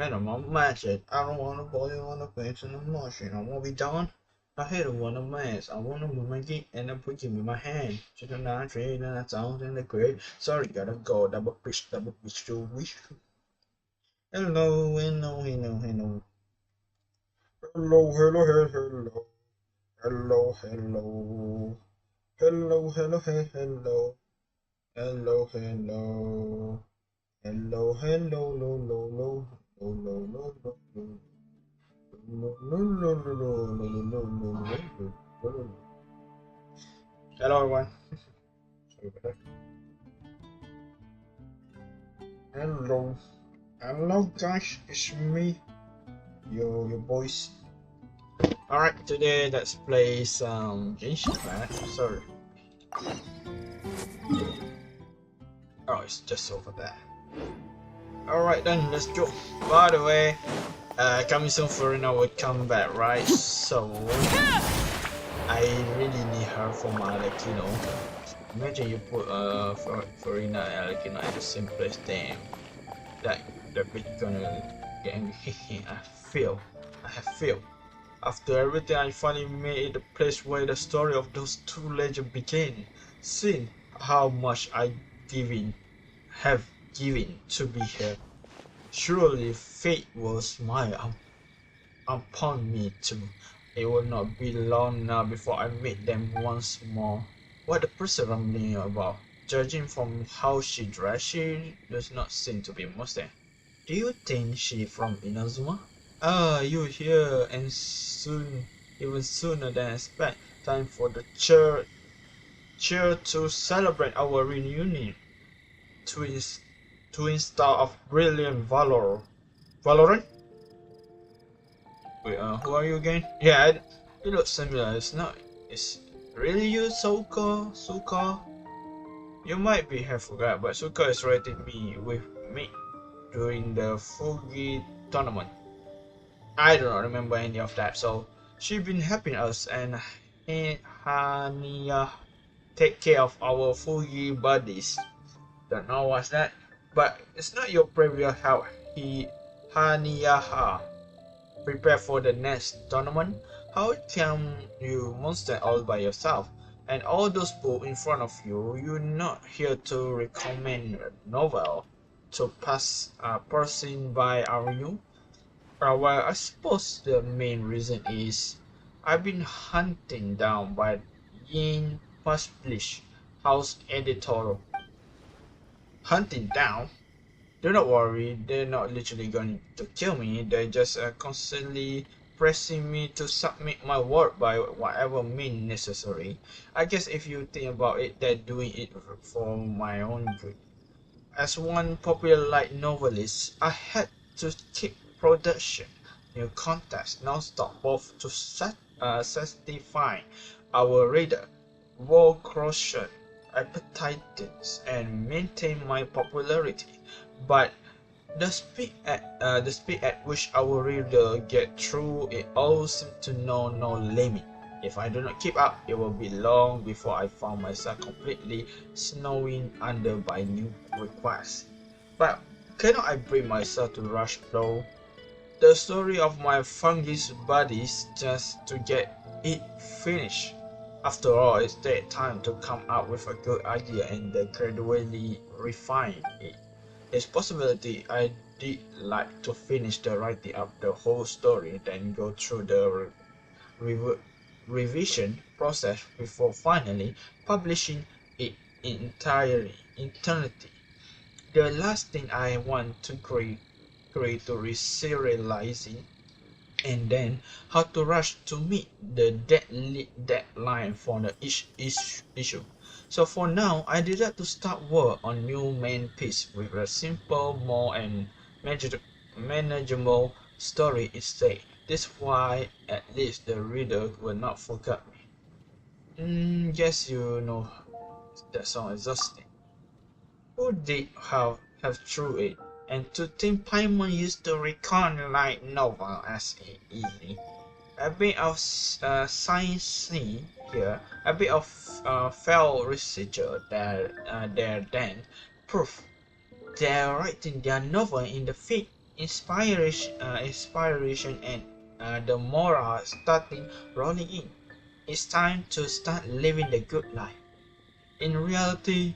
Man, I'm on magic. I don't wanna boil on the face in the machine. I wanna be done. I hate it when I'm mess. I wanna move my geek and then put him in my hand. To the nine tree and I sound in the grave. Sorry, gotta go. Double pitch to wish. Hello, hello, hello, hello. Hello, hello, hello, hello. Hello, hello. Hello, hello, hello. Hello, hello. Hello, hello, lo, lo, lo. Lo, lo, lo, lo, lo. Hello everyone. Sorry about that. Hello. Hello guys, it's me. Your boys. Alright, today let's play some Genshin, man. Sorry. Oh, it's just over there. Alright then, let's go. By the way, coming soon Farina will come back, right? So I really need her for my Arlecchino. Imagine you put Farina and Arlecchino in the same place, damn. Like the bitch gonna get angry. I have failed. After everything, I finally made it the place where the story of those two legends began. Seeing how much I have given to be here. Surely fate will smile upon me too. It will not be long now before I meet them once more. What the person rambling about? Judging from how she dressed, she does not seem to be Muslim. Do you think she from Inazuma? Ah, you here, and soon, even sooner than expect. Time for the cheer to celebrate our reunion. Twin star of brilliant Valorant? Wait, who are you again? Yeah, it looks similar. It's not. It's really you, Suka? You might be have forgot, but Suka is rated me with me during the Fugi tournament. I do not remember any of that, so she been helping us and Hania take care of our Fugi buddies. Don't know what's that, but it's not your previous help. Haniyaha prepare for the next tournament. How come you monster all by yourself? And all those books in front of you, you're not here to recommend a novel to passing by, are you? Well, I suppose the main reason is I've been hunted down by Yin Publish House editor. Hunting down? Do not worry, they're not literally going to kill me, they're just constantly pressing me to submit my work by whatever means necessary. I guess if you think about it, they're doing it for my own good. As one popular light novelist, I had to keep production, new contacts non-stop both to satisfy our reader, war crucial appetites, and maintain my popularity. But the speed at which our reader get through it all seems to know no limit. If I do not keep up, it will be long before I found myself completely snowing under by new requests. But cannot I bring myself to rush though? The story of my fungus buddies just to get it finished. After all, it takes time to come up with a good idea and then gradually refine it. It's possibility I did like to finish the writing of the whole story, then go through the revision process before finally publishing it entirely. The last thing I want to create to reserializing, and then how to rush to meet the deadline for each issue. So for now, I decided to start work on new main piece with a simple, more and manageable story instead. This why at least the reader will not forget me. Yes, you know that song exhausting. Who did have through it? And to think Paimon used to recount light novel as easy. A bit of sciencey here, a bit of fell researcher there then. Proof they're writing their novel in the fake inspiration and the moral starting rolling in. It's time to start living the good life. In reality,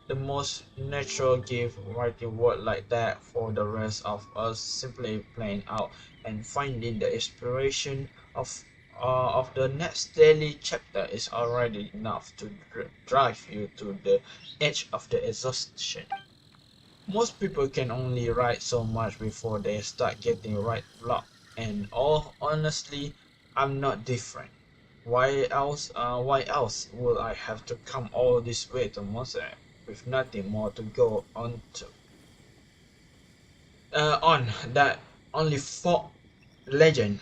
the most natural gift writing word like that for the rest of us simply playing out and finding the inspiration of the next daily chapter is already enough to drive you to the edge of the exhaustion. Most people can only write so much before they start getting right block, and all honestly, I'm not different. Why else would I have to come all this way to Mosaic with nothing more to go on to? On that only folk legend,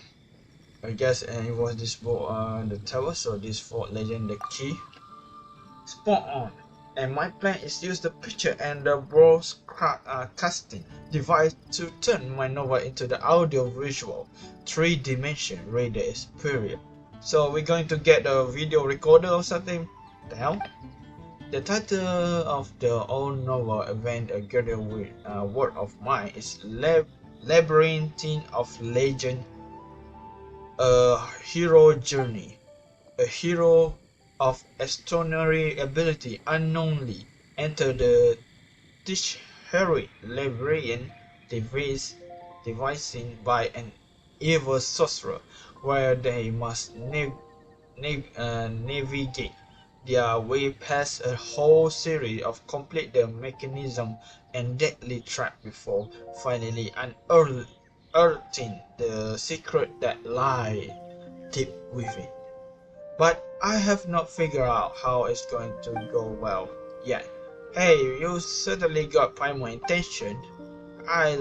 I guess, and it was this book, the tower. So this folk legend, the key, spot on. And my plan is use the picture and the broadcasting device to turn my novel into the audio-visual 3-dimension reader experience. So we're going to get a video recorder or something. The hell? The title of the old novel event a girl with word of mine is Labyrinthine of Legend, a hero journey. A hero of extraordinary ability unknowingly enter the Tishari labyrinth devised by an evil sorcerer, where they must navigate their way past a whole series of complete the mechanism and deadly trap before finally unearthing the secret that lie deep within. But I have not figured out how it's going to go well yet. Hey, you certainly got primal intention. I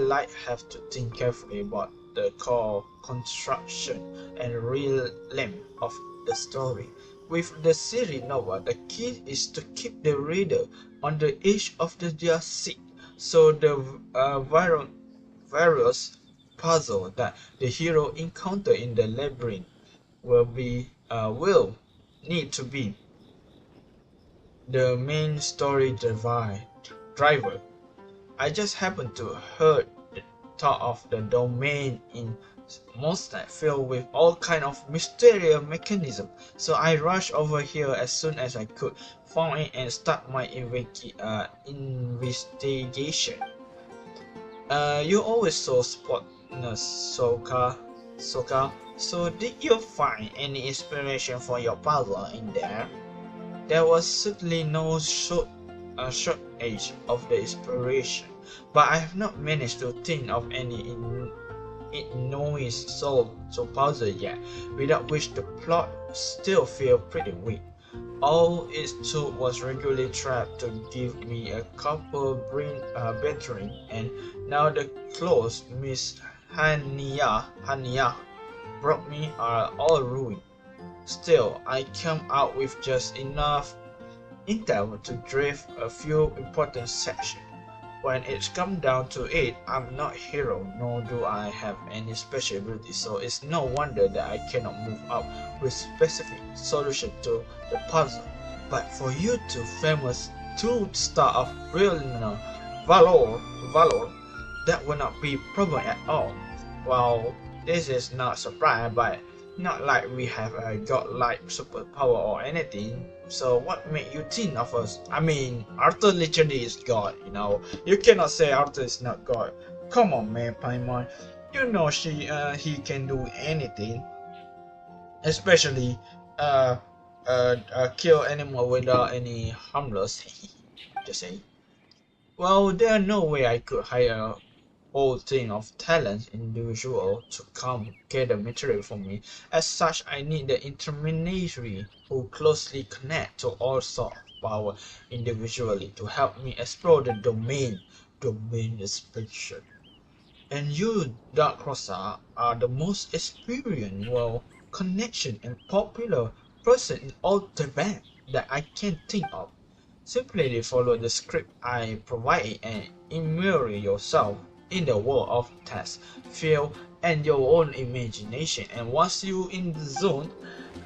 have to think carefully about the core construction and real length of the story. With the series novel, the key is to keep the reader on the edge of their seat, so the various puzzles that the hero encounter in the labyrinth will need to be the main story driver. I just happened to heard the thought of the domain in Mondstadt filled with all kind of mysterious mechanism, so I rushed over here as soon as I could, found it and start my investigation. You always so spotless, Soka. So did you find any inspiration for your puzzle in there? There was certainly no shortage of the inspiration, but I have not managed to think of any noise so puzzle yet, without which the plot still feel pretty weak. All it took was regularly trapped to give me a couple battering, and now the clothes Miss Hania brought me are all ruined. Still, I came out with just enough intel to drift a few important sections. When it's come down to it, I'm not hero, nor do I have any special ability, so it's no wonder that I cannot move up with specific solution to the puzzle. But for you two famous 2-star of real valor, that will not be problem at all. Well, this is not surprise, but not like we have a godlike superpower or anything. So what made you think of us? I mean, Arthur literally is God, you know. You cannot say Arthur is not God. Come on, man, Paimon. You know he can do anything, especially kill animal without any harmless. Just say. Well, there's no way I could hire whole thing of talent individual to come gather material for me. As such, I need the intermediary who closely connect to all sorts of power individually to help me explore the domain inspection. And you, Dark Crosser, are the most experienced, connection and popular person in all Tibet that I can think of. Simply follow the script I provide and immerse yourself in the world of text, feel, and your own imagination. And once you in the zone,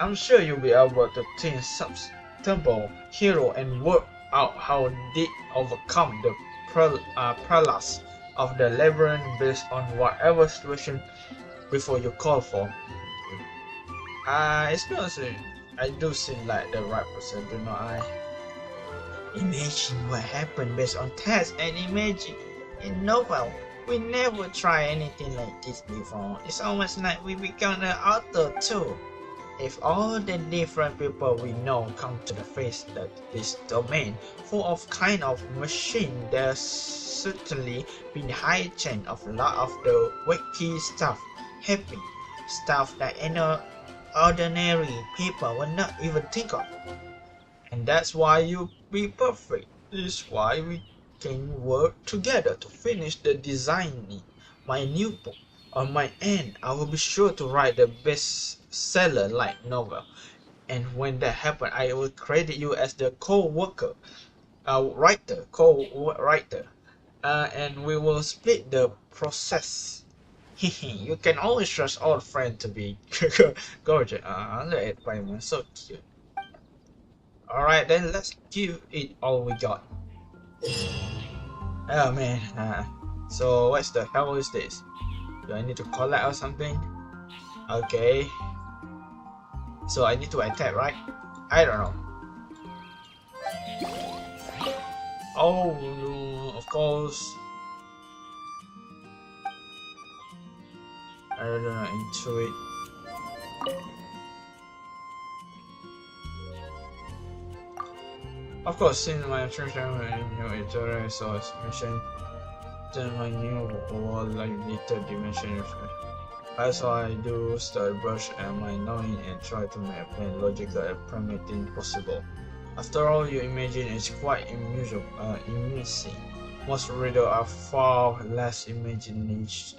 I'm sure you'll be able to think substantial hero and work out how they overcome the prelates of the labyrinth based on whatever situation before you call for. It's not so. I do seem like the right person, do not I? Imagine what happened based on tests and imagine in novel. We never try anything like this before. It's almost like we become an author too. If all the different people we know come to the face that this domain full of kind of machine, there's certainly been high chance of a lot of the wacky stuff happening, stuff that any ordinary people would not even think of. And that's why you be perfect. This is why we can work together to finish the designing my new book. On my end, I will be sure to write the bestseller like novel. And when that happens, I will credit you as the co-worker, co-writer. And we will split the process. You can always trust old friend to be gorgeous. Look at Payman, so cute. Alright then, let's give it all we got. Oh man, so what the hell is this? Do I need to collect or something? Okay. So I need to attack, right? I don't know. Oh no, of course. I don't know, into it. Of course, since my first time in your editorial resource mission, then my new world like little dimension. That's why I do start brush and my knowing and try to make a plan logical and pragmatic possible. After all, your imagine is quite amusing. Most readers are far less imaginative,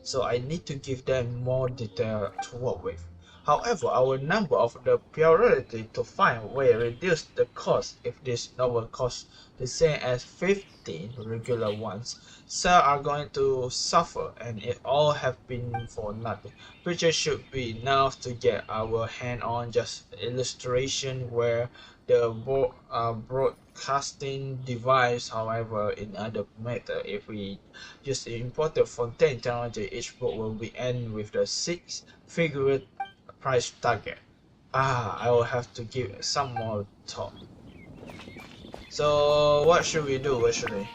so I need to give them more detail to work with. However, our number of the priority to find way reduce the cost if this novel costs the same as 15 regular ones. Some are going to suffer and it all have been for nothing. Which should be enough to get our hand on just illustration where the broadcasting device. However, in other matter, if we use the imported fontaine technology, each book will be end with the 6-figure price target. I will have to give some more thought. So what should we do actually?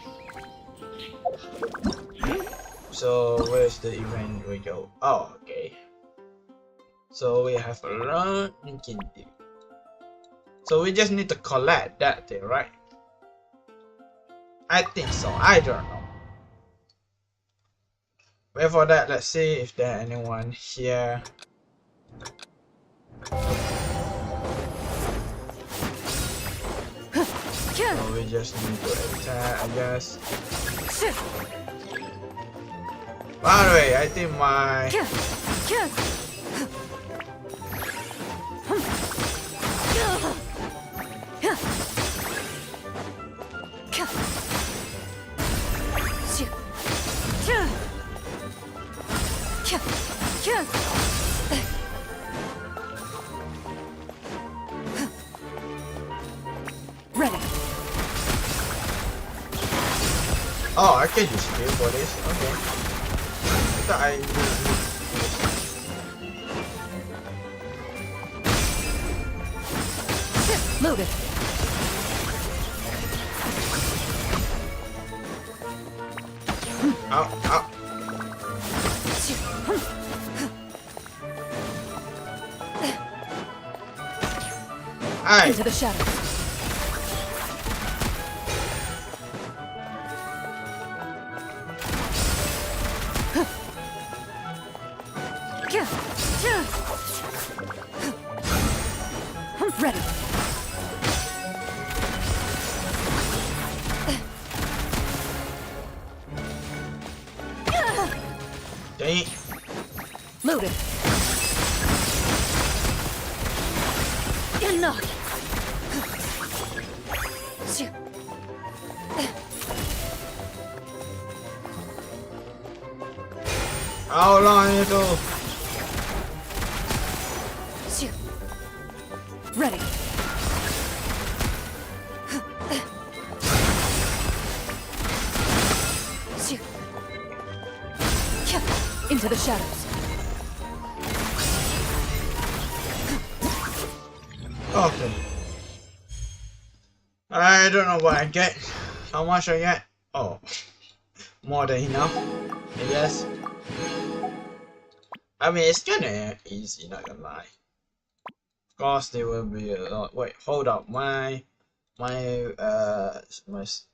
So where's the event we go? Oh, okay. So we have learned Genshin. So we just need to collect that thing, right? I think so. I don't know. Before that, let's see if there anyone here. So we just need to attack, I guess. By the way, I think my ready. oh, I can just speed for this. Okay. I thought I Loaded. Ow, ow. Aye. Into the shadows. Ready. Dang it. Loaded. Enough. How long itu? Ready. Into the shadows. Okay. I don't know what I get. How much I get? Oh, more than enough, I guess. I mean, it's kinda easy, not gonna lie. Of course, there will be a lot. Wait, hold up.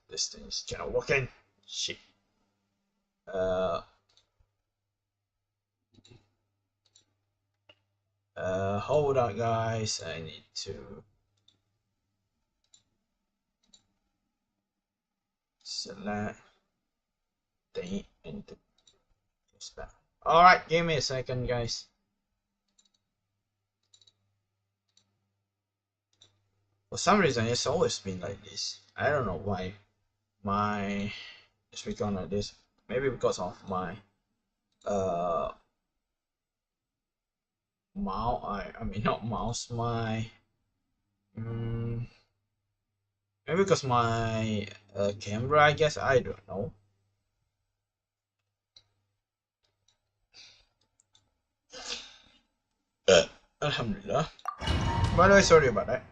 This thing is kinda working. Shit. Hold on, guys. I need to select the and this back. All right, give me a second, guys. For some reason, it's always been like this. I don't know why. It's become like this. Maybe because of my uh mouse. I mean not mouse. Mm, Maybe because my camera. I guess I don't know. Alhamdulillah. By the way, sorry about that.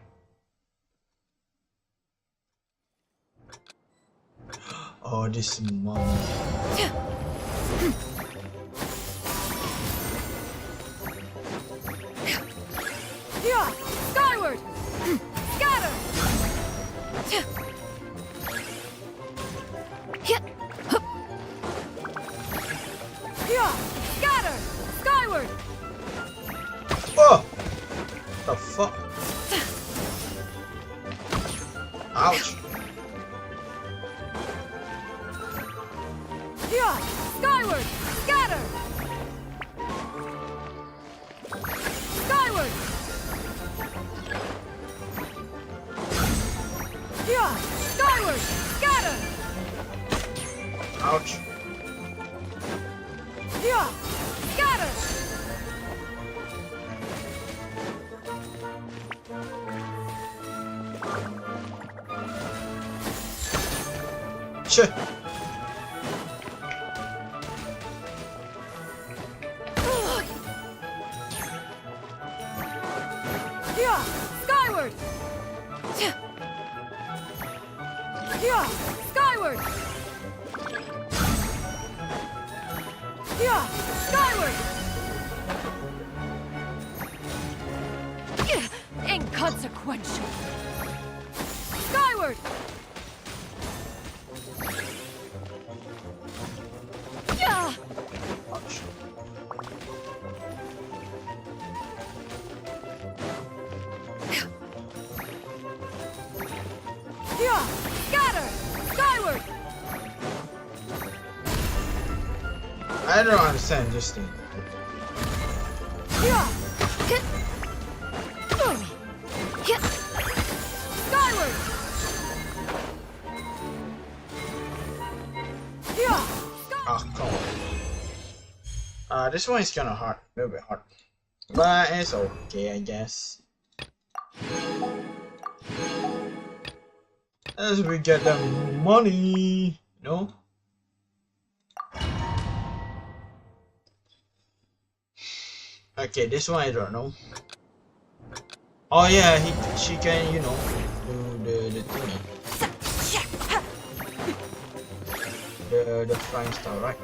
Oh, this mom. Yeah! Skyward! Scatter! Yeah! Scatter! Skyward! Oh! The fuck? Ouch! Yeah! Skyward! Scatter! Skyward! Yeah! Skyward! Scatter! Ouch! Yeah! Scatter! Shit! Yeah! Skyward! Yeah! Skyward! Yeah! Skyward! Inconsequential! Skyward! Yeah! Ouch! Yeah! Scatter! Skyward! I don't understand this thing. Yeah! Hit! Hit! Skyward! Yeah! Ah, come on. This one is kinda hard. A little bit hard. But it's okay, I guess. As we get the money, no? Okay, this one I don't know. Oh yeah, she can, you know, do the thingy. The flying star, right?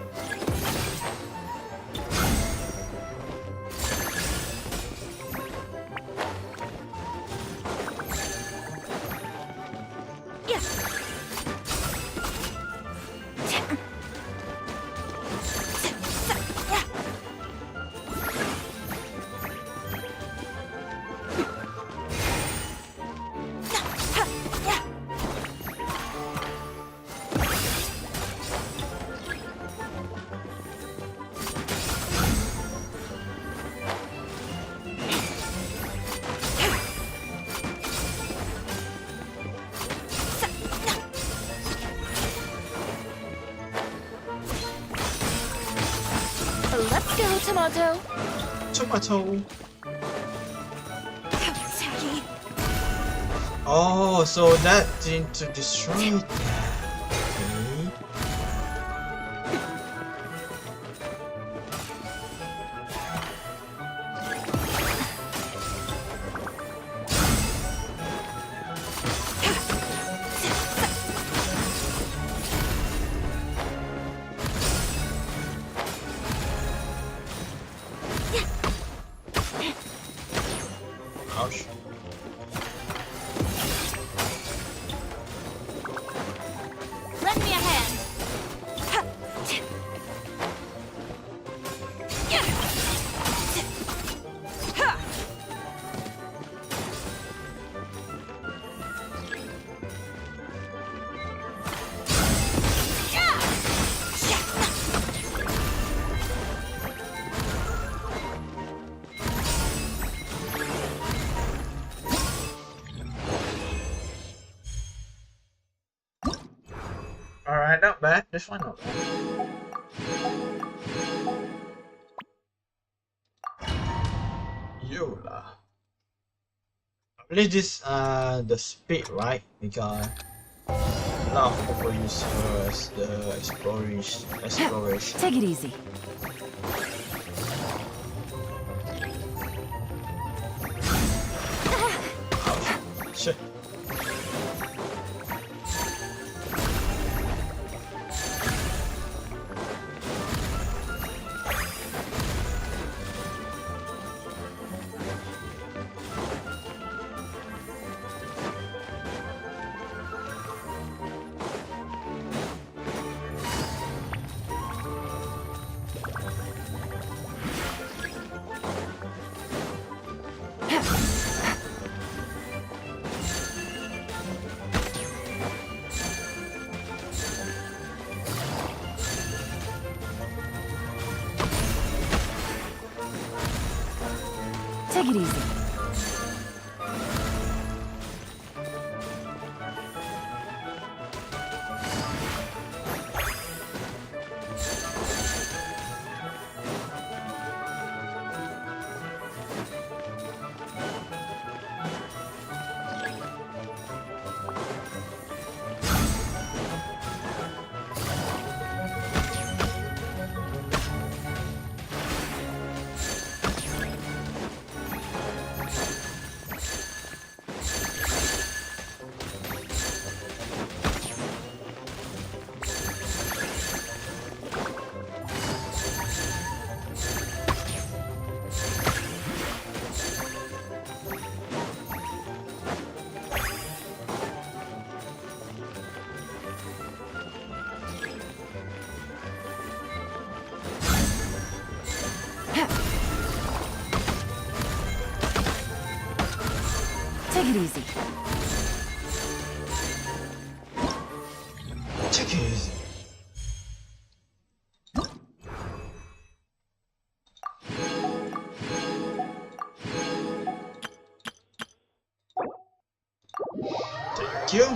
Let's go, Tomato. Tomato. Oh, so that thing to destroy it. Okay. bad. This one not bad. Yola. I believe this the speed, right? Because a lot of people use her as the explorers. Take it easy. Ouch. Shit. Take it easy. Take it easy. Take it easy. Thank you.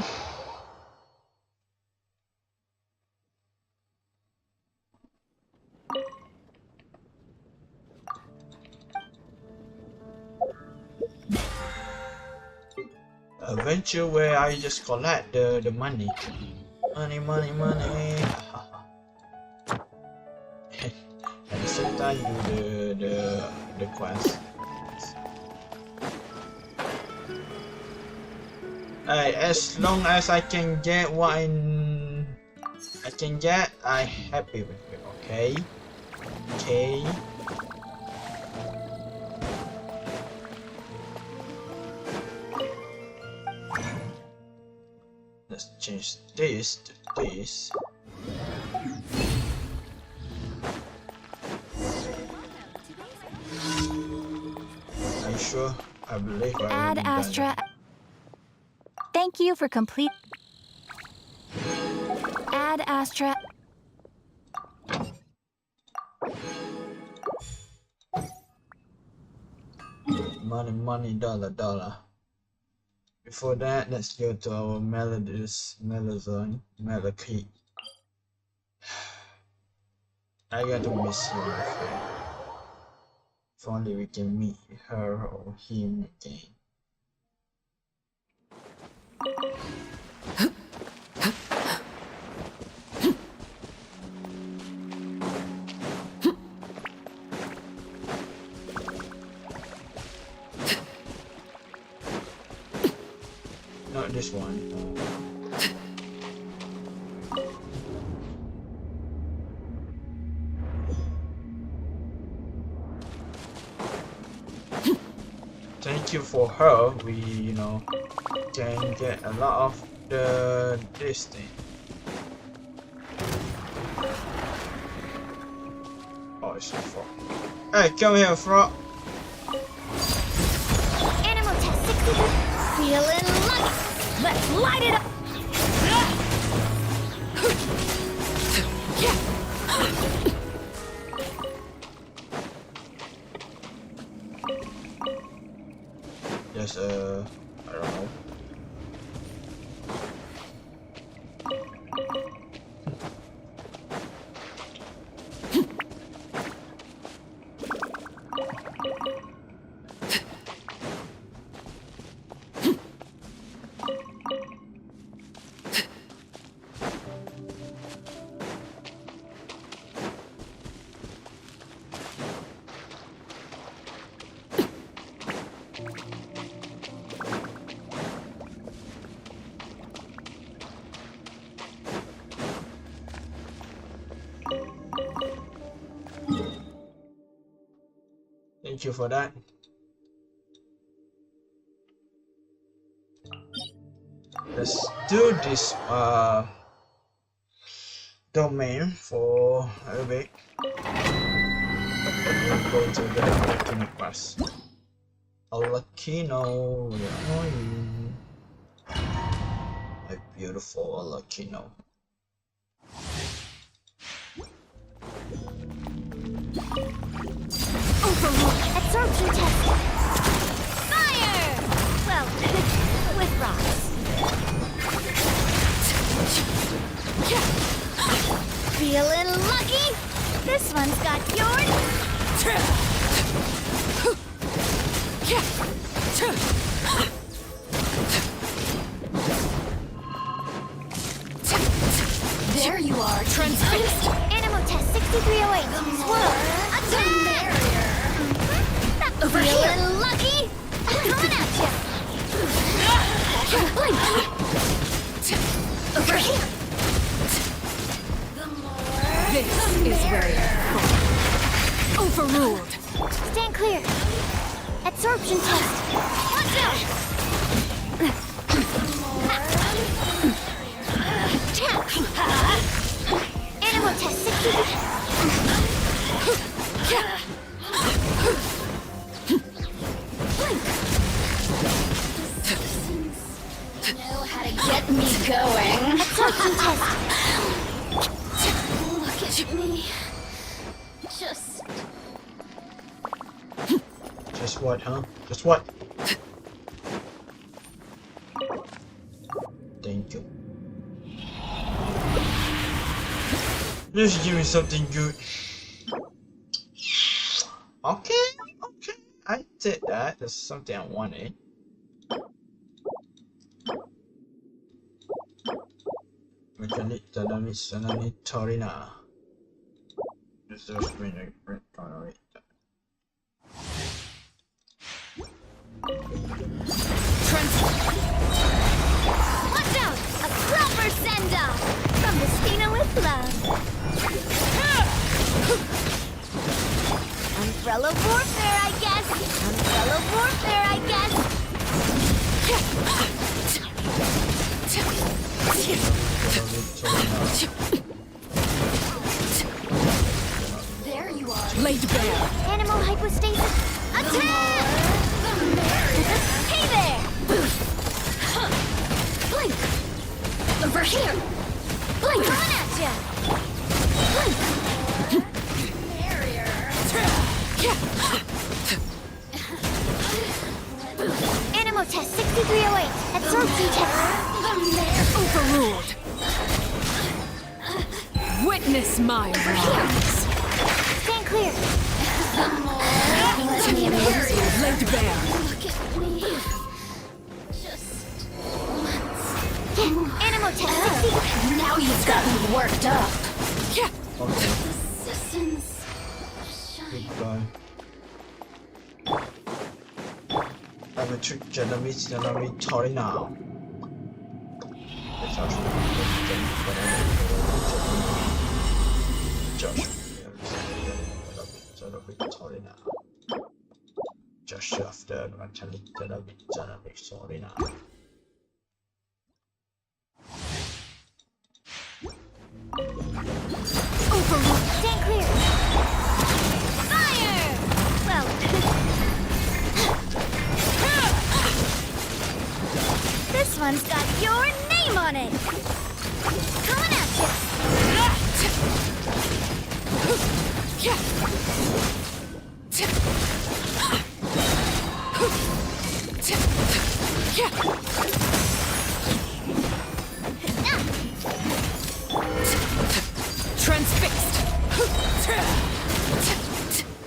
Adventure where I just collect the money. Money. At the same time do the quest. Alright, as long as I can get what I can get, I'm happy with it, okay? Okay. Let's change this to this. Are you sure? I believe I Ad already done Astra. it. Thank you for complete. Ad Astra. Money, dollar. Before that, let's go to our Melozone. I got to miss you, my friend. If only we can meet her or him again. Not this one. Thank you for her. We, can get a lot of this thing. Oh, it's a frog. Hey, come here, frog. Animal test 60. Feeling lucky. Let's light it up. Just I don't know. Thank you for that. Let's do this domain for a bit. We'll go to the Arlecchino class. Arlecchino, where are you? A beautiful Arlecchino. Absorption test. Fire! Well, with rocks. Feeling lucky? This one's got yours. There you are, transfixed. Animal test 6308. Swirl. Attack! Over here. Feeling lucky? Coming at you. Over here. This is where you fall. Overruled. Stand clear. Absorption test. Watch out! Animal test 63. Know how to get me going. Absorption test. Look at me. Just what, huh? Just what? Thank you. Just give me something good. Okay, okay. I did that. That's something I wanted. Torina. This is really tolerate. Watch out! A proper send-off! From the Stina with love. Umbrella warfare, I guess! Umbrella warfare, I guess! There you are. Laid bare. Animal hypostasis. Attack! Hey there! Blink. Over here. Blink. Coming at ya! Blink. Animal test 6308. Absorption test. Overruled. Witness my wrongs. Stand clear. Let me amuse you. Laid bare. Look at me. Animal test 63. Now you've got me worked up. Okay, Assistance. goodbye. I'm a trick Janami Torina. That's actually Torina. Just after actually Janami Torina. Overruled. Stand clear. Fire! Well, this one's got your name on it. Coming at you. Transfixed.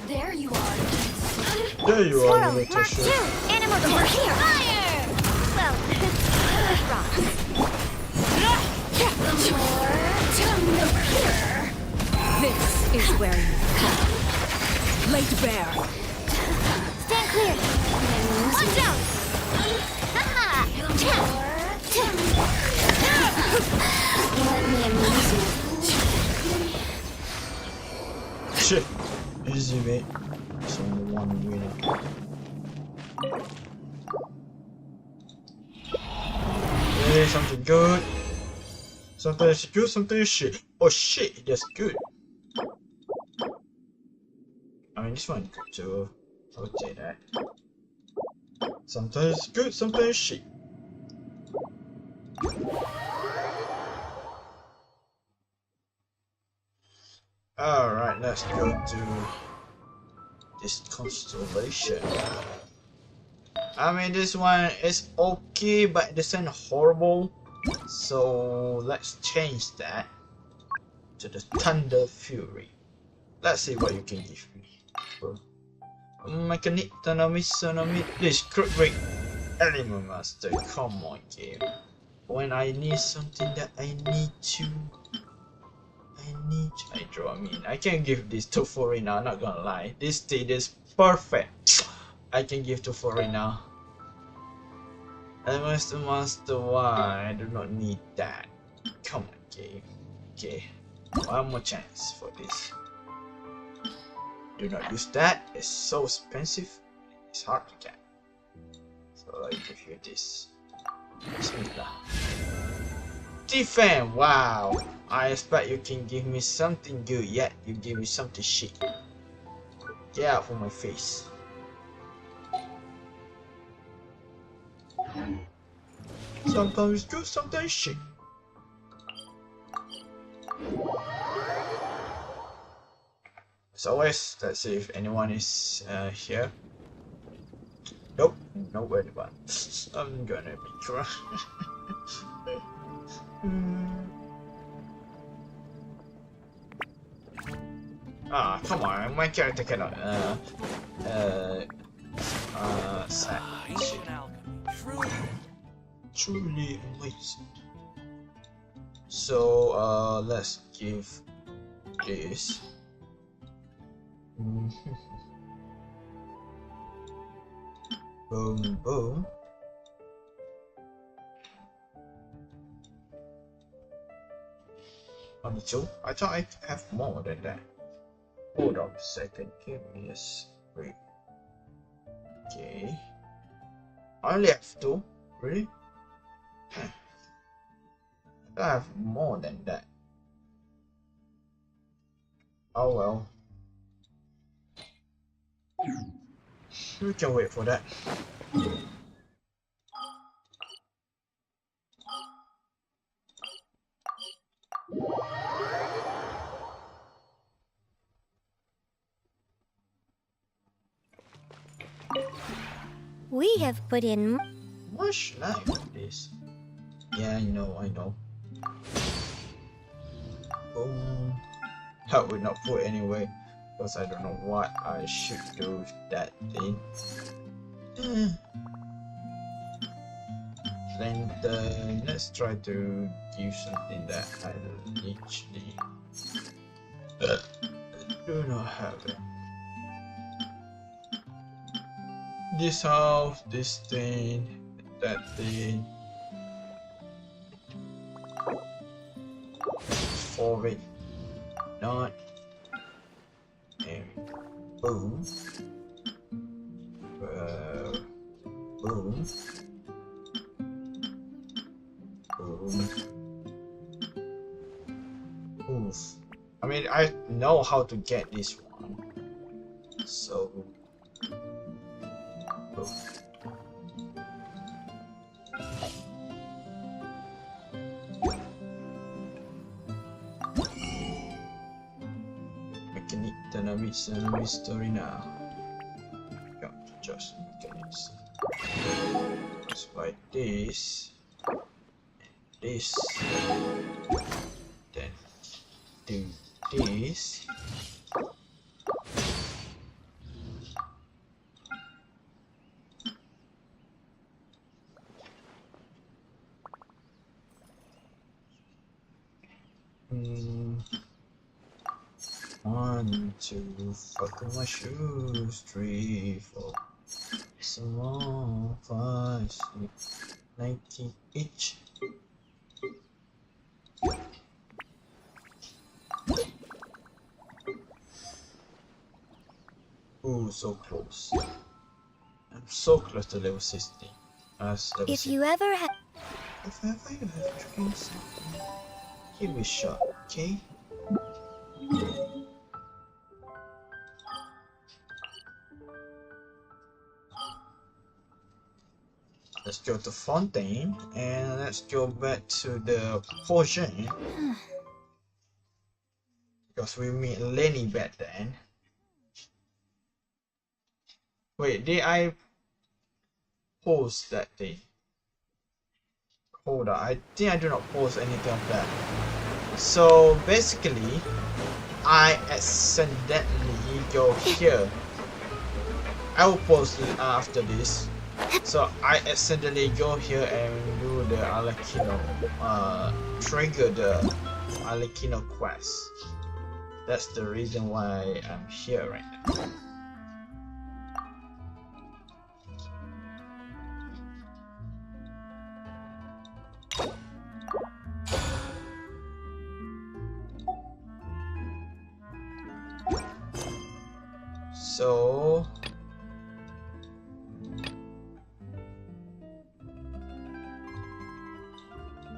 There you are. There you are, Swirl. little Mark shit. 2. Animal Over test. here. Fire! Well, rocks. Over here. This is where you come. Laid bare. Stand clear. Watch out! Haha! Let me amuse you. Shit. Easy, mate. There's only one winner. Hey, something good. Sometimes good, sometimes shit. Oh shit, that's good. I mean, this one good too. I would say that. Sometimes good, sometimes shit. Alright, let's go to this constellation. I mean, this one is okay, but it isn't horrible. So let's change that to the Thunder Fury. Let's see what you can give me. Mechanic, Tsunami, Tsunami, please, Crookbreak, Element Master, come on game. When I need something that I draw. I mean, I can give this to Forina, not gonna lie. This state is perfect. I can give to Forina. Master, why? I do not need that. Come on game. Okay, one more chance for this. Do not use that, it's so expensive, it's hard to get. So I give you this. Bismillah. Defend, wow! I expect you can give me something good, yet you give me something shit. Get out from my face. Sometimes good, sometimes shit. As always, let's see if anyone is here. Nope, nobody but I'm gonna be crying. Ah, come on, my character cannot sad. Truly amazing. So let's give this. Boom, boom. Only two? I thought I'd have more than that. Hold on a second, give me a break. Okay. I only have two? Really? I have more than that. Oh well. We can wait for that. We have put in Much like this. Yeah, I know. Boom. I would not put anyway, because I don't know what I should do with that thing. Then let's try to give something that I literally do not have it. This house, this thing, that thing. For it. Not. And boom. Boom. Boom. Oof. I mean, I know how to get this one. So. Boom. Mechanic story now. Got to just mechanics. Just by this, this, then do this. One, two, buckle my shoes, 3, 4, small, 5, 6, 90 each. Ooh, so close. I'm so close to level 60. That's level If 60. you ever have... If ever you have dreamed something, give it a shot, okay? Let's go to Fontaine and let's go back to the potion. Because we meet Lenny back then. Wait, did I post that thing? Hold on, I think I do not post anything of that. So basically, I accidentally go here. I will post it after this. So I accidentally go here and do the Arlecchino, trigger the Arlecchino quest. That's the reason why I'm here right now. So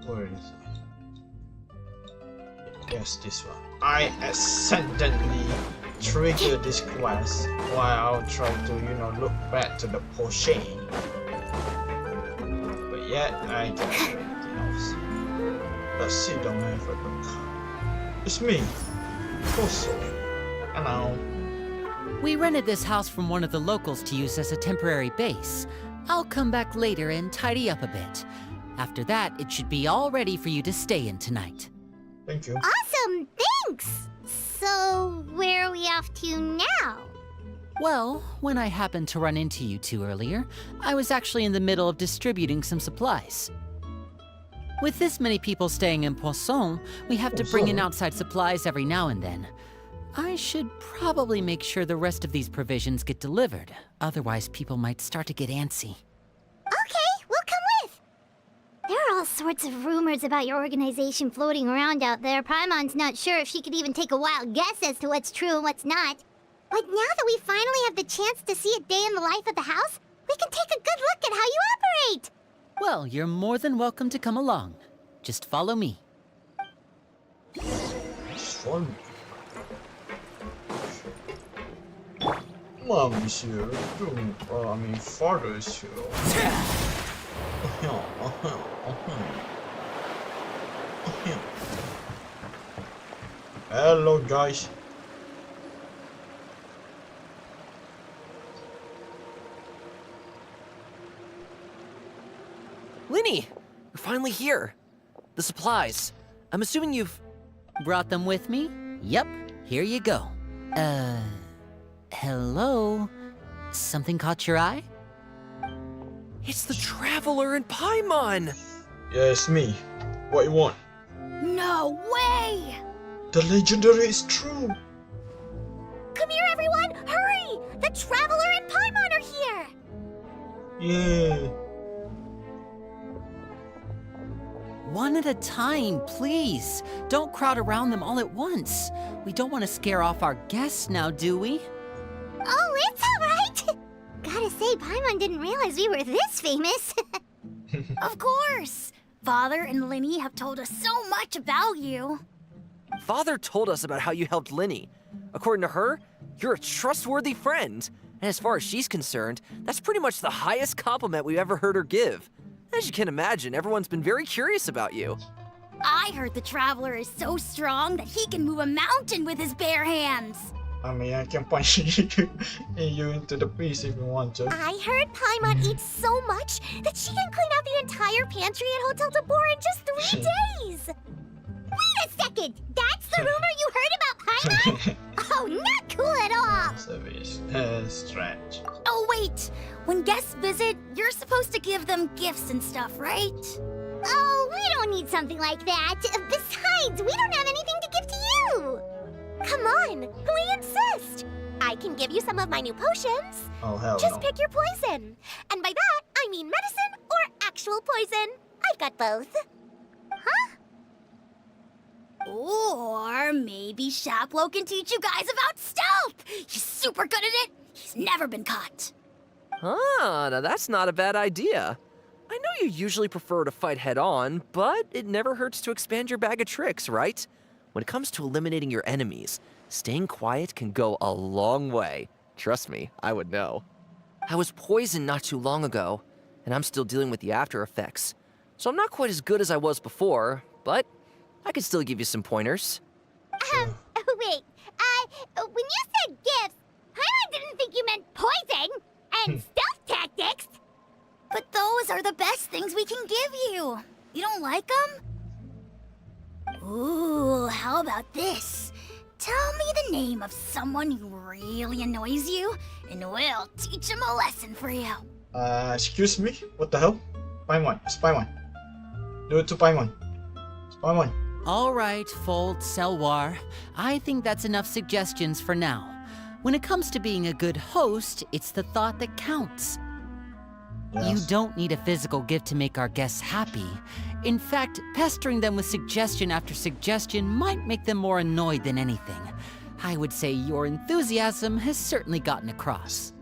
where is it? Yes, this one. I accidentally trigger this quest while I'll try to, you know, look back to the potion. But yet I can't do anything else. Let's see, don't have a look. It's me, Koso. Hello. We rented this house from one of the locals to use as a temporary base. I'll come back later and tidy up a bit. After that, it should be all ready for you to stay in tonight. Thank you. Awesome, thanks! So, where are we off to now? Well, when I happened to run into you two earlier, I was actually in the middle of distributing some supplies. With this many people staying in Poisson, we have to bring in outside supplies every now and then. I should probably make sure the rest of these provisions get delivered. Otherwise, people might start to get antsy. Okay, we'll come with! There are all sorts of rumors about your organization floating around out there. Paimon's not sure if she could even take a wild guess as to what's true and what's not. But now that we finally have the chance to see a day in the life of the house, we can take a good look at how you operate! Well, you're more than welcome to come along. Just follow me. It's fun. Mom is here. I mean, father is here. Hello, guys. Linny, you're finally here. The supplies. I'm assuming you've... Brought them with me? Yep, here you go. Hello? Something caught your eye? It's the Traveler in Paimon! Yeah, it's me. What you want? No way! The legendary is true. Come here, everyone! Hurry! The Traveler and Paimon are here! Yeah. One at a time, please. Don't crowd around them all at once. We don't want to scare off our guests now, do we? Oh, it's alright! Gotta say, Paimon didn't realize we were this famous. Of course! Father and Linny have told us so much about you. Father told us about how you helped Linny. According to her, you're a trustworthy friend. And as far as she's concerned, that's pretty much the highest compliment we've ever heard her give. As you can imagine, everyone's been very curious about you. I heard the Traveler is so strong that he can move a mountain with his bare hands. I mean, I can punch you into the piece if you want to. I heard Paimon eats so much that she can clean out the entire pantry at Hotel de Boer in just 3 days. Wait a second! That's the rumor you heard about Paimon? Oh, not cool at all! Service. Stretch. Oh, wait! When guests visit, you're supposed to give them gifts and stuff, right? Oh, we don't need something like that. Besides, we don't have anything to give to you! Come on, we insist! I can give you some of my new potions. Oh, hell Just no. pick your poison. And by that, I mean medicine or actual poison. I've got both. Huh? Or maybe Shaplo can teach you guys about stealth. He's super good at it. that's never been caught. Ah, now that's not a bad idea. I know you usually prefer to fight head-on, but it never hurts to expand your bag of tricks, right? When it comes to eliminating your enemies, staying quiet can go a long way. Trust me, I would know. I was poisoned not too long ago, and I'm still dealing with the after effects. So I'm not quite as good as I was before, but I can still give you some pointers. Wait, when you said gifts, Paimon didn't think you meant poison and stealth tactics. But those are the best things we can give you. You don't like them? Ooh, how about this? Tell me the name of someone who really annoys you, and we'll teach him a lesson for you. Excuse me? What the hell? Paimon, it's Paimon. Do it to Paimon. It's Paimon. All right, Fold, Selwar. I think that's enough suggestions for now. When it comes to being a good host, it's the thought that counts. Yes. You don't need a physical gift to make our guests happy. In fact, pestering them with suggestion after suggestion might make them more annoyed than anything. I would say your enthusiasm has certainly gotten across.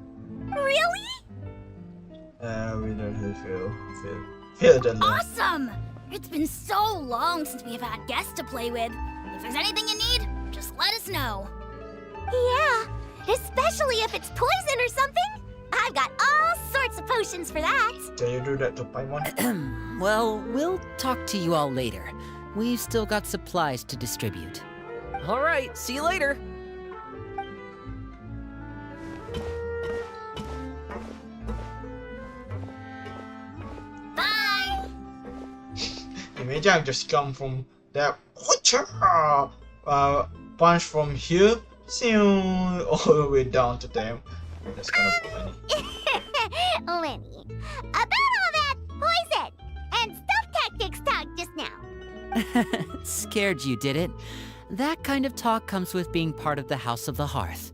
Really? We don't feel the love. Awesome! It's been so long since we've had guests to play with. If there's anything you need, just let us know. Yeah, especially if it's poison or something. I've got all sorts of potions for that. Can you do that to Paimon? Well, we'll talk to you all later. We've still got supplies to distribute. All right, see you later. Bye! Imagine just come from that punch from here, all the way down to them. That's kind of funny. Lenny, about all that poison and stealth tactics talk just now. Scared you, did it? That kind of talk comes with being part of the House of the Hearth.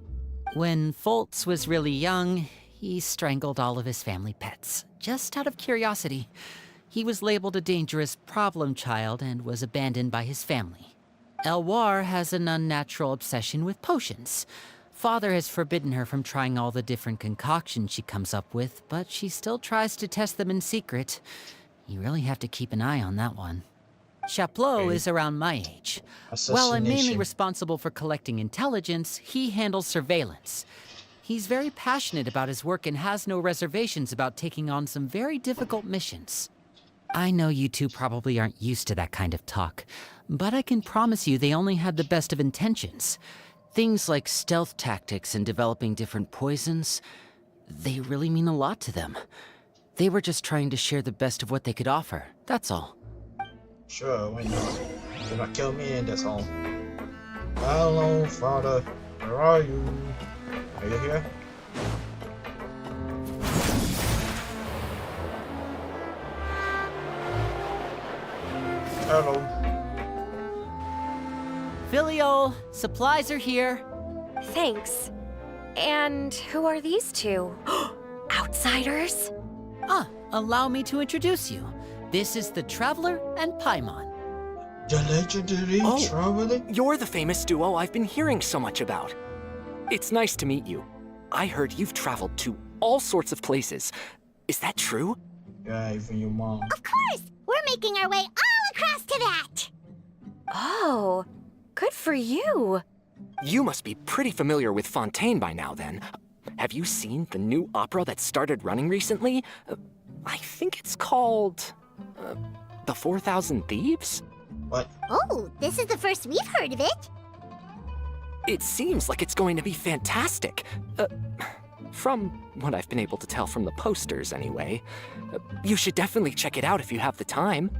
When Foltz was really young, he strangled all of his family pets, just out of curiosity. He was labeled a dangerous problem child and was abandoned by his family. Elwar has an unnatural obsession with potions. Father has forbidden her from trying all the different concoctions she comes up with, but she still tries to test them in secret. You really have to keep an eye on that one. Chaplot Okay. is around my age. While I'm mainly Assassination. responsible for collecting intelligence, he handles surveillance. He's very passionate about his work and has no reservations about taking on some very difficult missions. I know you two probably aren't used to that kind of talk, but I can promise you they only had the best of intentions. Things like stealth tactics and developing different poisons, they really mean a lot to them. They were just trying to share the best of what they could offer, that's all. Sure, why not? Do not kill me and that's all. Hello, father. Where are you? Are you here? Hello. Filiol, supplies are here. Thanks. And who are these two? Outsiders? Allow me to introduce you. This is the Traveler and Paimon. The legendary Oh. traveling? You're the famous duo I've been hearing so much about. It's nice to meet you. I heard you've traveled to all sorts of places. Is that true? Yeah, even your mom. Of course, we're making our way all across to that. Oh, good for you. You must be pretty familiar with Fontaine by now, then. Have you seen the new opera that started running recently? I think it's called... The 4,000 Thieves? What? Oh, this is the first we've heard of it. It seems like it's going to be fantastic. From what I've been able to tell from the posters, anyway. You should definitely check it out if you have the time.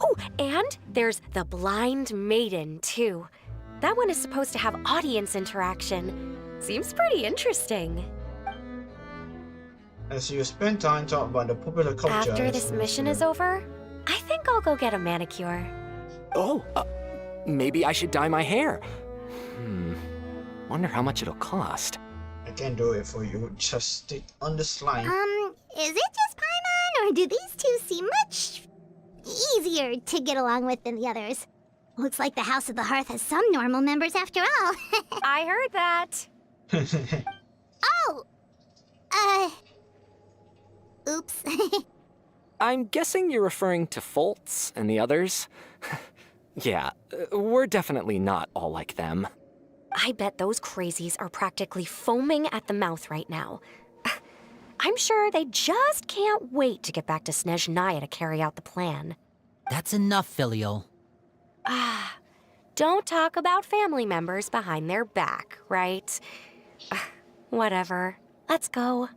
Oh, and there's The Blind Maiden, too. That one is supposed to have audience interaction. Seems pretty interesting. As you spend time talking about the popular culture... After this mission is over, I think I'll go get a manicure. Oh, maybe I should dye my hair. Wonder how much it'll cost. I can do it for you. Just stick on the slime. Is it just Paimon, or do these two seem much easier to get along with than the others? Looks like the House of the Hearth has some normal members after all. I heard that. Oh, Oops. I'm guessing you're referring to Foltz and the others? Yeah, we're definitely not all like them. I bet those crazies are practically foaming at the mouth right now. I'm sure they just can't wait to get back to Snezhnaya to carry out the plan. That's enough, Filial. Don't talk about family members behind their back, right? Whatever. Let's go.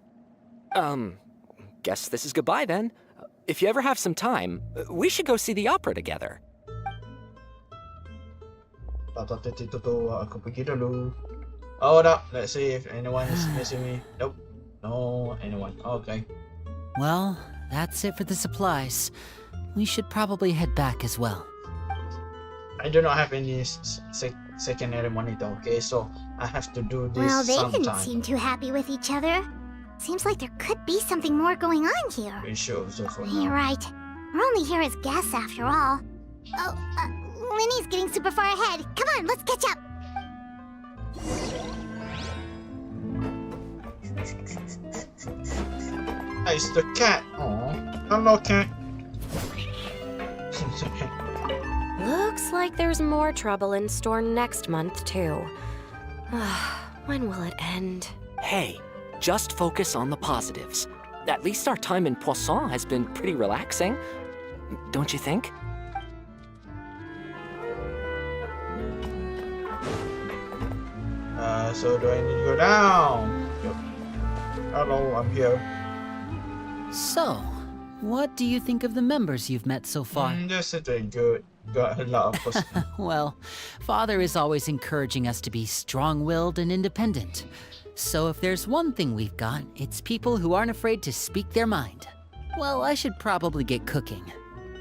Guess this is goodbye then. If you ever have some time, we should go see the opera together. Aku pergi dulu. Hold up, let's see if anyone is missing me. Nope, no anyone. Okay. Well, that's it for the supplies. We should probably head back as well. I do not have any secondary monitor, okay? So I have to do this Well, they didn't sometime. seem too happy with each other. Seems like there could be something more going on here. Pretty sure, so for You're now. right. We're only here as guests after all. Oh, Winnie's getting super far ahead. Come on, let's catch up. Hey, it's the cat. Oh, hello, cat. Looks like there's more trouble in store next month, too. When will it end? Hey, just focus on the positives. At least our time in Poisson has been pretty relaxing. Don't you think? So do I need to go down? Yep. Hello, I'm here. So, what do you think of the members you've met so far? This is doing good. Got a lot of customers. Well, Father is always encouraging us to be strong-willed and independent. So if there's one thing we've got, it's people who aren't afraid to speak their mind. Well, I should probably get cooking.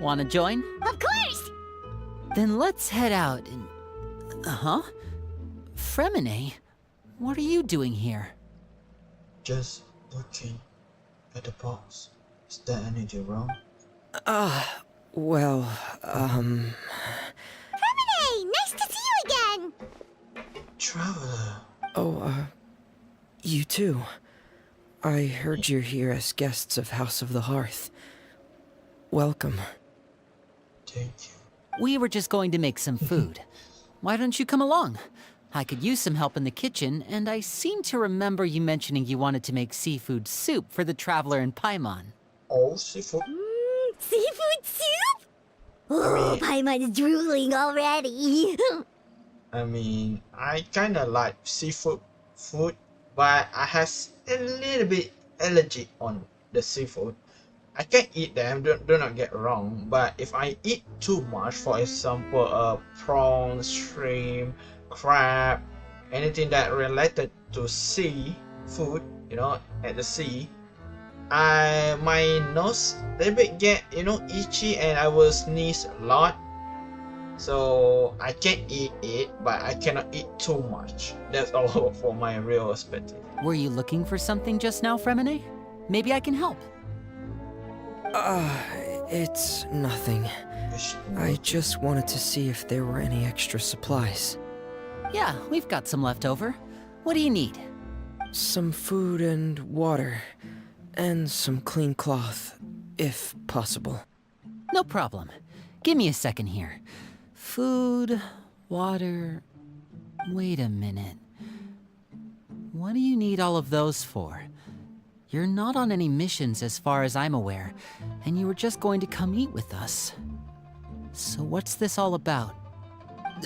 Wanna join? Of course! Then let's head out and... Huh? Fremine? What are you doing here? Just looking at the box. Is there anything wrong? Well, Hey, nice to see you again! Traveler. You too. I heard you're here as guests of House of the Hearth. Welcome. Thank you. We were just going to make some food. Why don't you come along? I could use some help in the kitchen, and I seem to remember you mentioning you wanted to make seafood soup for the traveler in Paimon. Oh, seafood. Seafood soup? Oh, Paimon's drooling already. I mean, I kind of like seafood food, but I have a little bit allergy on the seafood. I can eat them, do not get wrong, but if I eat too much, for example, prawns, shrimp, crab, anything that related to sea food, you know, at the sea, my nose little bit get, you know, itchy, and I will sneeze a lot. So I can eat it, but I cannot eat too much. That's all for my real perspective. Were you looking for something just now, Fremine? Maybe I can help. It's nothing. I just wanted to see if there were any extra supplies. Yeah, we've got some left over. What do you need? Some food and water. And some clean cloth, if possible. No problem. Give me a second here. Food, water... Wait a minute. What do you need all of those for? You're not on any missions as far as I'm aware, and you were just going to come eat with us. So what's this all about?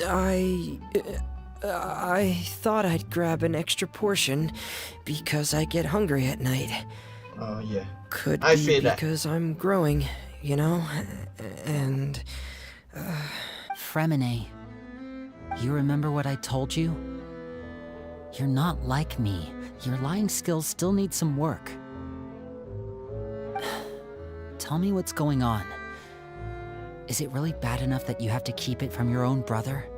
I thought I'd grab an extra portion because I get hungry at night. Oh yeah. Could I be feel that. because I'm growing, you know? And Fremine, you remember what I told you? You're not like me. Your lying skills still need some work. Tell me what's going on. Is it really bad enough that you have to keep it from your own brother?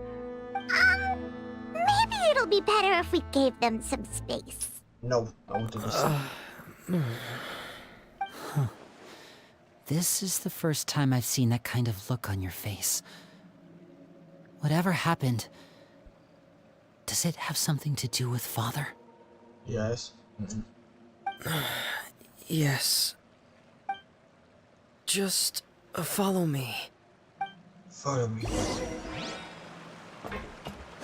Maybe it'll be better if we gave them some space. No, I want to do This is the first time I've seen that kind of look on your face. Whatever happened, does it have something to do with Father? Yes. Yes. Just follow me. Follow me.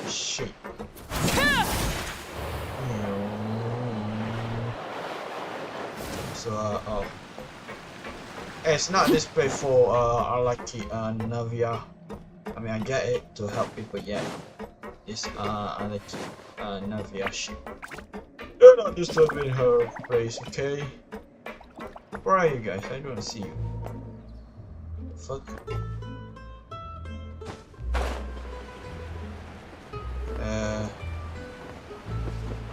Shit. So, oh. It's not display for Navia. I mean, I get it to help people, yeah. It's Navia shit. You're not disturbing her place, okay? Where are you guys? I don't see you. Fuck. I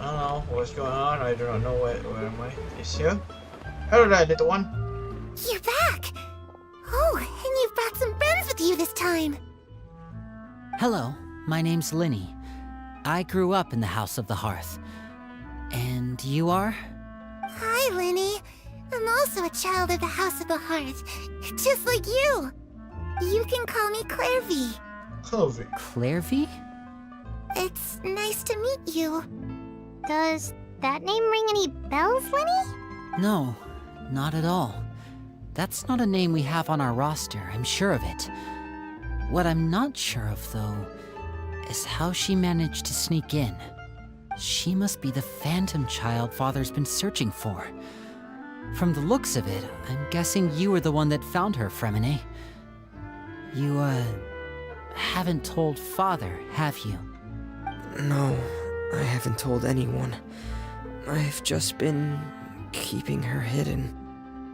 don't know what's going on. I do not know where am I? Is here? Hello there, little one. You're back! Oh, and you've brought some friends with you this time! Hello, my name's Linny. I grew up in the House of the Hearth. And you are? Hi, Linny. I'm also a child of the House of the Hearth, just like you. You can call me Clairvy. Clovey. Clairvy? It's nice to meet you. Does that name ring any bells, Linny? No, not at all. That's not a name we have on our roster, I'm sure of it. What I'm not sure of, though, is how she managed to sneak in. She must be the phantom child Father's been searching for. From the looks of it, I'm guessing you were the one that found her, Fremine. You, haven't told Father, have you? No, I haven't told anyone. I've just been keeping her hidden.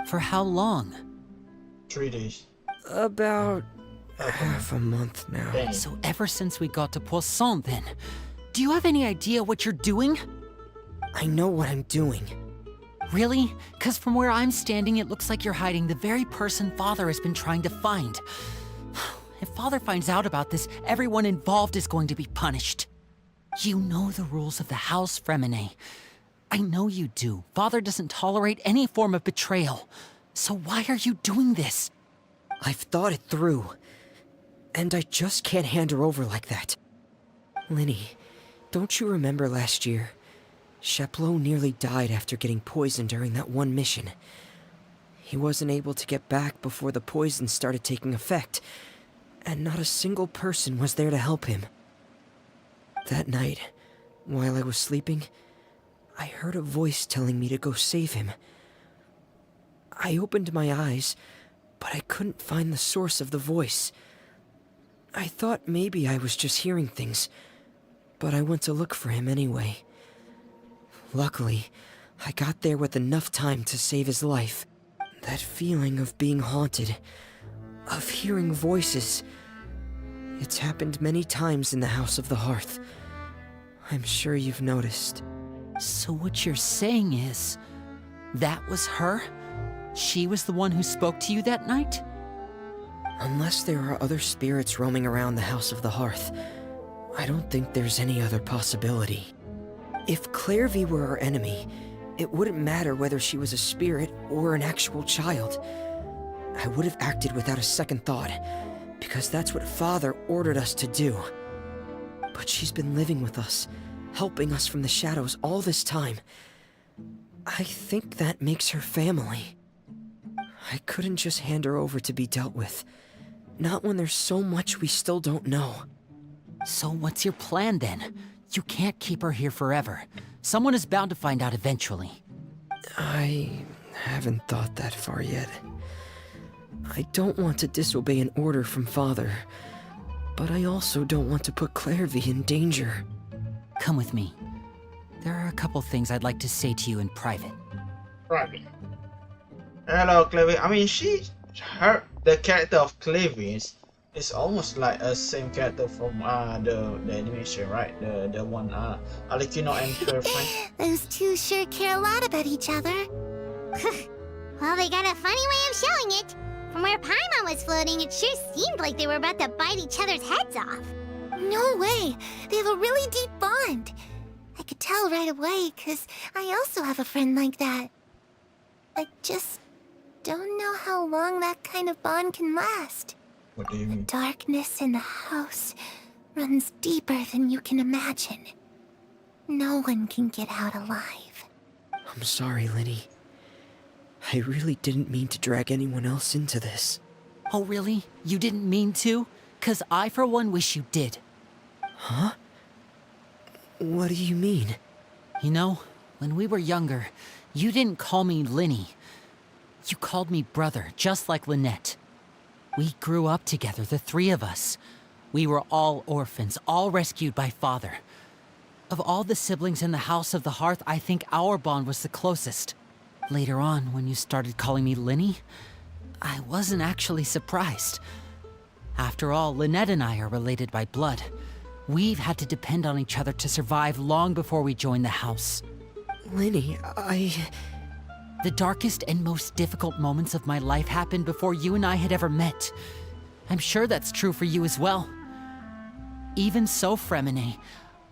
For how long? 3 days. About half a month now. Dang. So ever since we got to Poisson, then. Do you have any idea what you're doing? I know what I'm doing. Really? 'Cause from where I'm standing, it looks like you're hiding the very person Father has been trying to find. If Father finds out about this, everyone involved is going to be punished. You know the rules of the house, Fremine. I know you do. Father doesn't tolerate any form of betrayal. So why are you doing this? I've thought it through. And I just can't hand her over like that. Linny, don't you remember last year? Sheplo nearly died after getting poisoned during that one mission. He wasn't able to get back before the poison started taking effect, and not a single person was there to help him. That night, while I was sleeping, I heard a voice telling me to go save him. I opened my eyes, but I couldn't find the source of the voice. I thought maybe I was just hearing things, but I went to look for him anyway. Luckily, I got there with enough time to save his life. That feeling of being haunted, of hearing voices, it's happened many times in the House of the Hearth. I'm sure you've noticed. So what you're saying is, that was her? She was the one who spoke to you that night? Unless there are other spirits roaming around the House of the Hearth, I don't think there's any other possibility. If Clairvy were our enemy, it wouldn't matter whether she was a spirit or an actual child. I would have acted without a second thought, because that's what Father ordered us to do. But she's been living with us, helping us from the shadows all this time. I think that makes her family. I couldn't just hand her over to be dealt with. Not when there's so much we still don't know. So what's your plan then? You can't keep her here forever. Someone is bound to find out eventually. I haven't thought that far yet. I don't want to disobey an order from Father, but I also don't want to put Clairvy in danger. Come with me. There are a couple things I'd like to say to you in private. Private. Hello, Clevy. I mean, the character of Clevy is almost like a same character from the animation, right? The one Arlecchino and her friend. Those two sure care a lot about each other. Well, they got a funny way of showing it. From where Paimon was floating, it sure seemed like they were about to bite each other's heads off. No way! They have a really deep bond. I could tell right away, because I also have a friend like that. I just don't know how long that kind of bond can last. What do you mean? Darkness in the house runs deeper than you can imagine. No one can get out alive. I'm sorry, Linny. I really didn't mean to drag anyone else into this. Oh, really? You didn't mean to? 'Cause I, for one, wish you did. Huh? What do you mean? You know, when we were younger, you didn't call me Linny. You called me brother, just like Lynette. We grew up together, the three of us. We were all orphans, all rescued by father. Of all the siblings in the House of the Hearth, I think our bond was the closest. Later on, when you started calling me Linny, I wasn't actually surprised. After all, Lynette and I are related by blood. We've had to depend on each other to survive long before we joined the house. Linny, The darkest and most difficult moments of my life happened before you and I had ever met. I'm sure that's true for you as well. Even so, Fremine,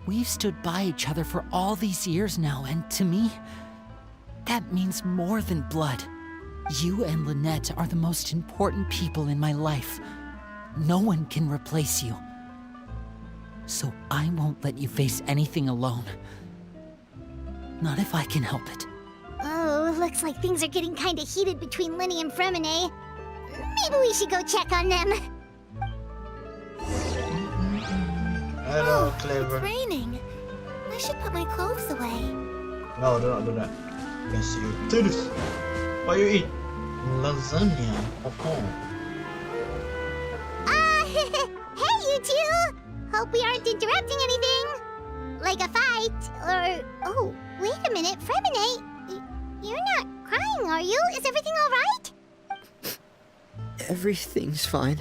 we've stood by each other for all these years now, and to me, that means more than blood. You and Lynette are the most important people in my life. No one can replace you. So I won't let you face anything alone. Not if I can help it. Oh, looks like things are getting kinda heated between Linny and Fremine. Maybe we should go check on them. Hello, It's clever. raining. I should put my clothes away. No, do not do that. You can see your titties. What you eat? Lasagna. Oh. Hey, you two! Hope we aren't interrupting anything. Like a fight, or... Oh, wait a minute, Fremine. You're not crying, are you? Is everything alright? everything's fine.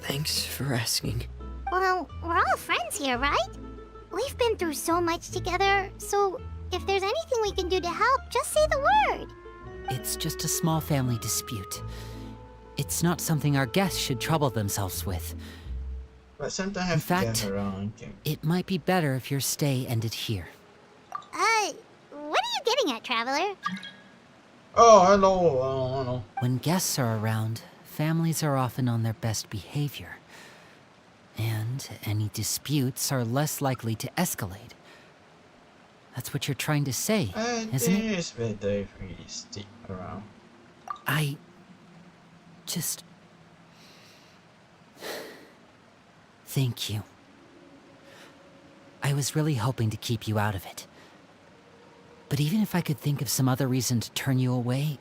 Thanks for asking. Well, we're all friends here, right? We've been through so much together, so if there's anything we can do to help, just say the word. It's just a small family dispute. It's not something our guests should trouble themselves with. But sometimes I have In to fact, get around. it might be better if your stay ended here. What are you getting at, Traveler? Oh, hello. Hello. When guests are around, families are often on their best behavior. And any disputes are less likely to escalate. That's what you're trying to say, I isn't think it? it's better if we stick around. I... just... Thank you. I was really hoping to keep you out of it. But even if I could think of some other reason to turn you away,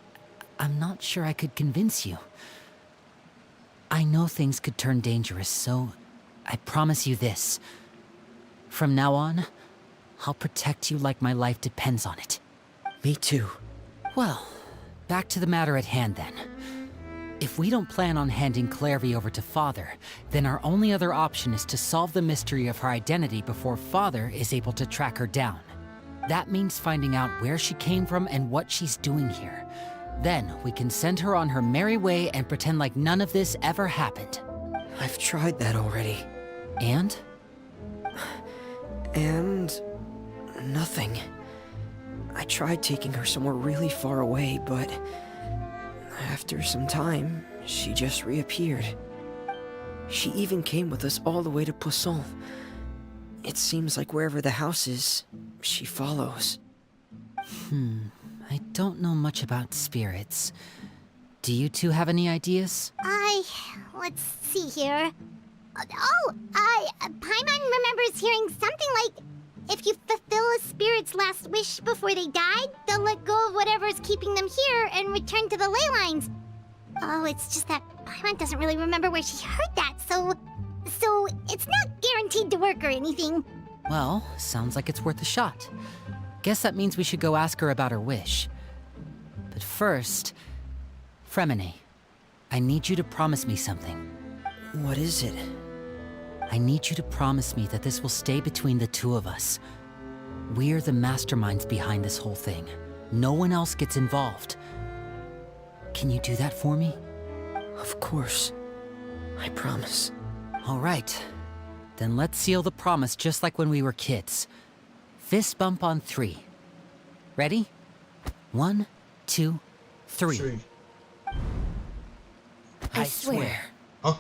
I'm not sure I could convince you. I know things could turn dangerous, so I promise you this. From now on, I'll protect you like my life depends on it. Me too. Well, back to the matter at hand then. If we don't plan on handing Clairvy over to Father, then our only other option is to solve the mystery of her identity before Father is able to track her down. That means finding out where she came from and what she's doing here. Then we can send her on her merry way and pretend like none of this ever happened. I've tried that already. And? And... nothing. I tried taking her somewhere really far away, but... after some time, she just reappeared. She even came with us all the way to Poisson. It seems like wherever the house is, she follows. I don't know much about spirits. Do you two have any ideas? Let's see here. Paimon remembers hearing something like, if you fulfill a spirit's last wish before they died, they'll let go of whatever's keeping them here and return to the ley lines. Oh, it's just that Paimon doesn't really remember where she heard that, so it's not guaranteed to work or anything. Well, sounds like it's worth a shot. Guess that means we should go ask her about her wish. But first, Fremine, I need you to promise me something. What is it? I need you to promise me that this will stay between the two of us. We're the masterminds behind this whole thing. No one else gets involved. Can you do that for me? Of course. I promise. All right. Then let's seal the promise just like when we were kids. Fist bump on 3. Ready? 1, 2, 3. 3. I swear. Huh?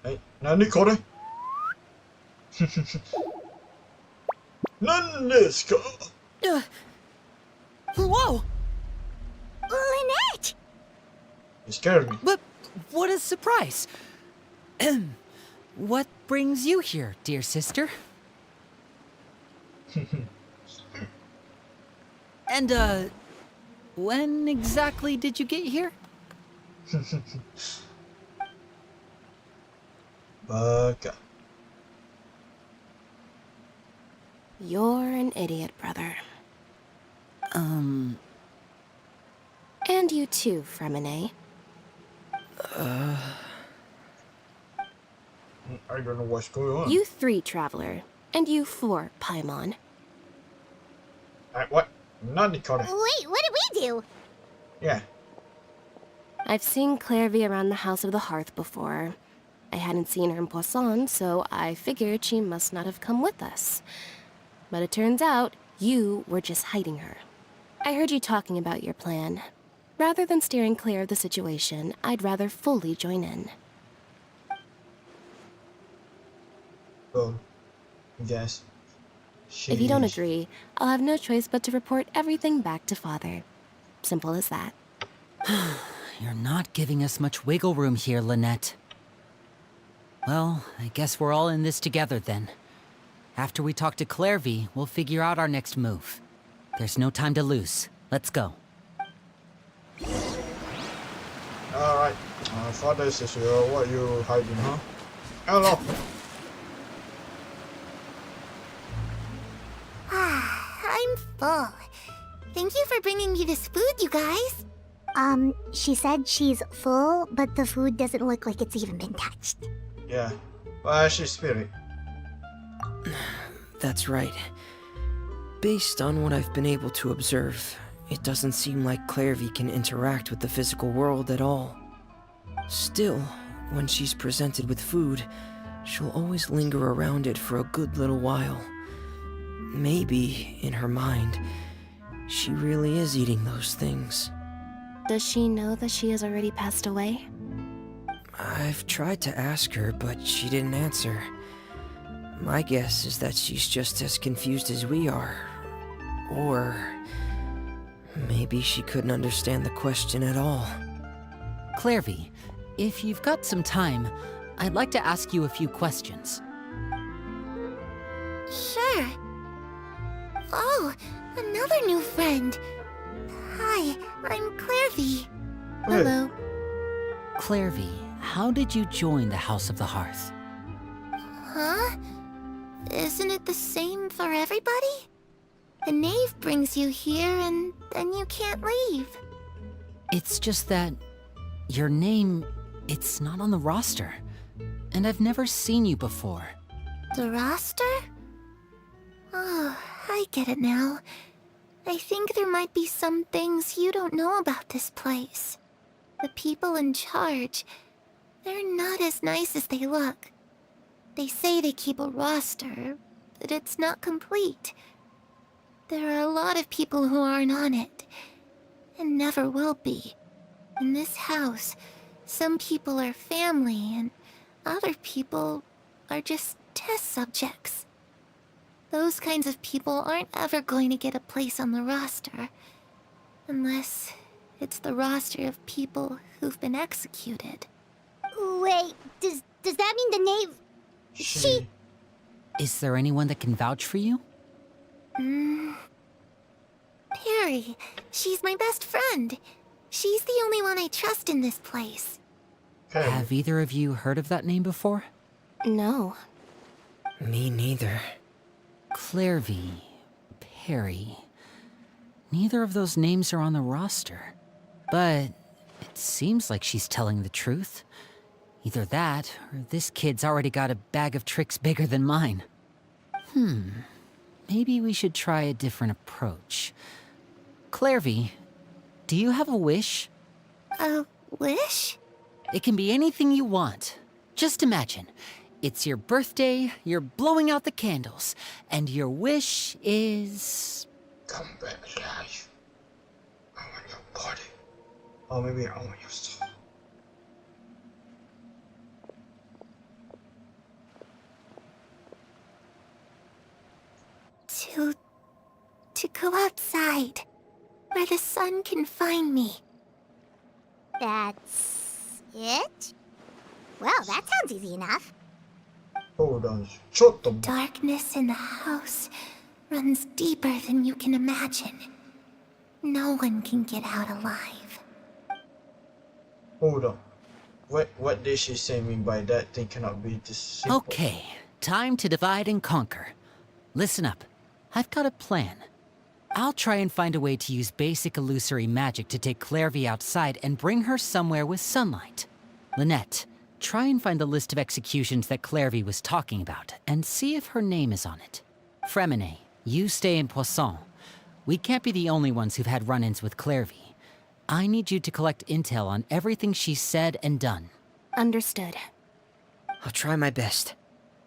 Hey, nani ko re? Nandeska! Whoa! Lynette! You scared me. But what a surprise! What brings you here, dear sister? And, when exactly did you get here? Baka. You're an idiot, brother. And you too, Fremine. I don't know what's going on. You 3, Traveler. And you 4, Paimon. What? Not Nicole. Wait, what did we do? Yeah. I've seen Clairvy around the House of the Hearth before. I hadn't seen her in Poisson, so I figured she must not have come with us. But it turns out you were just hiding her. I heard you talking about your plan. Rather than steering clear of the situation, I'd rather fully join in. Well, yes. If you don't Sheesh. agree, I'll have no choice but to report everything back to Father. Simple as that. You're not giving us much wiggle room here, Lynette. Well, I guess we're all in this together then. After we talk to Clairvy, we'll figure out our next move. There's no time to lose. Let's go. Alright. Father says, what you hiding, huh? Hello. I'm full. Thank you for bringing me this food, you guys. She said she's full, but the food doesn't look like it's even been touched. Yeah. Well, she's spirit. That's right. Based on what I've been able to observe, it doesn't seem like Clairvy can interact with the physical world at all. Still, when she's presented with food, she'll always linger around it for a good little while. Maybe, in her mind, she really is eating those things. Does she know that she has already passed away? I've tried to ask her, but she didn't answer. My guess is that she's just as confused as we are. Or maybe she couldn't understand the question at all. Clairvy, if you've got some time, I'd like to ask you a few questions. Sure. Oh, another new friend. Hi, I'm Clairvy. Hello. Clairvy, how did you join the House of the Hearth? Huh? Isn't it the same for everybody? The knave brings you here and then you can't leave. It's just that your name, it's not on the roster. And I've never seen you before. The roster? Oh, I get it now. I think there might be some things you don't know about this place. The people in charge, they're not as nice as they look. They say they keep a roster, but it's not complete. There are a lot of people who aren't on it, and never will be. In this house, some people are family, and other people are just test subjects. Those kinds of people aren't ever going to get a place on the roster, unless it's the roster of people who've been executed. Wait, does that mean the knave... She... Is there anyone that can vouch for you? Perry, she's my best friend. She's the only one I trust in this place. Okay. Have either of you heard of that name before? No. Me neither. Clairvy, Perry. Neither of those names are on the roster. But it seems like she's telling the truth. Either that, or this kid's already got a bag of tricks bigger than mine. Maybe we should try a different approach. Clairvy, do you have a wish? A wish? It can be anything you want. Just imagine. It's your birthday, you're blowing out the candles, and your wish is... Come back alive. I want your body. Or maybe I want your soul. To to go outside, where the sun can find me. That's it? Well, that sounds easy enough. Hold on. Shut the Darkness in the house runs deeper than you can imagine. No one can get out alive. Hold on. What did she say mean by that? They cannot be this simple. Okay, time to divide and conquer. Listen up. I've got a plan. I'll try and find a way to use basic illusory magic to take Clairvy outside and bring her somewhere with sunlight. Lynette, try and find the list of executions that Clairvy was talking about and see if her name is on it. Fremine, you stay in Poisson. We can't be the only ones who've had run-ins with Clairvy. I need you to collect intel on everything she's said and done. Understood. I'll try my best.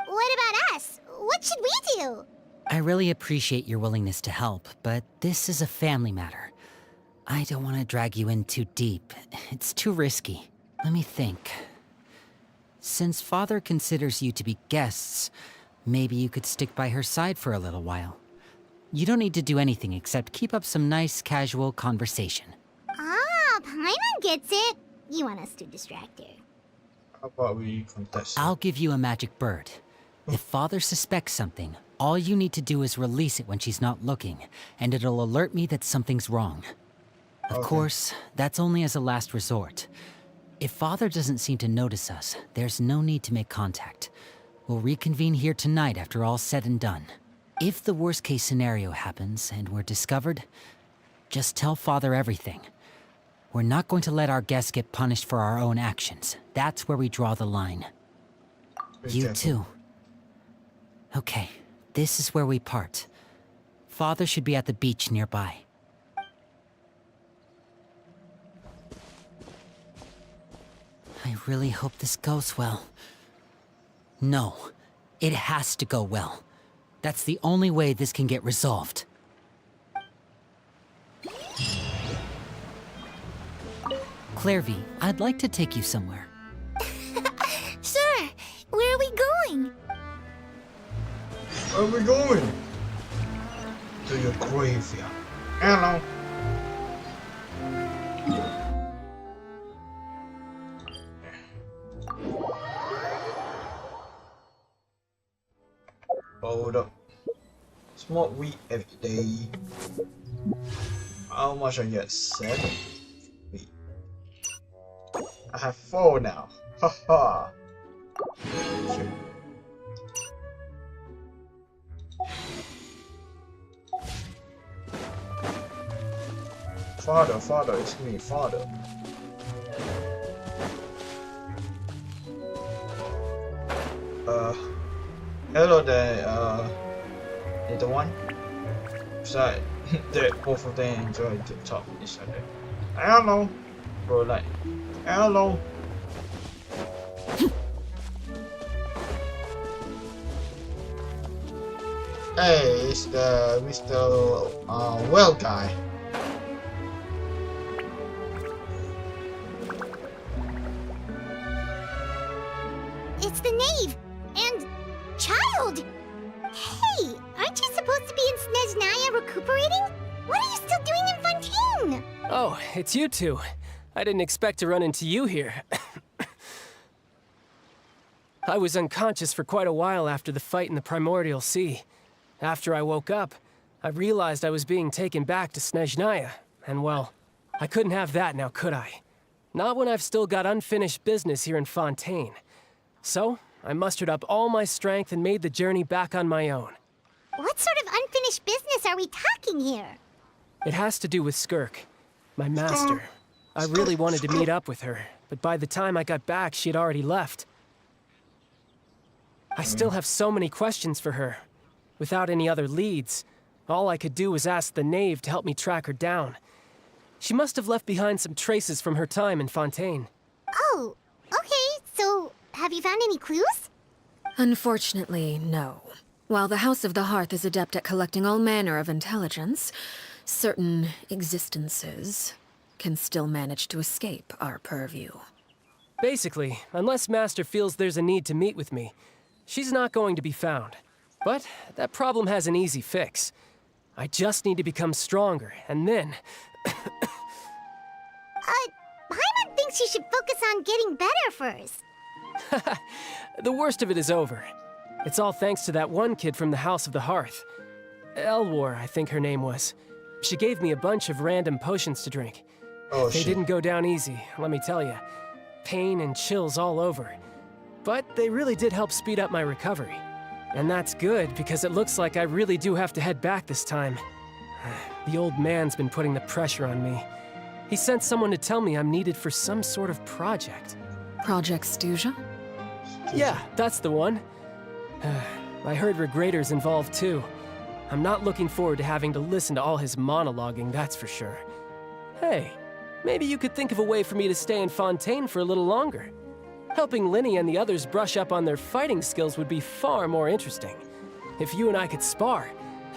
What about us? What should we do? I really appreciate your willingness to help, but this is a family matter. I don't want to drag you in too deep. It's too risky. Let me think. Since Father considers you to be guests, maybe you could stick by her side for a little while. You don't need to do anything except keep up some nice, casual conversation. Ah, Paimon gets it. You want us to distract her. How about we contest? I'll give you a magic bird. If Father suspects something, all you need to do is release it when she's not looking, and it'll alert me that something's wrong. Of course, that's only as a last resort. If Father doesn't seem to notice us, there's no need to make contact. We'll reconvene here tonight after all's said and done. If the worst-case scenario happens and we're discovered, just tell Father everything. We're not going to let our guests get punished for our own actions. That's where we draw the line. You too. Okay, this is where we part. Father should be at the beach nearby. I really hope this goes well. No, it has to go well. That's the only way this can get resolved. Clairvy, I'd like to take you somewhere. Sure. Where are we going? Where are we going? To your graveyard. Hello. Hold up. Smoke weed every day. How much I get? 7? Wait. I have 4 now. Haha. Father, it's me, Father. Hello there, little one. So, both of them enjoy to talk to each other. Hello, bro, like, hello. Hey, it's the Mr. Well guy. It's the knave and child. Hey, aren't you supposed to be in Snezhnaya recuperating? What are you still doing in Fontaine? Oh, it's you two. I didn't expect to run into you here. I was unconscious for quite a while after the fight in the Primordial Sea. After I woke up, I realized I was being taken back to Snezhnaya, and well, I couldn't have that now, could I? Not when I've still got unfinished business here in Fontaine. So, I mustered up all my strength and made the journey back on my own. What sort of unfinished business are we talking here? It has to do with Skirk, my master. I really wanted to meet up with her, but by the time I got back, she had already left. I still have so many questions for her. Without any other leads, all I could do was ask the knave to help me track her down. She must have left behind some traces from her time in Fontaine. Oh, okay, so have you found any clues? Unfortunately, no. While the House of the Hearth is adept at collecting all manner of intelligence, certain existences can still manage to escape our purview. Basically, unless Master feels there's a need to meet with me, she's not going to be found. But that problem has an easy fix. I just need to become stronger, and then... Paimon thinks you should focus on getting better first. The worst of it is over. It's all thanks to that one kid from the House of the Hearth. Elwar, I think her name was. She gave me a bunch of random potions to drink. Oh, They shit. didn't go down easy, let me tell you. Pain and chills all over. But they really did help speed up my recovery. And that's good, because it looks like I really do have to head back this time. The old man's been putting the pressure on me. He sent someone to tell me I'm needed for some sort of project. Project Stuja? Yeah, that's the one. I heard Regrader's involved too. I'm not looking forward to having to listen to all his monologuing, that's for sure. Hey, maybe you could think of a way for me to stay in Fontaine for a little longer. Helping Linny and the others brush up on their fighting skills would be far more interesting. If you and I could spar,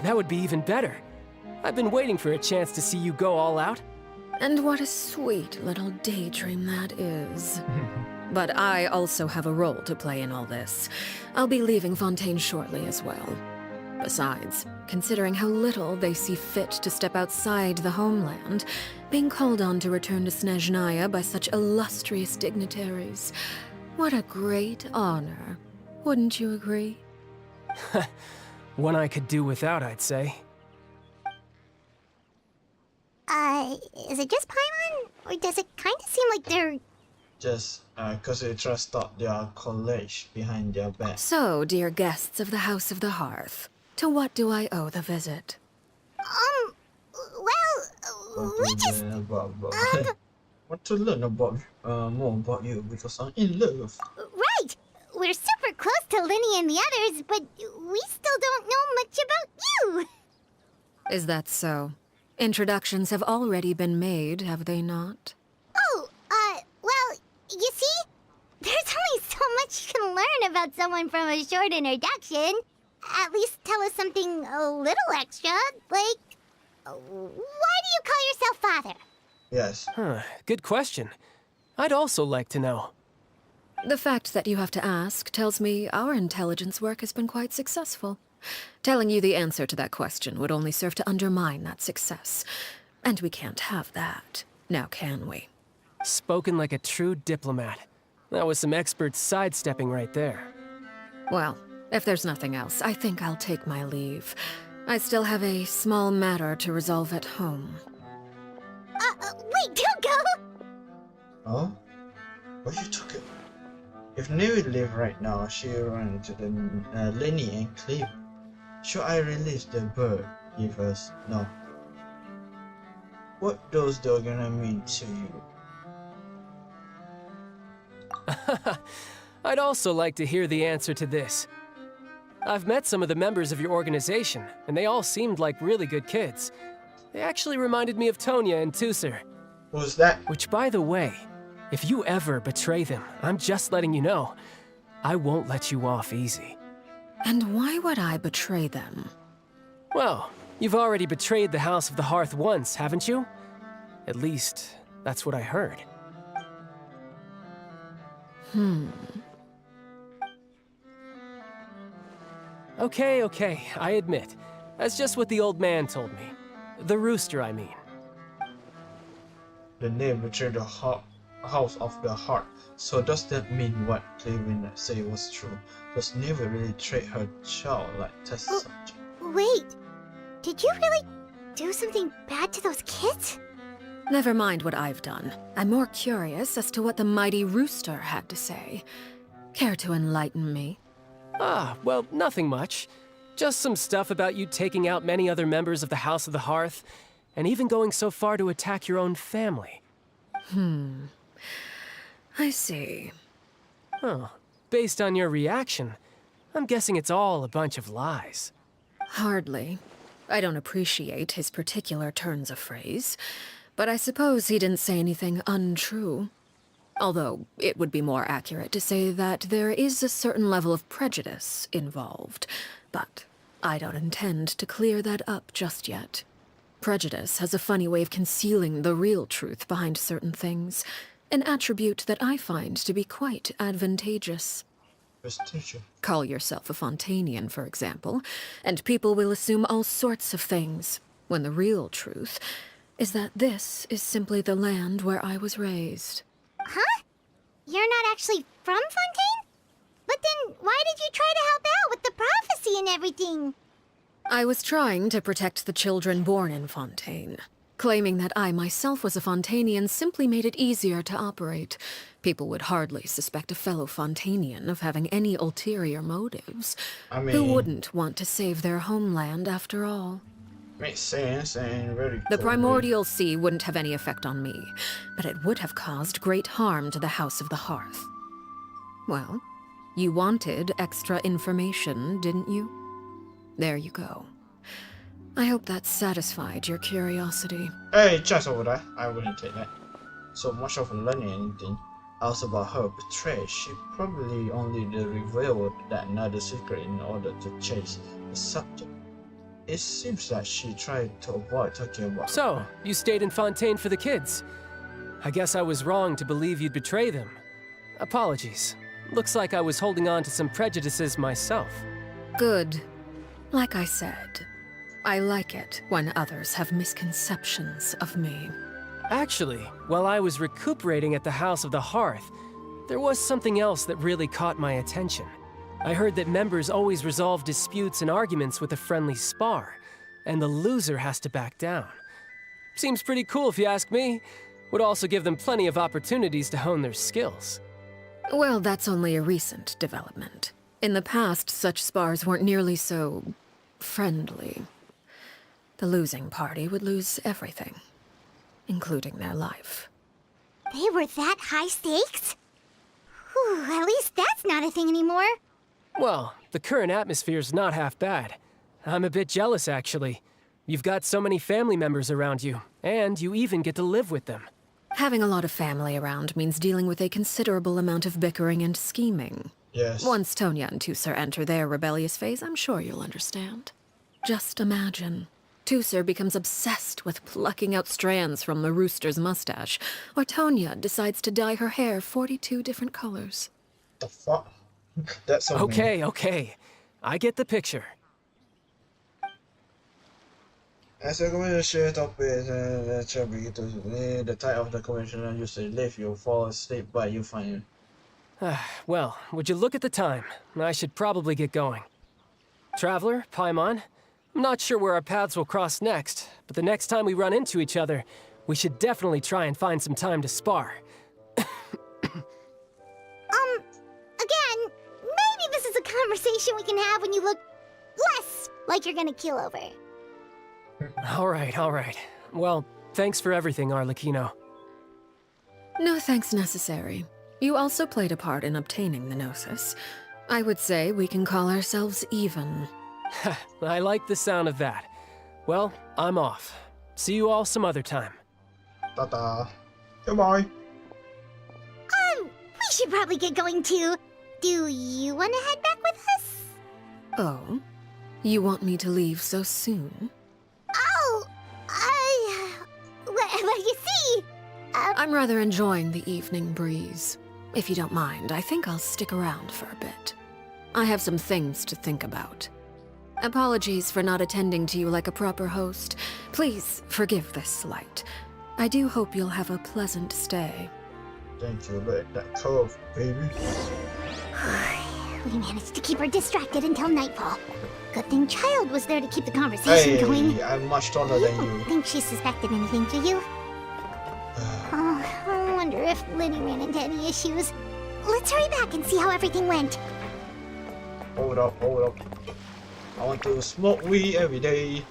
that would be even better. I've been waiting for a chance to see you go all out. And what a sweet little daydream that is. But I also have a role to play in all this. I'll be leaving Fontaine shortly as well. Besides, considering how little they see fit to step outside the homeland, being called on to return to Snezhnaya by such illustrious dignitaries, what a great honor. Wouldn't you agree? One I could do without, I'd say. Is it just Paimon? Or does it kind of seem like they're... Just because they trust out their college behind their back. So, dear guests of the House of the Hearth, to what do I owe the visit? Well, we just... Want to learn about more about you because I'm in love. Right! We're super close to Linny and the others, but we still don't know much about you! Is that so? Introductions have already been made, have they not? Oh, well, you see? There's only so much you can learn about someone from a short introduction. At least tell us something a little extra, like... Why do you call yourself father? Yes. Good question. I'd also like to know. The fact that you have to ask tells me our intelligence work has been quite successful. Telling you the answer to that question would only serve to undermine that success. And we can't have that, now can we? Spoken like a true diplomat. That was some expert sidestepping right there. Well, if there's nothing else, I think I'll take my leave. I still have a small matter to resolve at home. Wait, don't go! Oh? What you talking about? If Nui leave right now, she'll run into the Linny and Cleaver. Should I release the bird? Give us no. What does the gonna mean to you? I'd also like to hear the answer to this. I've met some of the members of your organization, and they all seemed like really good kids. They actually reminded me of Tonya and Tusser. Who's that? Which, by the way, if you ever betray them, I'm just letting you know, I won't let you off easy. And why would I betray them? Well, you've already betrayed the House of the Hearth once, haven't you? At least, that's what I heard. Okay, I admit. That's just what the old man told me. The rooster, I mean. The name betrayed the House of the Heart. So does that mean what Cleveland said was true? Does never really treat her child like test subject? Wait, did you really do something bad to those kids? Never mind what I've done. I'm more curious as to what the mighty rooster had to say. Care to enlighten me? Well, nothing much. Just some stuff about you taking out many other members of the House of the Hearth, and even going so far to attack your own family. I see. Oh, based on your reaction, I'm guessing it's all a bunch of lies. Hardly. I don't appreciate his particular turns of phrase, but I suppose he didn't say anything untrue. Although, it would be more accurate to say that there is a certain level of prejudice involved, but I don't intend to clear that up just yet. Prejudice has a funny way of concealing the real truth behind certain things, an attribute that I find to be quite advantageous. Best teacher. Call yourself a Fontanian, for example, and people will assume all sorts of things, when the real truth is that this is simply the land where I was raised. Huh? You're not actually from Fontaine? But then why did you try to help out with the prophecy and everything? I was trying to protect the children born in Fontaine. Claiming that I myself was a Fontanian simply made it easier to operate. People would hardly suspect a fellow Fontanian of having any ulterior motives. I mean, Who wouldn't want to save their homeland after all? makes sense and very The cool. primordial sea wouldn't have any effect on me, but it would have caused great harm to the House of the Hearth. Well, you wanted extra information, didn't you? There you go. I hope that satisfied your curiosity. Hey, just over there. I wouldn't take that. So much of learning anything else about her betrayal. She probably only revealed that another secret in order to chase the subject. It seems that she tried to avoid talking about So, her. you stayed in Fontaine for the kids. I guess I was wrong to believe you'd betray them. Apologies. Looks like I was holding on to some prejudices myself. Good. Like I said, I like it when others have misconceptions of me. Actually, while I was recuperating at the House of the Hearth, there was something else that really caught my attention. I heard that members always resolve disputes and arguments with a friendly spar, and the loser has to back down. Seems pretty cool if you ask me. Would also give them plenty of opportunities to hone their skills. Well, that's only a recent development. In the past, such spars weren't nearly so friendly. The losing party would lose everything, including their life. They were that high stakes? Whew, at least that's not a thing anymore. Well, the current atmosphere's not half bad. I'm a bit jealous, actually. You've got so many family members around you, and you even get to live with them. Having a lot of family around means dealing with a considerable amount of bickering and scheming. Yes. Once Tonya and Tusser enter their rebellious phase, I'm sure you'll understand. Just imagine. Tusser becomes obsessed with plucking out strands from the rooster's mustache, or Tonya decides to dye her hair 42 different colors. The fuck? That's so mean. Okay. I get the picture. As a convention topic, the type of the convention usually leave you fall asleep, but you find it. Well, would you look at the time? I should probably get going. Traveler, Paimon, I'm not sure where our paths will cross next, but the next time we run into each other, we should definitely try and find some time to spar. Again, maybe this is a conversation we can have when you look less like you're gonna kill over. All right. Well, thanks for everything, Arlecchino. No thanks necessary. You also played a part in obtaining the Gnosis. I would say we can call ourselves even. I like the sound of that. Well, I'm off. See you all some other time. Ta-ta. Goodbye. We should probably get going too. Do you want to head back with us? Oh? You want me to leave so soon? Oh, well, you see, I'm rather enjoying the evening breeze. If you don't mind, I think I'll stick around for a bit. I have some things to think about. Apologies for not attending to you like a proper host. Please forgive this slight. I do hope you'll have a pleasant stay. Thank you, let that curve, baby. we managed to keep her distracted until nightfall. Good thing Child was there to keep the conversation going. Hey, I'm much taller than You you. don't think she suspected anything, do you? Oh, I wonder if Liddy ran into any issues. Let's hurry back and see how everything went. Hold up. I want to smoke weed every day.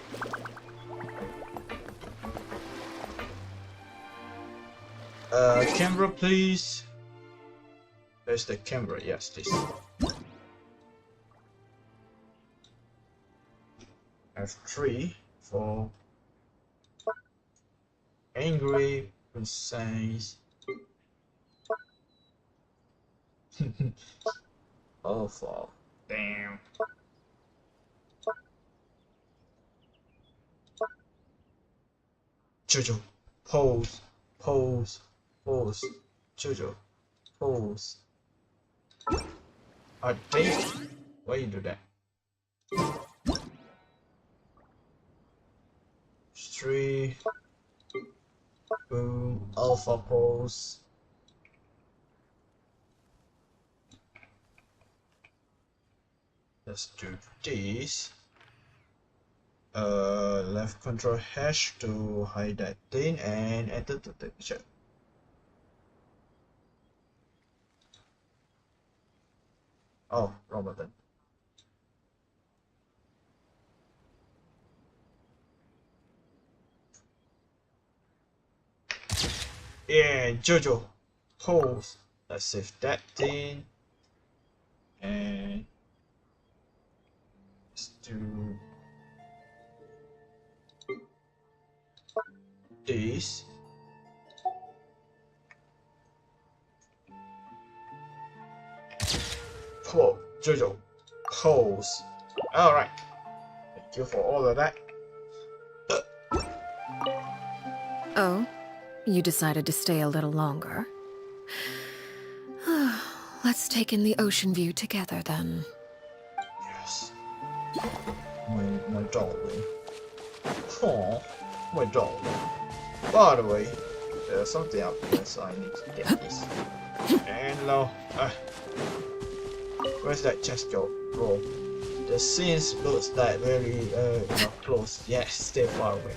Camera, please. Where's the camera? Yes, this. F3 for angry, precise. Awful. Damn. Jojo, pose. Jojo, pose. Damn. Why you do that? 3. Boom. Alpha pose. Let's do this. Left control hash to hide that thing and enter the picture. Oh, wrong button. Yeah, Jojo pose. Let's save that thing and let's do this. Whoa, Jojo pose. Alright. Thank you for all of that. Oh? You decided to stay a little longer? Let's take in the ocean view together, then. Yes. My darling. Oh, my darling. By the way, there's something up here, so I need to get this. And now, where's that chest go? Bro, the scenes looks like very, close. Yes, stay far away.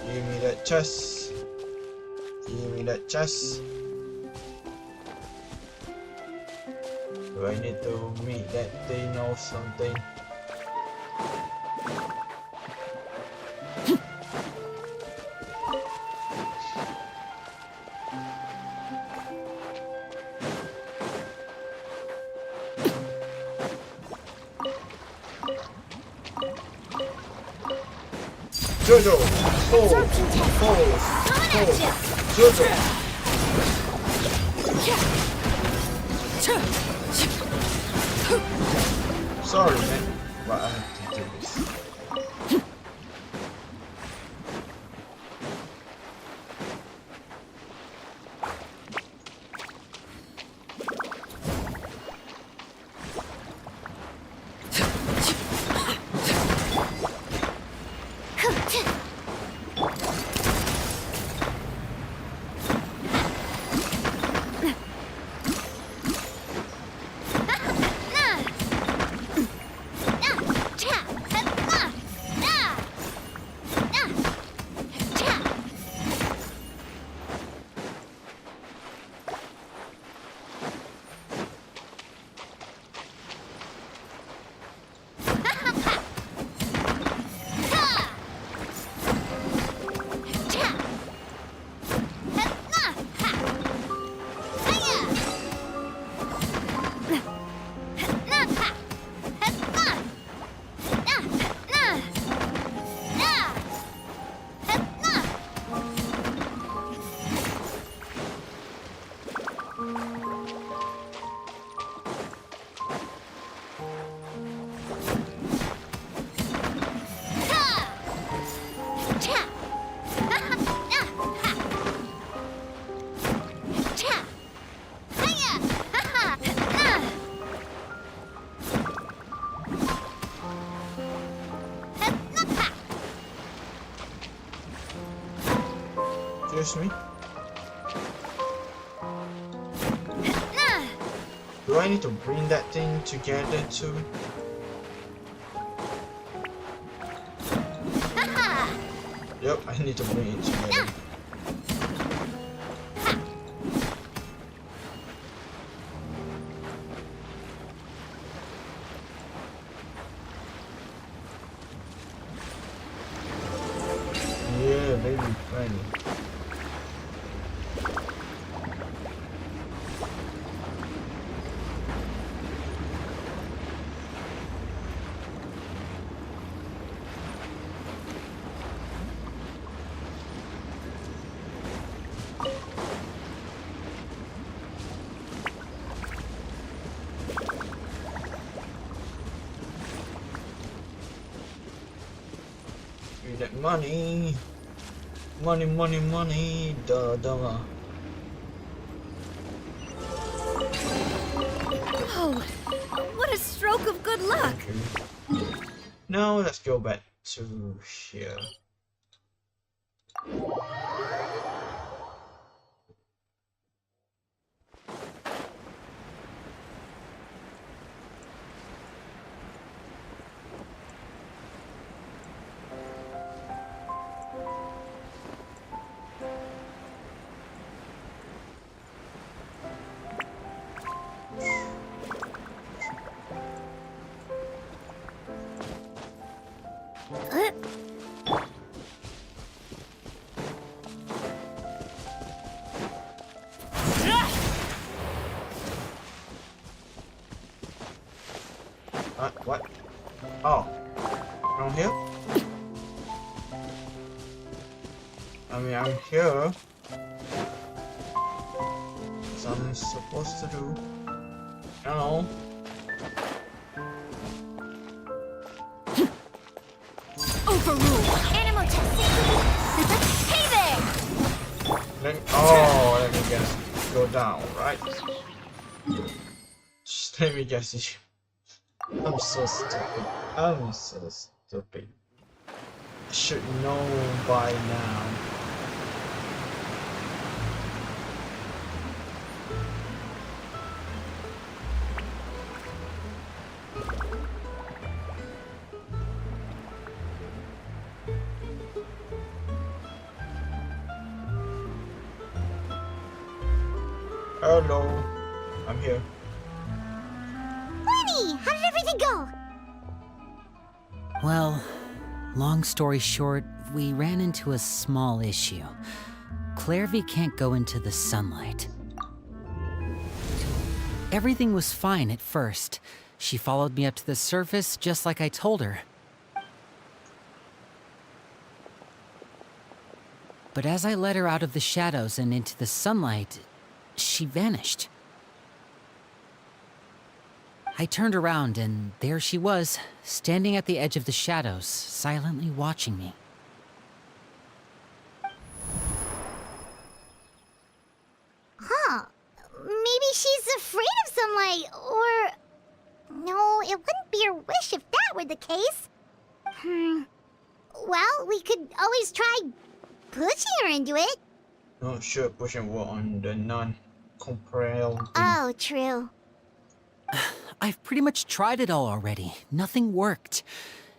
Give me that chest. Give me that chest. Do I need to meet that thing or something? Jojo! Pose! Pose! Jojo! Sorry, man, but I have to do this. Excuse me? Do I need to bring that thing together too? Yep, I need to bring it together. Yeah, baby, finally. Money. Money, money, money. Duh, duh. Oh, what a stroke of good luck! Now let's go back to here. What? Oh, from here? I mean, I'm here. So I'm supposed to do. No. Overruled. Animal testing. Hey there! Let me guess. Go down, right? Just let me guess. I'm so stupid. I'm so stupid. I should know by now. Hello, I'm here. Lenny, how did everything go? Well, long story short, we ran into a small issue. Clairvy can't go into the sunlight. Everything was fine at first. She followed me up to the surface just like I told her. But as I led her out of the shadows and into the sunlight, she vanished. I turned around and there she was, standing at the edge of the shadows, silently watching me. Huh. Maybe she's afraid of sunlight, or... No, it wouldn't be her wish if that were the case. Well, we could always try pushing her into it. Not sure pushing what on the non-compelled. Oh, true. I've pretty much tried it all already. Nothing worked.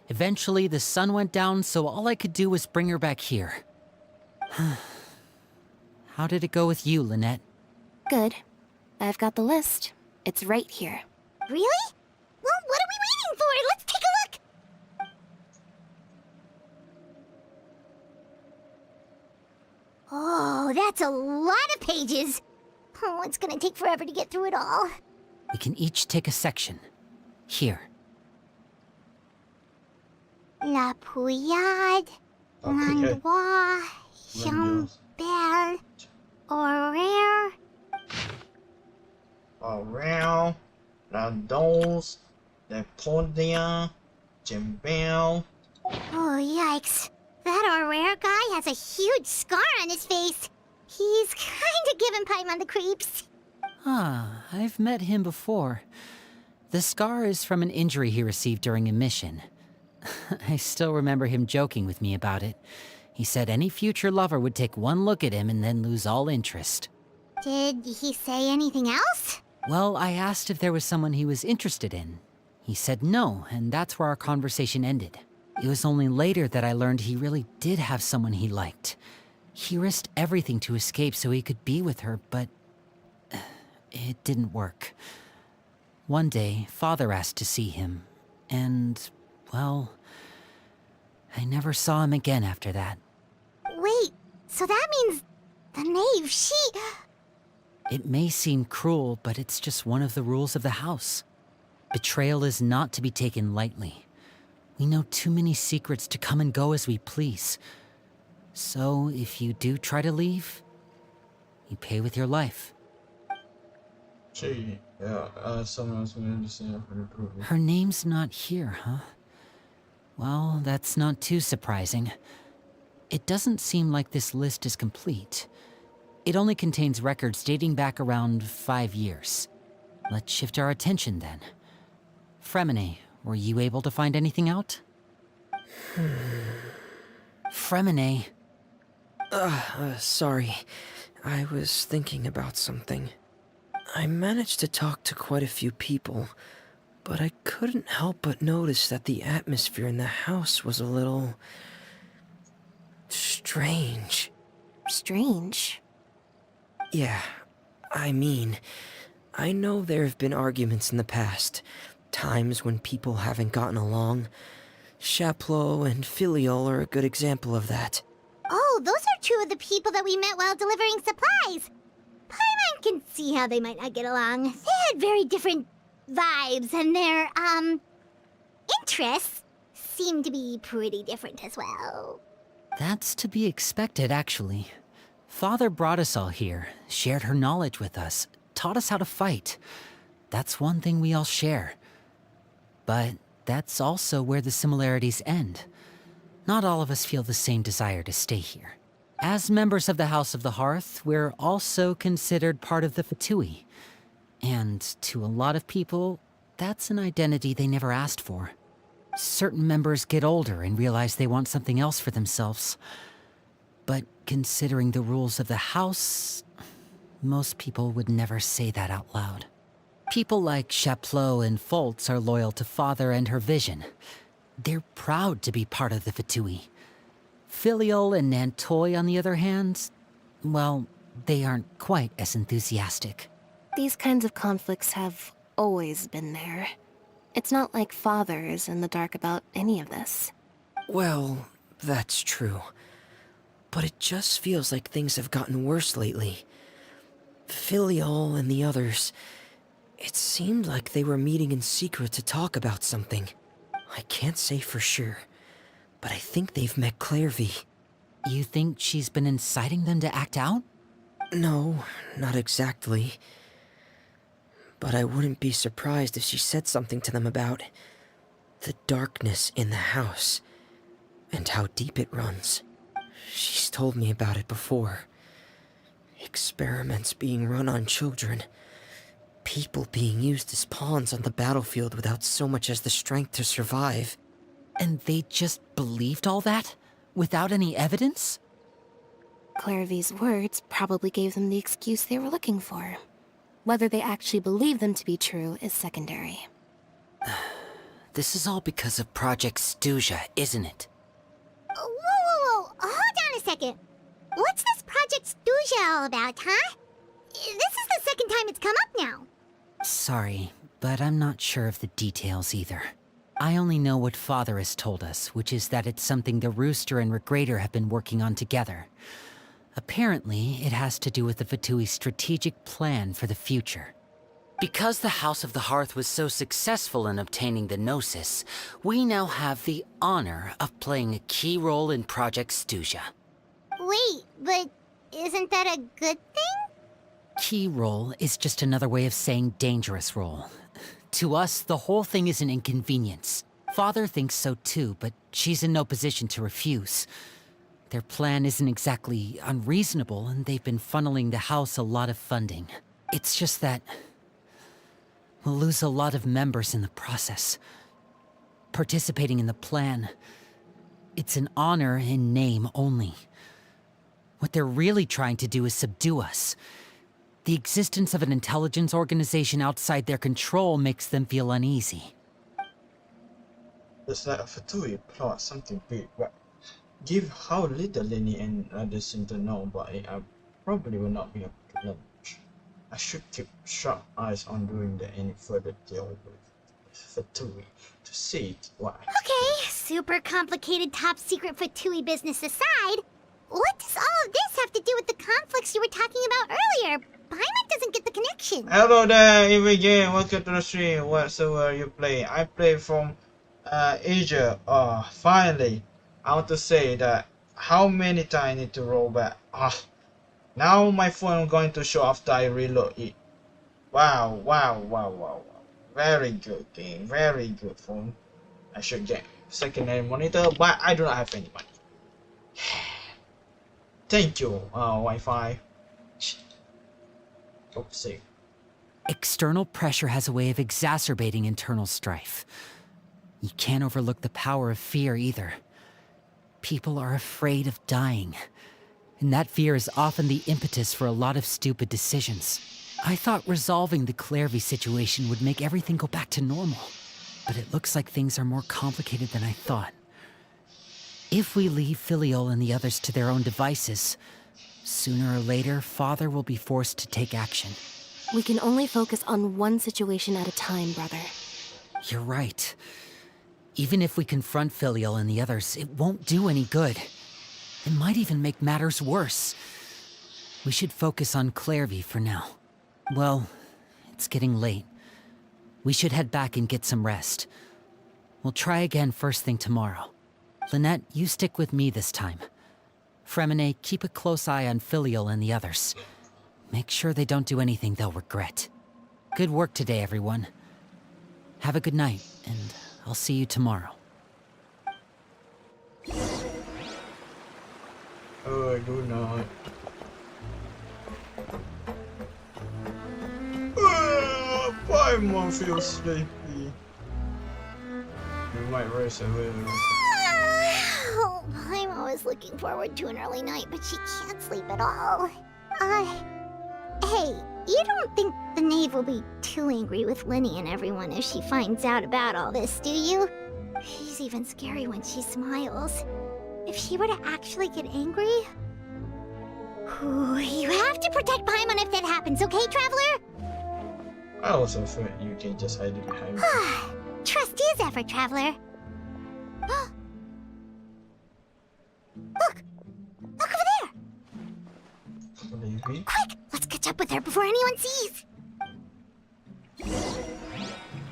Eventually, the sun went down, so all I could do was bring her back here. How did it go with you, Lynette? Good. I've got the list. It's right here. Really? Well, what are we waiting for? Let's take a look! Oh, that's a lot of pages. Oh, it's gonna take forever to get through it all. We can each take a section. Here. La Pouillade, Landois, Chambel, Horaire. Around, La Dose, Le Pondien, Jimbel. Oh, yikes. That Horaire guy has a huge scar on his face. He's kinda giving Paimon the creeps. Ah, I've met him before. The scar is from an injury he received during a mission. I still remember him joking with me about it. He said any future lover would take one look at him and then lose all interest. Did he say anything else? Well, I asked if there was someone he was interested in. He said no, and that's where our conversation ended. It was only later that I learned he really did have someone he liked. He risked everything to escape so he could be with her, but it didn't work. One day, Father asked to see him, and, well, I never saw him again after that. Wait, so that means the knave, she... It may seem cruel, but it's just one of the rules of the house. Betrayal is not to be taken lightly. We know too many secrets to come and go as we please. So, if you do try to leave, you pay with your life. Gee, yeah, someone else made a decision for the approval. Her name's not here, huh? Well, that's not too surprising. It doesn't seem like this list is complete. It only contains records dating back around 5 years. Let's shift our attention then. Fremine, were you able to find anything out? Fremine. Sorry. I was thinking about something. I managed to talk to quite a few people, but I couldn't help but notice that the atmosphere in the house was a little... strange. Strange. Yeah, I mean, I know there have been arguments in the past, times when people haven't gotten along. Chaplot and Filiol are a good example of that. Oh, those are two of the people that we met while delivering supplies. Paimon can see how they might not get along. They had very different vibes, and their, interests seem to be pretty different as well. That's to be expected, actually. Father brought us all here, shared her knowledge with us, taught us how to fight. That's one thing we all share. But that's also where the similarities end. Not all of us feel the same desire to stay here. As members of the House of the Hearth, we're also considered part of the Fatui. And to a lot of people, that's an identity they never asked for. Certain members get older and realize they want something else for themselves. But considering the rules of the House, most people would never say that out loud. People like Chaplot and Foltz are loyal to Father and her vision. They're proud to be part of the Fatui. Filiol and Nantoy, on the other hand, well, they aren't quite as enthusiastic. These kinds of conflicts have always been there. It's not like Father is in the dark about any of this. Well, that's true. But it just feels like things have gotten worse lately. Filiol and the others, it seemed like they were meeting in secret to talk about something. I can't say for sure, but I think they've met Clairvy. You think she's been inciting them to act out? No, not exactly. But I wouldn't be surprised if she said something to them about the darkness in the house and how deep it runs. She's told me about it before. Experiments being run on children. People being used as pawns on the battlefield without so much as the strength to survive. And they just believed all that? Without any evidence? Clairvy's words probably gave them the excuse they were looking for. Whether they actually believe them to be true is secondary. This is all because of Project Stuja, isn't it? Whoa. Hold on a second. What's this Project Stuja all about, huh? This is the second time it's come up now. Sorry, but I'm not sure of the details either. I only know what Father has told us, which is that it's something the Rooster and Regrader have been working on together. Apparently, it has to do with the Fatui's strategic plan for the future. Because the House of the Hearth was so successful in obtaining the Gnosis, we now have the honor of playing a key role in Project Stuja. Wait, but isn't that a good thing? Key role is just another way of saying dangerous role. To us, the whole thing is an inconvenience. Father thinks so too, but she's in no position to refuse. Their plan isn't exactly unreasonable, and they've been funneling the house a lot of funding. It's just that we'll lose a lot of members in the process. Participating in the plan, it's an honor in name only. What they're really trying to do is subdue us. The existence of an intelligence organization outside their control makes them feel uneasy. It's like a Fatui plot something big, but given how little Lenny and others seem to know about it, I probably will not be able to learn much. I should keep sharp eyes on doing any further deal with Fatui to see what. Okay, super complicated top secret Fatui business aside, what does all of this have to do with the conflicts you were talking about earlier? Paimon doesn't get the connection. Hello there, Eve. Welcome to the stream. What server you play? I play from Asia. Finally. I want to say that how many times I need to roll back. Now my phone going to show after I reload it. Wow. Very good game. Very good phone. I should get secondary monitor, but I do not have any money. Thank you, Wi-Fi. Oopsie. External pressure has a way of exacerbating internal strife. You can't overlook the power of fear either. People are afraid of dying, and that fear is often the impetus for a lot of stupid decisions. I thought resolving the Clairvy situation would make everything go back to normal, but it looks like things are more complicated than I thought. If we leave Filiol and the others to their own devices, sooner or later, Father will be forced to take action. We can only focus on one situation at a time, brother. You're right. Even if we confront Filiol and the others, it won't do any good. It might even make matters worse. We should focus on Clairvy for now. Well, it's getting late. We should head back and get some rest. We'll try again first thing tomorrow. Lynette, you stick with me this time. Fremine, keep a close eye on Filiol and the others. Make sure they don't do anything they'll regret. Good work today, everyone. Have a good night, and I'll see you tomorrow. Good night. Paimon feels sleepy. We might rest a little. Oh, I'm always looking forward to an early night, but she can't sleep at all. Hey, you don't think the knave will be too angry with Linny and everyone if she finds out about all this, do you? She's even scary when she smiles. If she were to actually get angry... Ooh, you have to protect Paimon if that happens, okay, Traveler? I also thought you can just hide it behind me. Trust is effort, Traveler. Look! Look over there! Maybe. Quick! Let's catch up with her before anyone sees!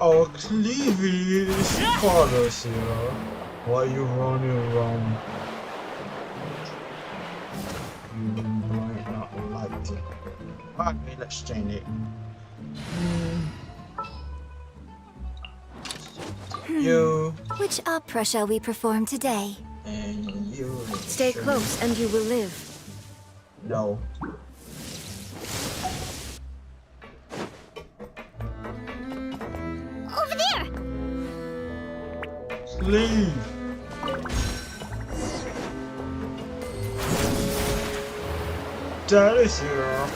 Oh, Cleavy is father's here. Why are you running around? You might not like it. Okay, let's change it. You Which opera shall we perform today? and you. Stay close and you will live. No. Over there! Leave. Dad is here.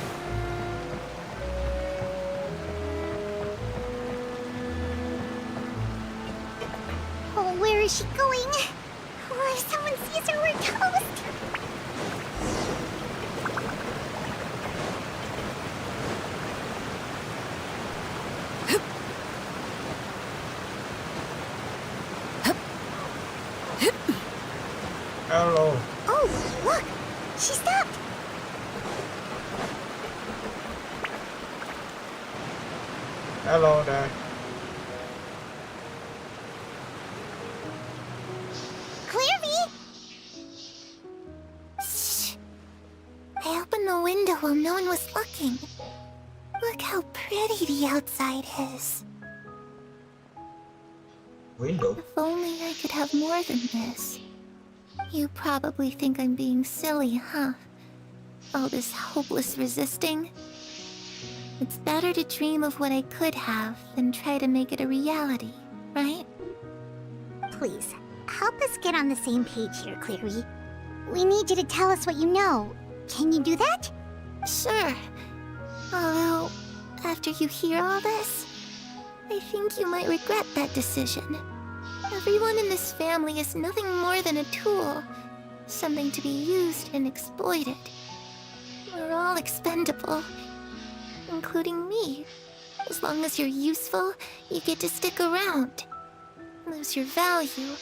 Oh, where is she going? Oh, if someone sees her, we're toast! Hello. Oh, look! She stopped! Hello there. Clairvy! Shh. I opened the window while no one was looking. Look how pretty the outside is. Window. If only I could have more than this. You probably think I'm being silly, huh? All this hopeless resisting. It's better to dream of what I could have than try to make it a reality, right? Please, help us get on the same page here, Clary. We need you to tell us what you know. Can you do that? Sure. Although, after you hear all this, I think you might regret that decision. Everyone in this family is nothing more than a tool. Something to be used and exploited. We're all expendable. Including me. As long as you're useful, you get to stick around. Lose your value,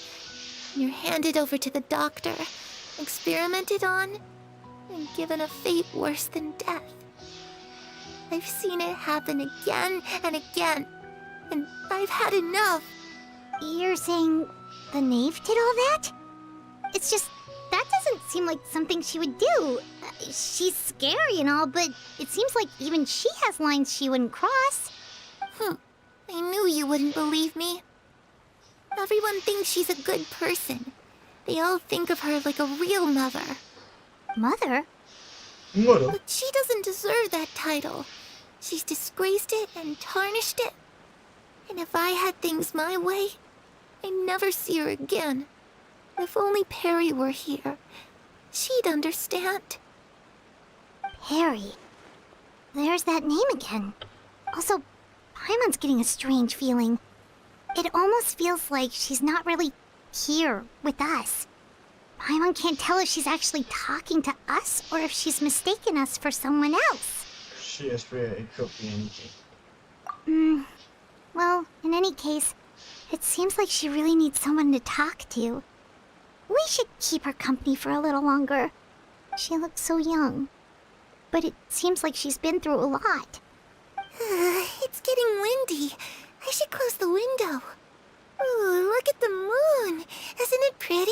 and you're handed over to the doctor, experimented on, and given a fate worse than death. I've seen it happen again and again, and I've had enough. You're saying the knave did all that? It's just, that doesn't seem like something she would do. She's scary and all, but it seems like even she has lines she wouldn't cross. I knew you wouldn't believe me. Everyone thinks she's a good person. They all think of her like a real mother. Mother? Mother? But she doesn't deserve that title. She's disgraced it and tarnished it. And if I had things my way, I'd never see her again. If only Perry were here, she'd understand. Perry. There's that name again. Also, Paimon's getting a strange feeling. It almost feels like she's not really here with us. Paimon can't tell if she's actually talking to us or if she's mistaken us for someone else. She is fair, it could be anything. Well, in any case, it seems like she really needs someone to talk to. We should keep her company for a little longer. She looks so young. But it seems like she's been through a lot. It's getting windy. I should close the window. Ooh, look at the moon. Isn't it pretty?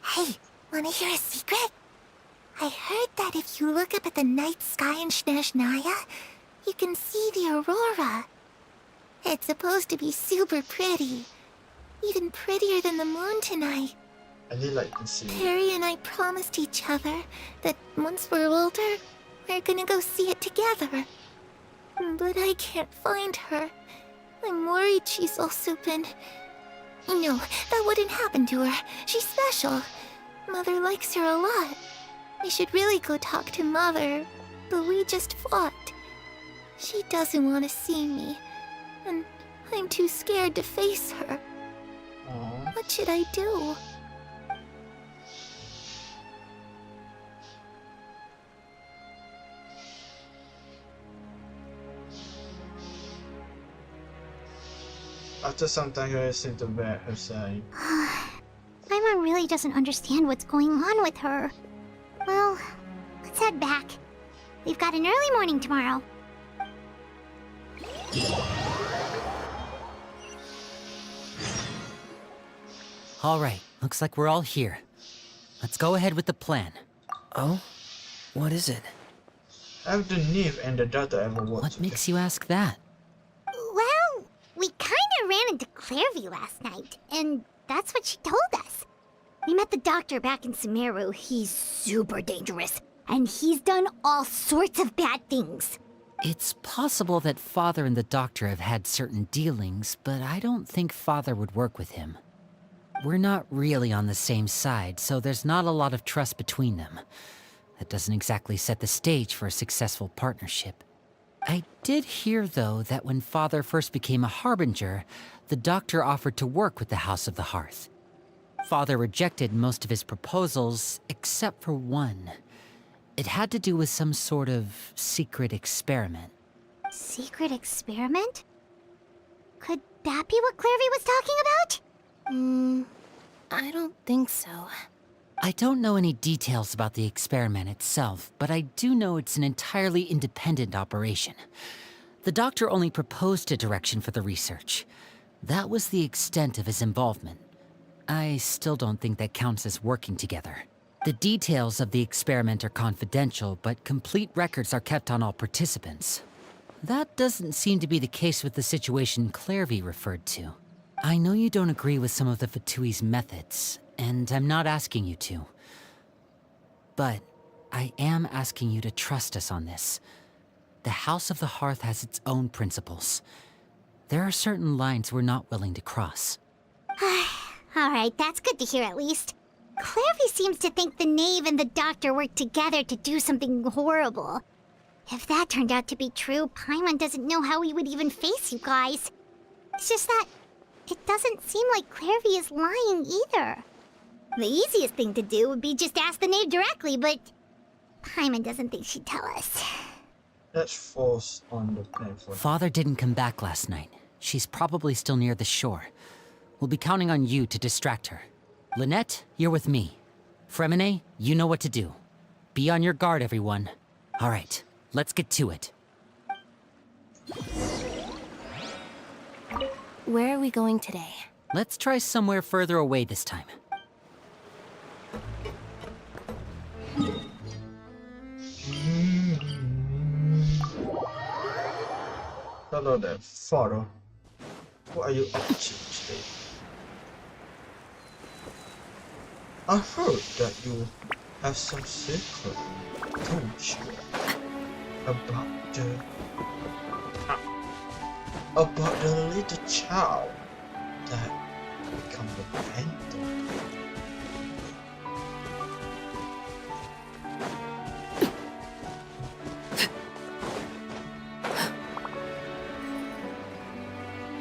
Hey, wanna hear a secret? I heard that if you look up at the night sky in Snezhnaya, you can see the aurora. It's supposed to be super pretty. Even prettier than the moon tonight. I did like to see. Perry and I promised each other that once we're older, we're gonna go see it together. But I can't find her. I'm worried she's also been... No, that wouldn't happen to her. She's special. Mother likes her a lot. I should really go talk to Mother, but we just fought. She doesn't want to see me, and I'm too scared to face her. Aww. What should I do? After some time, she seemed to bear her side. Paimon really doesn't understand what's going on with her. Well, let's head back. We've got an early morning tomorrow. All right, looks like we're all here. Let's go ahead with the plan. Oh? What is it? Have the Neve and the daughter ever worked What together? makes you ask that? Well, we kinda ran into Clairvy last night, and that's what she told us. We met the doctor back in Sumeru. He's super dangerous, and he's done all sorts of bad things. It's possible that Father and the Doctor have had certain dealings, but I don't think Father would work with him. We're not really on the same side, so there's not a lot of trust between them. That doesn't exactly set the stage for a successful partnership. I did hear, though, that when Father first became a Harbinger, the Doctor offered to work with the House of the Hearth. Father rejected most of his proposals, except for one. It had to do with some sort of secret experiment. Secret experiment? Could that be what Clairvy was talking about? I don't think so. I don't know any details about the experiment itself, but I do know it's an entirely independent operation. The Doctor only proposed a direction for the research. That was the extent of his involvement. I still don't think that counts as working together. The details of the experiment are confidential, but complete records are kept on all participants. That doesn't seem to be the case with the situation Clairvy referred to. I know you don't agree with some of the Fatui's methods, and I'm not asking you to. But I am asking you to trust us on this. The House of the Hearth has its own principles. There are certain lines we're not willing to cross. Alright, that's good to hear at least. Clairvy seems to think the Knave and the Doctor worked together to do something horrible. If that turned out to be true, Paimon doesn't know how we would even face you guys. It's just that it doesn't seem like Clairvy is lying either. The easiest thing to do would be just ask the Knave directly, but Paimon doesn't think she'd tell us. That's false on the plan for Father didn't come back last night. She's probably still near the shore. We'll be counting on you to distract her. Lynette, you're with me. Fremine, you know what to do. Be on your guard, everyone. All right, let's get to it. Where are we going today? Let's try somewhere further away this time. Hello there, Father. What are you up to today? I heard that you have some secret, don't you? About the little child that become abandoned.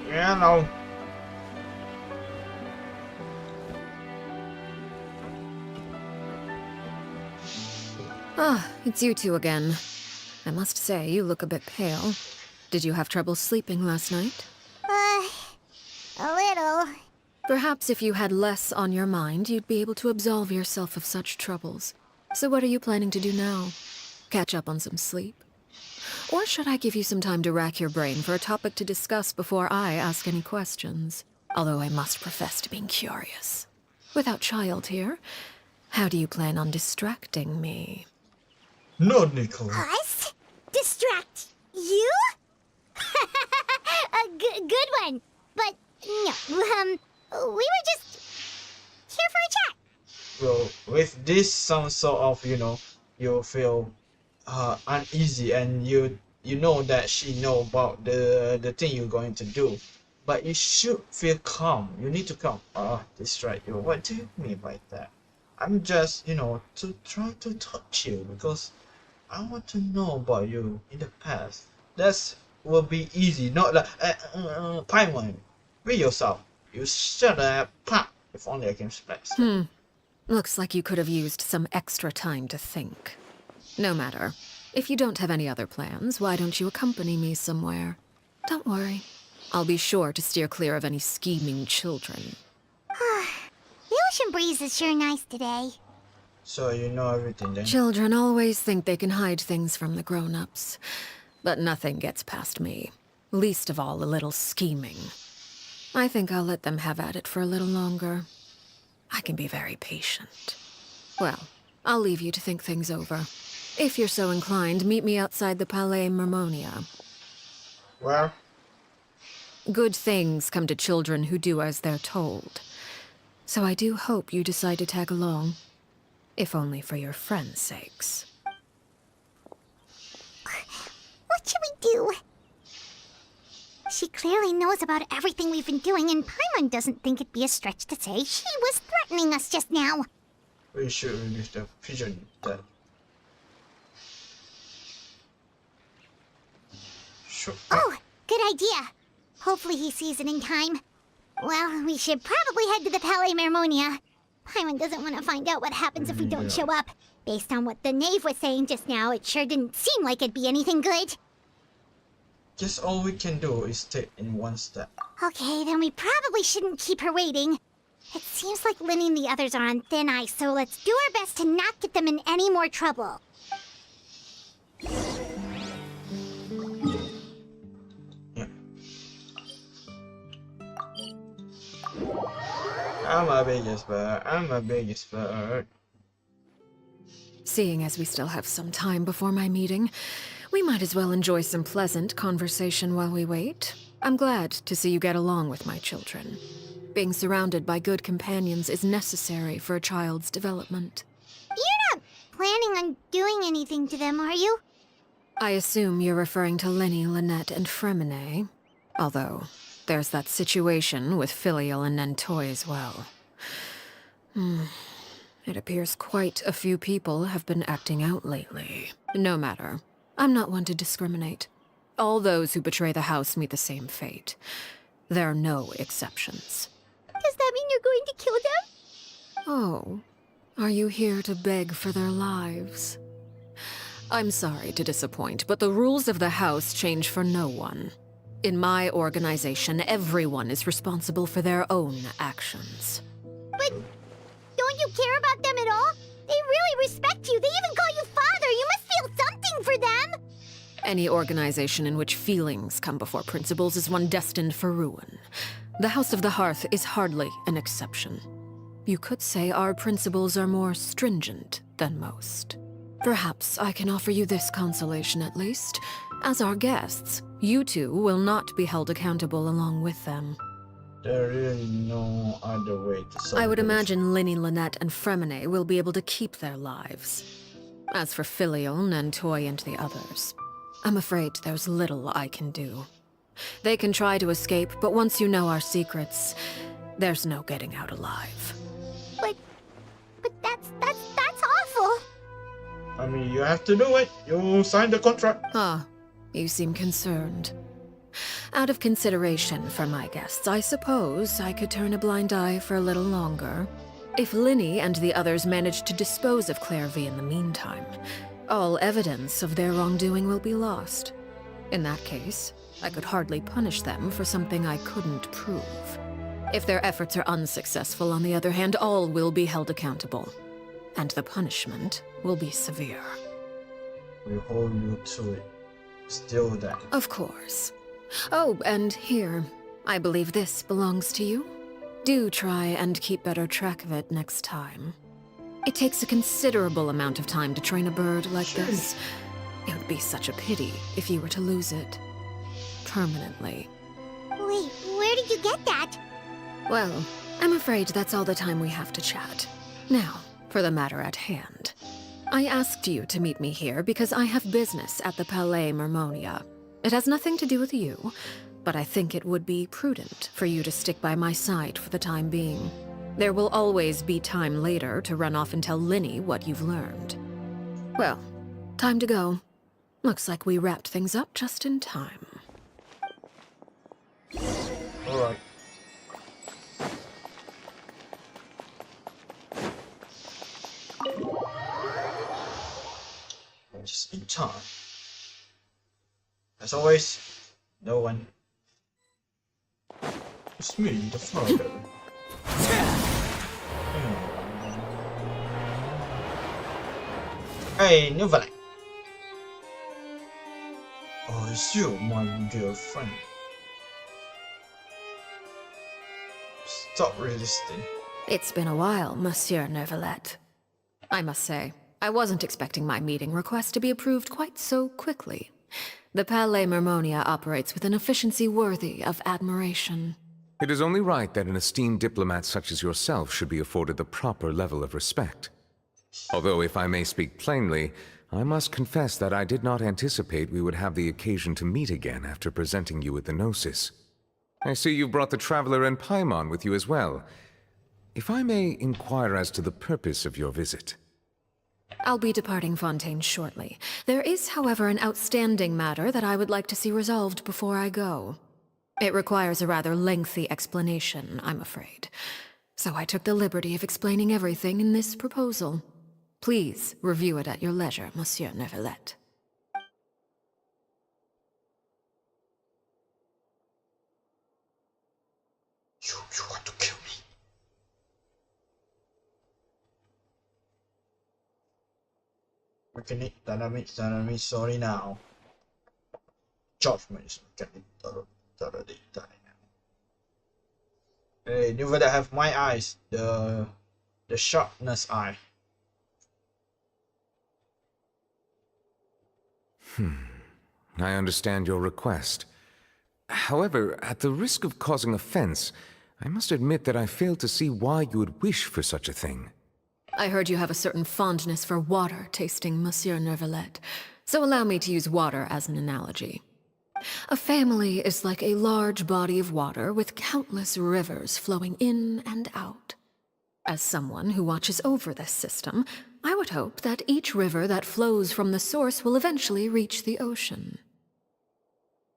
Yeah, no. Ah, it's you two again. I must say, you look a bit pale. Did you have trouble sleeping last night? A little. Perhaps if you had less on your mind, you'd be able to absolve yourself of such troubles. So what are you planning to do now? Catch up on some sleep? Or should I give you some time to rack your brain for a topic to discuss before I ask any questions? Although I must profess to being curious. Without child here, how do you plan on distracting me? No, Nicola. Us? Distract you? A good one. But no, we were just here for a chat. Well, with this some sort of, you feel uneasy, and you know that she know about the thing you're going to do, but you should feel calm. You need to calm. Distract you. What do you mean by that? I'm just, to try to touch you because I want to know about you in the past. That will be easy. Not like Paimon, be yourself. You shut up, pop. If only I can speak. Looks like you could have used some extra time to think. No matter. If you don't have any other plans, why don't you accompany me somewhere? Don't worry. I'll be sure to steer clear of any scheming children. The ocean breeze is sure nice today. So you know everything then? Children always think they can hide things from the grown-ups. But nothing gets past me. Least of all a little scheming. I think I'll let them have at it for a little longer. I can be very patient. Well, I'll leave you to think things over. If you're so inclined, meet me outside the Palais Mermonia. Well, Good things come to children who do as they're told. So I do hope you decide to tag along. If only for your friends' sakes. What should we do? She clearly knows about everything we've been doing, and Paimon doesn't think it'd be a stretch to say she was threatening us just now. we should release the pigeon that. Sure. Oh, good idea. Hopefully he sees it in time. Well, we should probably head to the Palais Mermonia. Paimon doesn't want to find out what happens if we don't show up. Based on what the knave was saying just now, it sure didn't seem like it'd be anything good. Just all we can do is take in one step. Okay, then we probably shouldn't keep her waiting. It seems like Linny and the others are on thin ice, so let's do our best to not get them in any more trouble. Yeah. I'm a biggest bird. I'm a biggest bird. Seeing as we still have some time before my meeting, we might as well enjoy some pleasant conversation while we wait. I'm glad to see you get along with my children. Being surrounded by good companions is necessary for a child's development. You're not planning on doing anything to them, are you? I assume you're referring to Lenny, Lynette, and Fremine. Although, there's that situation with Filial and Nentoy as well. It appears quite a few people have been acting out lately. No matter. I'm not one to discriminate. All those who betray the house meet the same fate. There are no exceptions. Does that mean you're going to kill them? Oh, are you here to beg for their lives? I'm sorry to disappoint, but the rules of the house change for no one. In my organization, everyone is responsible for their own actions. But don't you care about them at all? They really respect you. They even call you father. You must feel something for them. Any organization in which feelings come before principles is one destined for ruin. The House of the Hearth is hardly an exception. You could say our principles are more stringent than most. Perhaps I can offer you this consolation at least. As our guests, you two will not be held accountable along with them. There really no other way to solve I would this. imagine Linny, Lynette, and Fremine will be able to keep their lives. As for Filion, Nantoy, and the others, I'm afraid there's little I can do. They can try to escape, but once you know our secrets, there's no getting out alive. But that's awful. I mean, you have to do it. You signed the contract. Ah, you seem concerned. Out of consideration for my guests, I suppose I could turn a blind eye for a little longer. If Linny and the others manage to dispose of Clairvy in the meantime, all evidence of their wrongdoing will be lost. In that case, I could hardly punish them for something I couldn't prove. If their efforts are unsuccessful, on the other hand, all will be held accountable. And the punishment will be severe. We hold you to it. Still that. Of course. Oh, and here, I believe this belongs to you. Do try and keep better track of it next time. It takes a considerable amount of time to train a bird like this. It would be such a pity if you were to lose it. Permanently. Wait, where did you get that? Well, I'm afraid that's all the time we have to chat. Now, for the matter at hand. I asked you to meet me here because I have business at the Palais Mermonia. It has nothing to do with you, but I think it would be prudent for you to stick by my side for the time being. There will always be time later to run off and tell Linny what you've learned. Well, time to go. Looks like we wrapped things up just in time. Alright. Just in time. As always, no one. It's me, the father. Hey, Novelak. Oh, it's you, my dear friend. Stop resisting. It's been a while, Monsieur Neuvillette. I must say, I wasn't expecting my meeting request to be approved quite so quickly. The Palais Mermonia operates with an efficiency worthy of admiration. It is only right that an esteemed diplomat such as yourself should be afforded the proper level of respect. Although, if I may speak plainly, I must confess that I did not anticipate we would have the occasion to meet again after presenting you with the Gnosis. I see you brought the Traveler and Paimon with you as well. If I may inquire as to the purpose of your visit. I'll be departing Fontaine shortly. There is, however, an outstanding matter that I would like to see resolved before I go. It requires a rather lengthy explanation, I'm afraid. So I took the liberty of explaining everything in this proposal. Please review it at your leisure, Monsieur Neuvillette. You want to kill me? Mechanic, dynamic, sorry now. Judgment is mechanic, thoroughly dynamic. Hey, never that have my eyes, the sharpness eye. I understand your request. However, at the risk of causing offense, I must admit that I fail to see why you would wish for such a thing. I heard you have a certain fondness for water tasting, Monsieur Neuvillette, so allow me to use water as an analogy. A family is like a large body of water with countless rivers flowing in and out. As someone who watches over this system, I would hope that each river that flows from the source will eventually reach the ocean.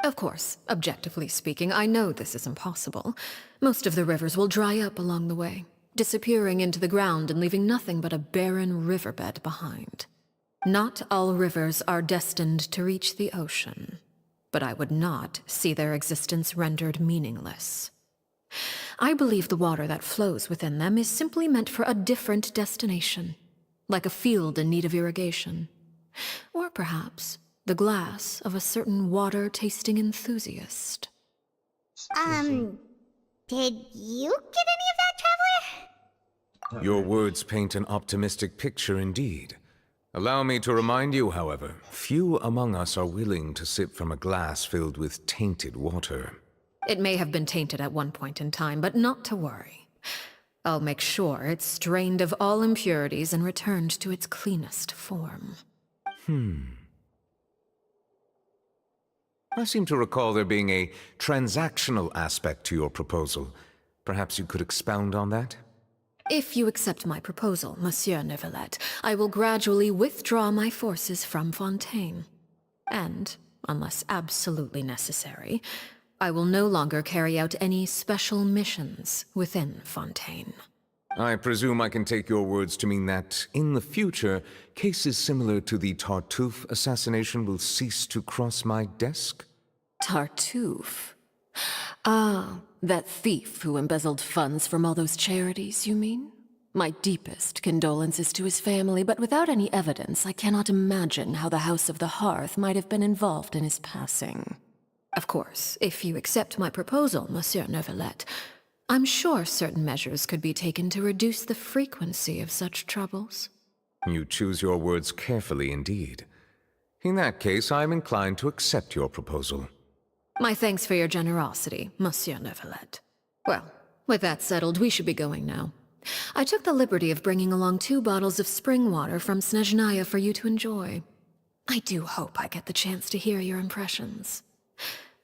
Of course, objectively speaking, I know this is impossible. Most of the rivers will dry up along the way, disappearing into the ground and leaving nothing but a barren riverbed behind. Not all rivers are destined to reach the ocean, but I would not see their existence rendered meaningless. I believe the water that flows within them is simply meant for a different destination, like a field in need of irrigation. Or perhaps the glass of a certain water-tasting enthusiast. Did you get any of that, Traveler? Your words paint an optimistic picture indeed. Allow me to remind you, however, few among us are willing to sip from a glass filled with tainted water. It may have been tainted at one point in time, but not to worry. I'll make sure it's strained of all impurities and returned to its cleanest form. I seem to recall there being a transactional aspect to your proposal. Perhaps you could expound on that? If you accept my proposal, Monsieur Neuvillette, I will gradually withdraw my forces from Fontaine. And, unless absolutely necessary, I will no longer carry out any special missions within Fontaine. I presume I can take your words to mean that, in the future, cases similar to the Tartuffe assassination will cease to cross my desk? Tartuffe? Ah, that thief who embezzled funds from all those charities, you mean? My deepest condolences to his family, but without any evidence, I cannot imagine how the House of the Hearth might have been involved in his passing. Of course, if you accept my proposal, Monsieur Neuvillette, I'm sure certain measures could be taken to reduce the frequency of such troubles. You choose your words carefully indeed. In that case, I am inclined to accept your proposal. My thanks for your generosity, Monsieur Neuvillette. Well, with that settled, we should be going now. I took the liberty of bringing along 2 bottles of spring water from Snezhnaya for you to enjoy. I do hope I get the chance to hear your impressions.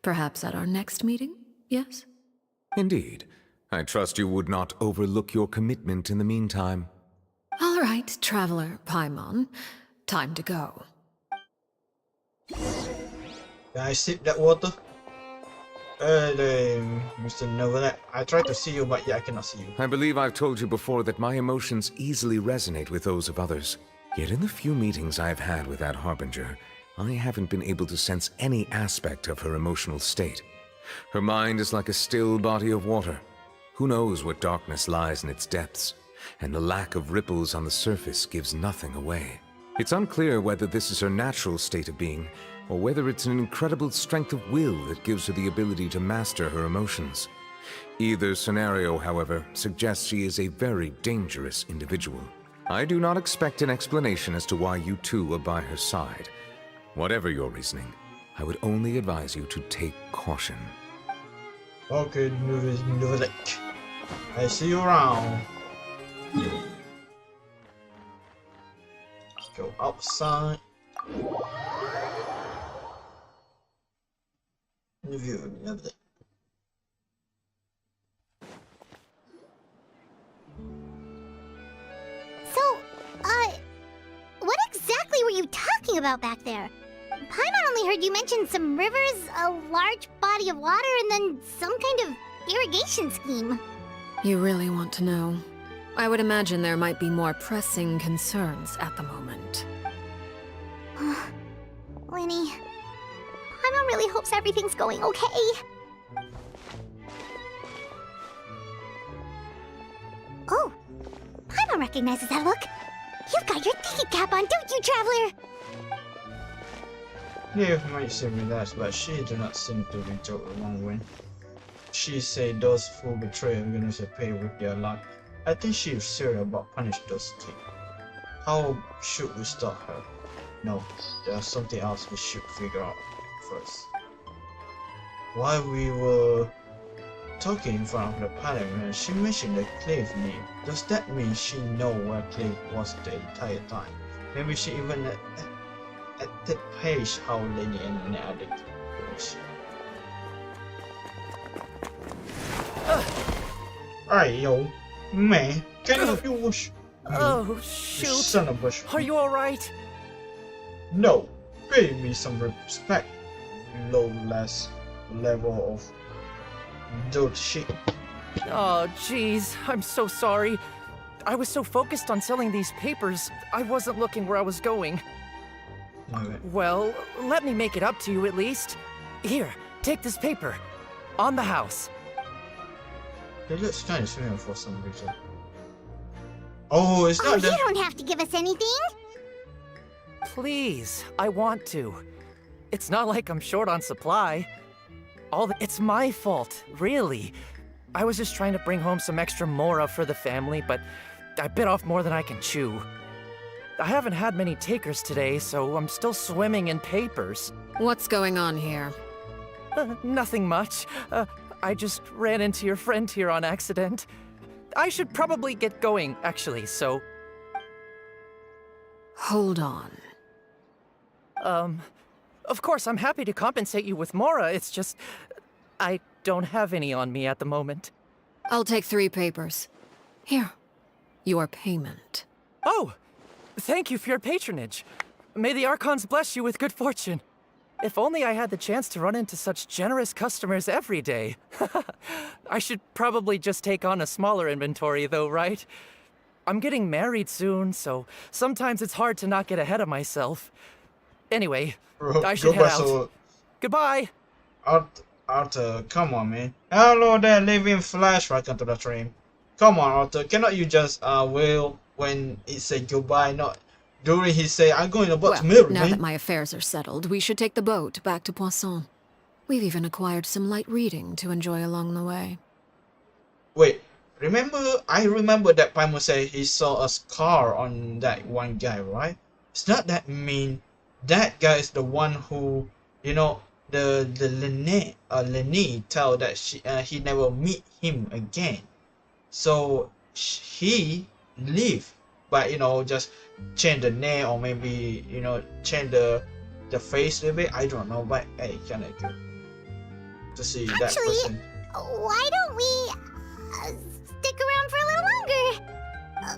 Perhaps at our next meeting, yes? Indeed. I trust you would not overlook your commitment in the meantime. All right, Traveler Paimon. Time to go. Can I sip that water? Mr. Neuvillette, I tried to see you, but yeah, I cannot see you. I believe I've told you before that my emotions easily resonate with those of others. Yet in the few meetings I've had with that Harbinger, I haven't been able to sense any aspect of her emotional state. Her mind is like a still body of water. Who knows what darkness lies in its depths, and the lack of ripples on the surface gives nothing away. It's unclear whether this is her natural state of being, or whether it's an incredible strength of will that gives her the ability to master her emotions. Either scenario, however, suggests she is a very dangerous individual. I do not expect an explanation as to why you two are by her side. Whatever your reasoning, I would only advise you to take caution. Okay, Neuvillette. I see you around. Let's go outside. Review Neuvillette. So, what exactly were you talking about back there? Paimon only heard you mention some rivers, a large body of water, and then some kind of irrigation scheme. You really want to know? I would imagine there might be more pressing concerns at the moment. Lenny, Paimon really hopes everything's going okay. Oh, Paimon recognizes that look. You've got your thinking cap on, don't you, Traveler? Yeah, might seem relaxed, but she do not seem to enjoy the long win. She say those who betray are gonna pay with their life. I think she is serious about punish those two. How should we stop her? No, there's something else we should figure out first. While we were talking in front of the parliament, she mentioned the Cliff name. Does that mean she know where Cliff was the entire time? Maybe she even at that page how Lenny and Ned was. Alright, yo, man, can you help you wash? Oh, shoot. Son of a bush. Are you alright? No, pay me some respect. Low less level of dirt shit. Oh, jeez, I'm so sorry. I was so focused on selling these papers, I wasn't looking where I was going. Okay. Well, let me make it up to you at least. Here, take this paper. On the house. It looks kind of familiar for some reason. Oh, it's Oh, not you the... don't have to give us anything. Please, I want to. It's not like I'm short on supply. It's my fault, really. I was just trying to bring home some extra mora for the family, but I bit off more than I can chew. I haven't had many takers today, so I'm still swimming in papers. What's going on here? Nothing much. I just ran into your friend here on accident. I should probably get going, actually, so... Hold on. Of course, I'm happy to compensate you with Mora, it's just... I don't have any on me at the moment. I'll take 3 papers. Here. Your payment. Oh! Thank you for your patronage. May the Archons bless you with good fortune. If only I had the chance to run into such generous customers every day. I should probably just take on a smaller inventory though, right? I'm getting married soon, so sometimes it's hard to not get ahead of myself. Anyway, I should head out. Goodbye! Arthur, come on, man. Hello there, living flash. Welcome to the stream. Come on, Arthur. Cannot you just will when he say goodbye, not during he say I'm going about to marry, now man. that my affairs are settled, we should take the boat back to Poisson. We've even acquired some light reading to enjoy along the way. Wait, I remember that Paimon said he saw a scar on that one guy, right? It's not that mean that guy is the one who, you know, the Lenny tell that he never meet him again. So he leave, but you know, just change the name or maybe, you know, change the face a bit. I don't know, but hey, kind of good to see that person. Why don't we stick around for a little longer?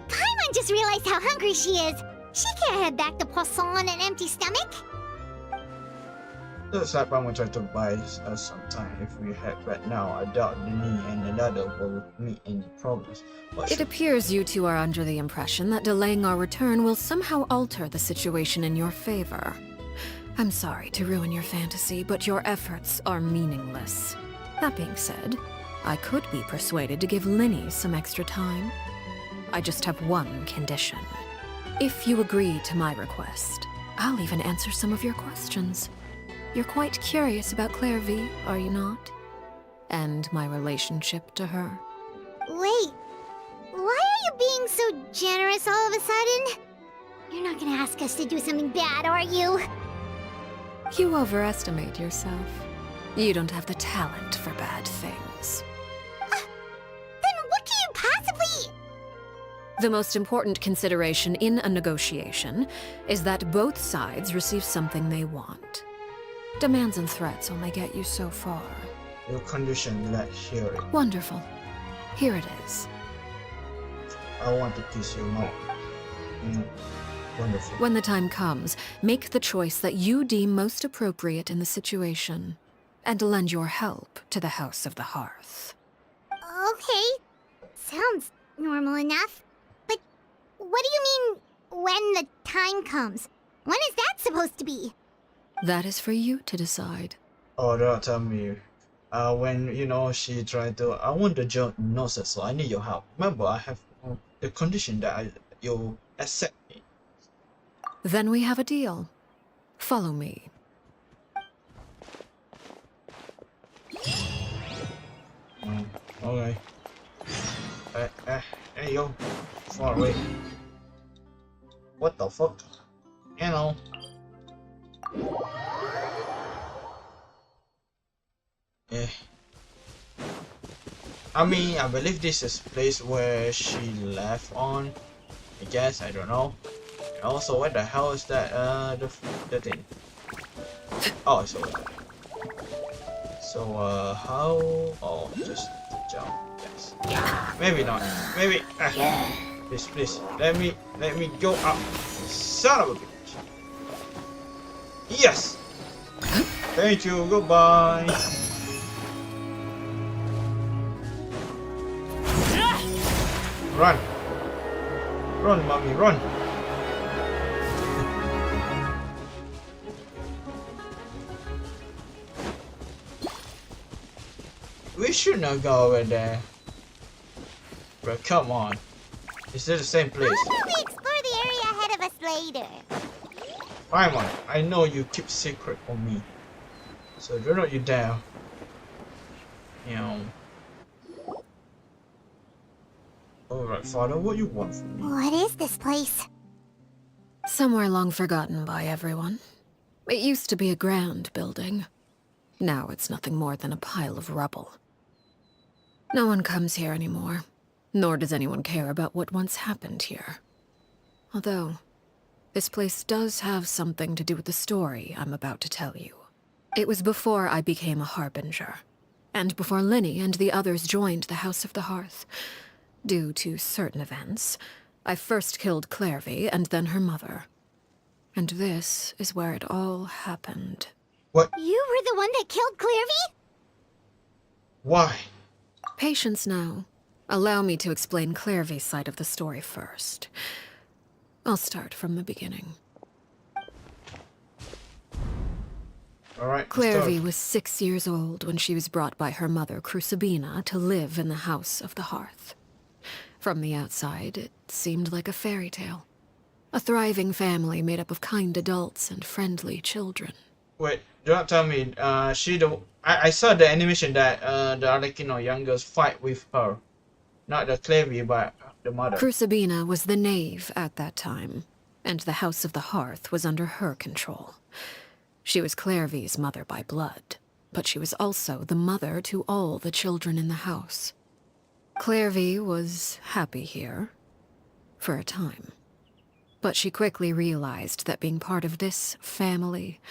Paimon just realized how hungry she is. She can't head back to Poisson on an empty stomach. Looks like Paimon tried to buy us some time. If we head back now, I doubt Lenny and another will meet any problems. It appears you two are under the impression that delaying our return will somehow alter the situation in your favor. I'm sorry to ruin your fantasy, but your efforts are meaningless. That being said, I could be persuaded to give Lenny some extra time. I just have one condition. If you agree to my request, I'll even answer some of your questions. You're quite curious about Claire V, are you not? And my relationship to her. Wait, why are you being so generous all of a sudden? You're not gonna ask us to do something bad, are you? You overestimate yourself. You don't have the talent for bad things. Then what do you possibly... The most important consideration in a negotiation is that both sides receive something they want. Demands and threats only get you so far. Your condition, let hear it. Wonderful. Here it is. I want to kiss your mouth. Wonderful. When the time comes, make the choice that you deem most appropriate in the situation, and lend your help to the House of the Hearth. Okay, sounds normal enough. But what do you mean, when the time comes? When is that supposed to be? That is for you to decide. Oh, don't tell me. When, you know, she tried to... I want the job nurses, so I need your help. Remember, I have the condition that you accept me. Then we have a deal. Follow me. Okay. Hey, yo. Far away. What the fuck? You know. Yeah. I mean, I believe this is place where she left on. I guess, I don't know. And also, what the hell is that? The thing. Oh, so. So, how? Oh, just jump. Yes. Maybe not. Maybe. Please. Let me go up. Son of a bitch. Yes. Thank you. Goodbye. Run. Run, mommy, run. We should not go over there. Bro, come on. Is it the same place? How about we explore the area ahead of us later? Paimon, I know you keep secret from me. So do not you dare. You know. Alright, father, what you want from me? What is this place? Somewhere long forgotten by everyone. It used to be a grand building. Now it's nothing more than a pile of rubble. No one comes here anymore, nor does anyone care about what once happened here. Although, this place does have something to do with the story I'm about to tell you. It was before I became a Harbinger, and before Linny and the others joined the House of the Hearth. Due to certain events, I first killed Clairvy and then her mother. And this is where it all happened. What? You were the one that killed Clairvy? Why? Patience now. Allow me to explain Clairvy's side of the story first. I'll start from the beginning. Alright. Clairvy was 6 years old when she was brought by her mother, Crucibina, to live in the House of the Hearth. From the outside, it seemed like a fairy tale. A thriving family made up of kind adults and friendly children. Wait, do not tell me, I saw the animation that the Arlecchino young girls fight with her. Not the Clairvy, but the mother. Crucibina was the knave at that time, and the House of the Hearth was under her control. She was Clairvy's mother by blood, but she was also the mother to all the children in the house. Clairvy was happy here, for a time. But she quickly realized that being part of this family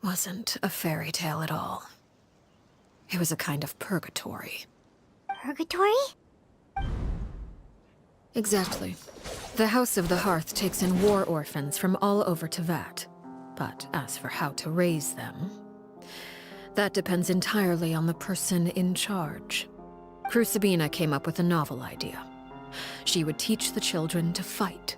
wasn't a fairy tale at all. It was a kind of purgatory. Purgatory? Exactly. The House of the Hearth takes in war orphans from all over Teyvat. But as for how to raise them, that depends entirely on the person in charge. Crucibina came up with a novel idea. She would teach the children to fight,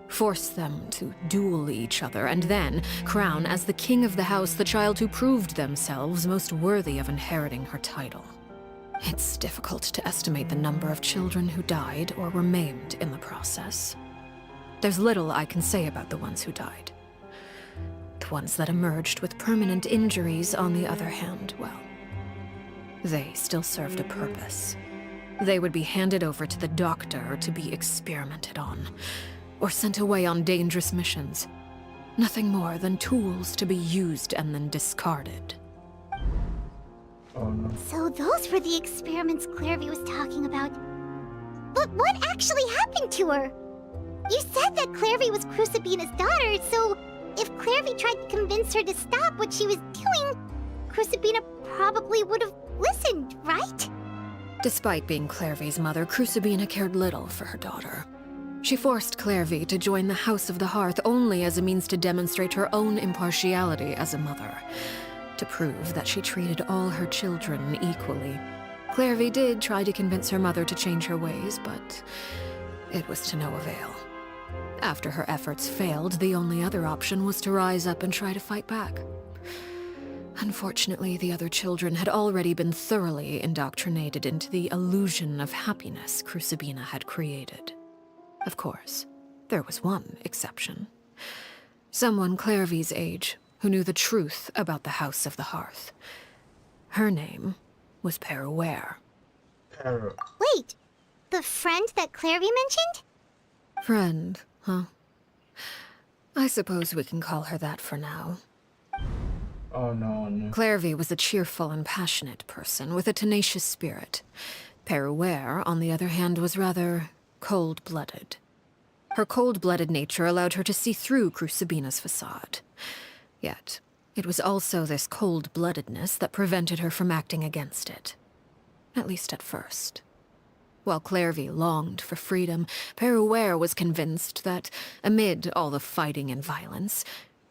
force them to duel each other, and then crown as the king of the house the child who proved themselves most worthy of inheriting her title. It's difficult to estimate the number of children who died or were maimed in the process. There's little I can say about the ones who died. The ones that emerged with permanent injuries, on the other hand, well, they still served a purpose. They would be handed over to the doctor to be experimented on, or sent away on dangerous missions. Nothing more than tools to be used and then discarded. Oh no. So those were the experiments Clairvy was talking about. But what actually happened to her? You said that Clairvy was Crucibina's daughter, so if Clairvy tried to convince her to stop what she was doing, Crucibina probably would have listened, right? Despite being Clairvy's mother, Crucibina cared little for her daughter. She forced Clairvy to join the House of the Hearth only as a means to demonstrate her own impartiality as a mother, to prove that she treated all her children equally. Clairvy did try to convince her mother to change her ways, but it was to no avail. After her efforts failed, the only other option was to rise up and try to fight back. Unfortunately, the other children had already been thoroughly indoctrinated into the illusion of happiness Crucibina had created. Of course, there was one exception. Someone Clairvy's age who knew the truth about the House of the Hearth. Her name was Peruere. Wait, the friend that Clairvy mentioned? Friend, huh? I suppose we can call her that for now. Oh no, no. Clairvy was a cheerful and passionate person with a tenacious spirit. Peruere, on the other hand, was rather cold-blooded. Her cold-blooded nature allowed her to see through Crucibina's facade. Yet, it was also this cold-bloodedness that prevented her from acting against it. At least at first. While Clairvy longed for freedom, Peruere was convinced that, amid all the fighting and violence,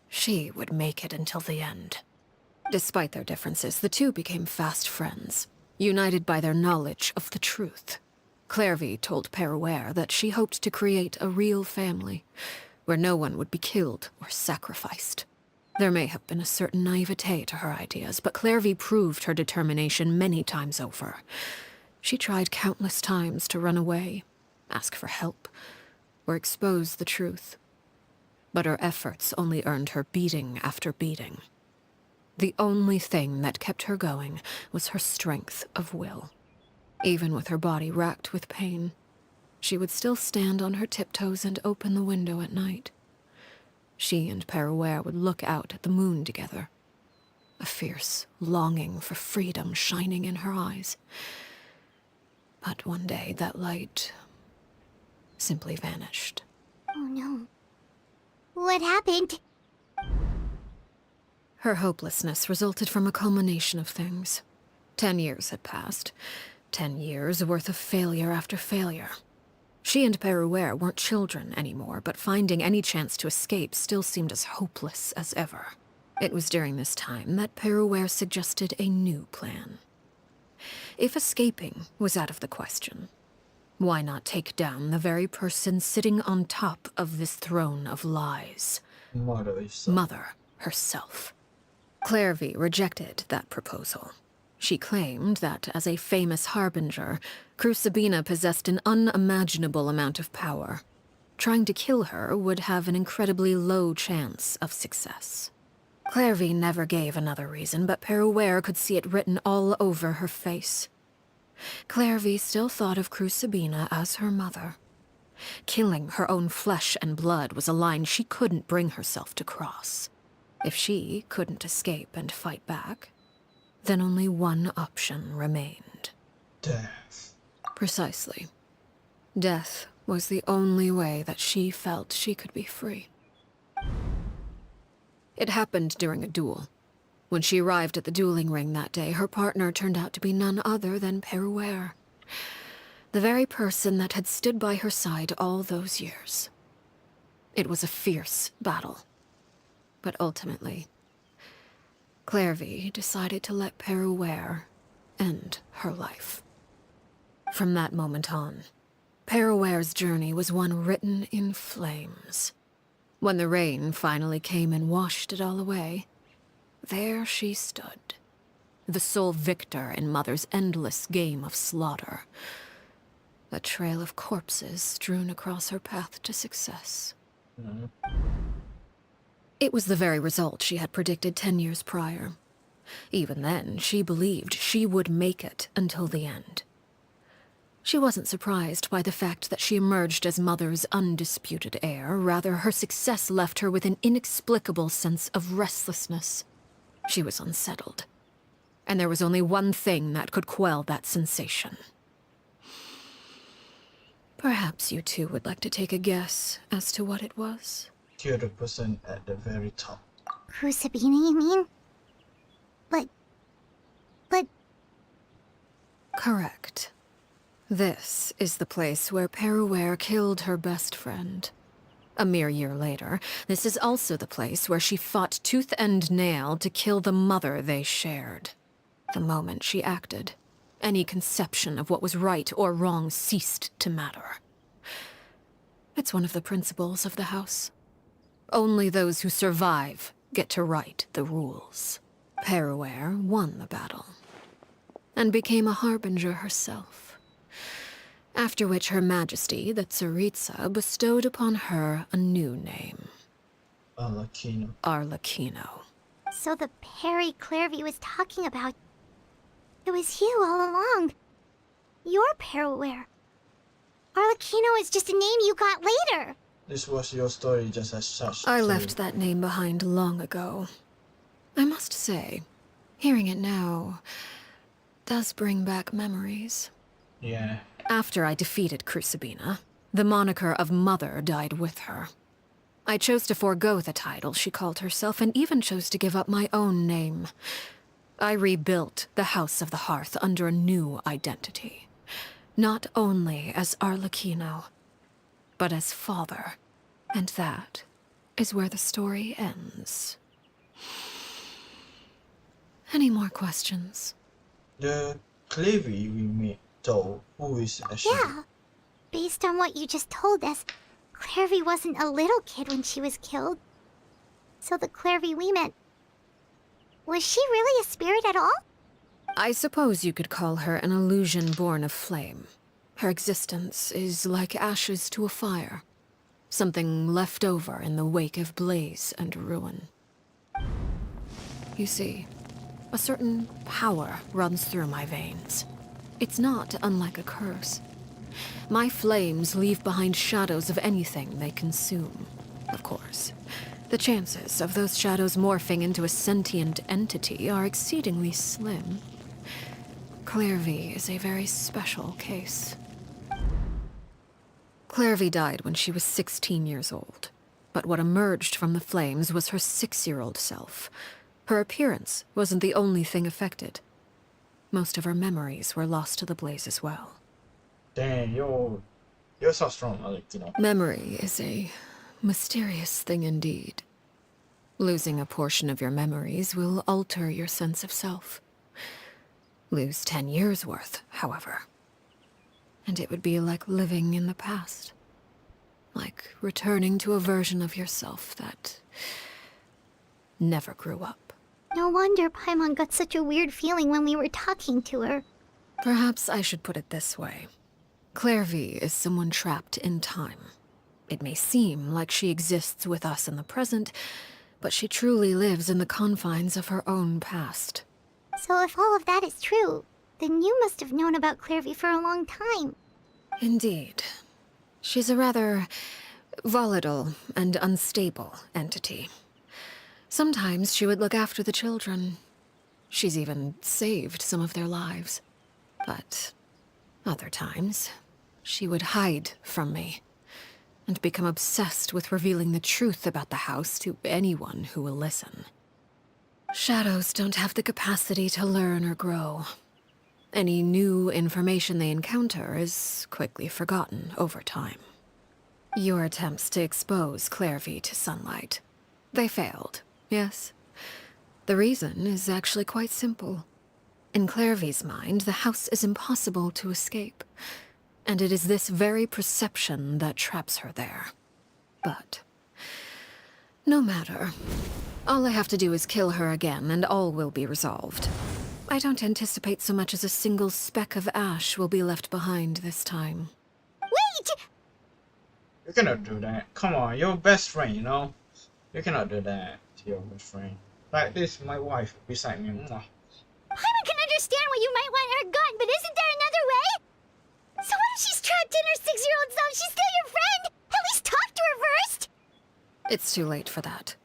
she would make it until the end. Despite their differences, the two became fast friends, united by their knowledge of the truth. Clairvy told Peruere that she hoped to create a real family, where no one would be killed or sacrificed. There may have been a certain naivete to her ideas, but Clairvy proved her determination many times over. She tried countless times to run away, ask for help, or expose the truth. But her efforts only earned her beating after beating. The only thing that kept her going was her strength of will. Even with her body racked with pain, she would still stand on her tiptoes and open the window at night. She and Peruere would look out at the moon together, a fierce longing for freedom shining in her eyes. But one day, that light simply vanished. Oh no. What happened? Her hopelessness resulted from a culmination of things. 10 years had passed. 10 years worth of failure after failure. She and Perouer weren't children anymore, but finding any chance to escape still seemed as hopeless as ever. It was during this time that Perouer suggested a new plan. If escaping was out of the question, why not take down the very person sitting on top of this throne of lies? Mother herself. Clairvy rejected that proposal. She claimed that, as a famous harbinger, Crucibina possessed an unimaginable amount of power. Trying to kill her would have an incredibly low chance of success. Clairvy never gave another reason, but Perouer could see it written all over her face. Clairvy still thought of Crucibina as her mother. Killing her own flesh and blood was a line she couldn't bring herself to cross. If she couldn't escape and fight back, then only one option remained. Death. Precisely. Death was the only way that she felt she could be free. It happened during a duel. When she arrived at the dueling ring that day, her partner turned out to be none other than Perouer. The very person that had stood by her side all those years. It was a fierce battle. But ultimately, Clairvy decided to let Perouer end her life. From that moment on, Perouer's journey was one written in flames. When the rain finally came and washed it all away, there she stood, the sole victor in Mother's endless game of slaughter. A trail of corpses strewn across her path to success. It was the very result she had predicted 10 years prior. Even then, she believed she would make it until the end. She wasn't surprised by the fact that she emerged as Mother's undisputed heir. Rather, her success left her with an inexplicable sense of restlessness. She was unsettled. And there was only one thing that could quell that sensation. Perhaps you two would like to take a guess as to what it was? You're the person at the very top. Crucibina, you mean? But... Correct. This is the place where Perouer killed her best friend. A mere year later, this is also the place where she fought tooth and nail to kill the mother they shared. The moment she acted, any conception of what was right or wrong ceased to matter. It's one of the principles of the house. Only those who survive get to write the rules. Perouer won the battle, and became a harbinger herself. After which Her Majesty, the Tsaritsa, bestowed upon her a new name. Arlecchino. Arlecchino. So the Perry Clairvy was talking about... It was you all along. You're Perouer. Arlecchino is just a name you got later. This was your story just as such. I left that name behind long ago. I must say, hearing it now does bring back memories. Yeah. After I defeated Crucibina, the moniker of Mother died with her. I chose to forego the title she called herself and even chose to give up my own name. I rebuilt the House of the Hearth under a new identity. Not only as Arlecchino, but as father. And that is where the story ends. Any more questions? The Clairvy we met, though, who is actually... Yeah. Based on what you just told us, Clairvy wasn't a little kid when she was killed. So the Clairvy we met... Was she really a spirit at all? I suppose you could call her an illusion born of flame. Her existence is like ashes to a fire. Something left over in the wake of blaze and ruin. You see, a certain power runs through my veins. It's not unlike a curse. My flames leave behind shadows of anything they consume. Of course, the chances of those shadows morphing into a sentient entity are exceedingly slim. Clairvy is a very special case. Clairvy died when she was 16 years old, but what emerged from the flames was her 6-year-old self. Her appearance wasn't the only thing affected. Most of her memories were lost to the blaze as well. Damn, you're so strong, Arlecchino. Memory is a mysterious thing indeed. Losing a portion of your memories will alter your sense of self. Lose 10 years' worth, however, and it would be like living in the past. Like returning to a version of yourself that never grew up. No wonder Paimon got such a weird feeling when we were talking to her. Perhaps I should put it this way. Clairvy is someone trapped in time. It may seem like she exists with us in the present, but she truly lives in the confines of her own past. So if all of that is true, then you must have known about Clairvy for a long time. Indeed. She's a rather volatile and unstable entity. Sometimes she would look after the children. She's even saved some of their lives. But other times, she would hide from me and become obsessed with revealing the truth about the house to anyone who will listen. Shadows don't have the capacity to learn or grow. Any new information they encounter is quickly forgotten over time. Your attempts to expose Clairvy to sunlight. They failed, yes? The reason is actually quite simple. In Clairvy's mind, the house is impossible to escape, and it is this very perception that traps her there. But no matter. All I have to do is kill her again, and all will be resolved. I don't anticipate so much as a single speck of ash will be left behind this time. Wait! You cannot do that. Come on, you're best friend, you know? You cannot do that to your best friend. Like this, my wife beside me. Mwah. Paimon can understand why you might want her gone, but isn't there another way? So what if she's trapped in her 6-year-old self? She's still your friend! At least talk to her first! It's too late for that.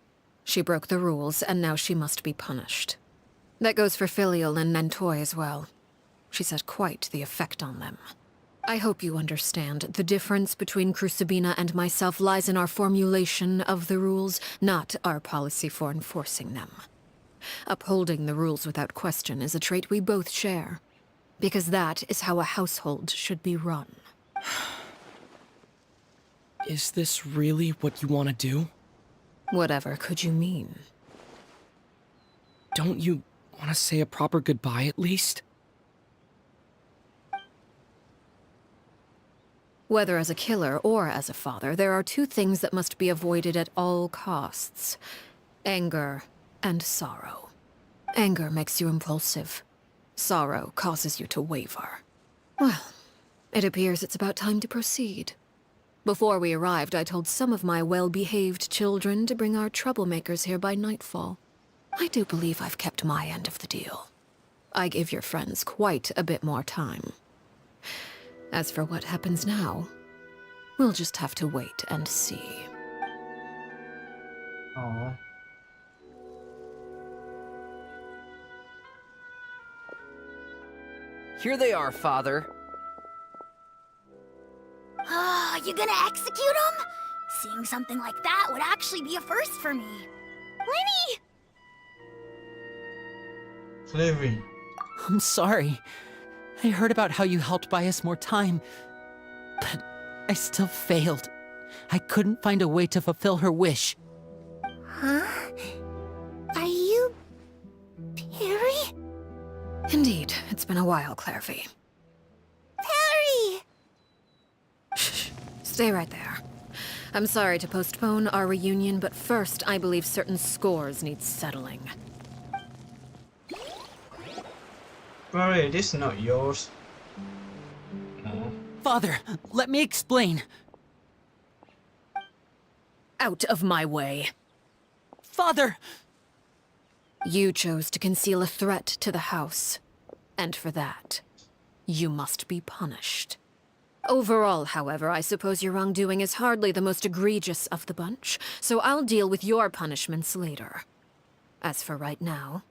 She broke the rules, and now she must be punished. That goes for Filial and Nantoy as well. She's had quite the effect on them. I hope you understand. The difference between Crucibina and myself lies in our formulation of the rules, not our policy for enforcing them. Upholding the rules without question is a trait we both share, because that is how a household should be run. Is this really what you want to do? Whatever could you mean? Don't you want to say a proper goodbye at least? Whether as a killer or as a father, there are two things that must be avoided at all costs: anger and sorrow. Anger makes you impulsive. Sorrow causes you to waver. Well, it appears it's about time to proceed. Before we arrived, I told some of my well-behaved children to bring our troublemakers here by nightfall. I do believe I've kept my end of the deal. I gave your friends quite a bit more time. As for what happens now, we'll just have to wait and see. Oh. Here they are, Father. Ah, you gonna execute him? Seeing something like that would actually be a first for me. Lenny! Clairvy. I'm sorry. I heard about how you helped buy us more time, but I still failed. I couldn't find a way to fulfill her wish. Huh? Are you... Perry? Indeed, it's been a while, Clairvy. Perry! Shh. Stay right there. I'm sorry to postpone our reunion, but first, I believe certain scores need settling. Barry, this is not yours. No. Father, let me explain. Out of my way. Father! You chose to conceal a threat to the house, and for that, you must be punished. Overall, however, I suppose your wrongdoing is hardly the most egregious of the bunch, so I'll deal with your punishments later. As for right now,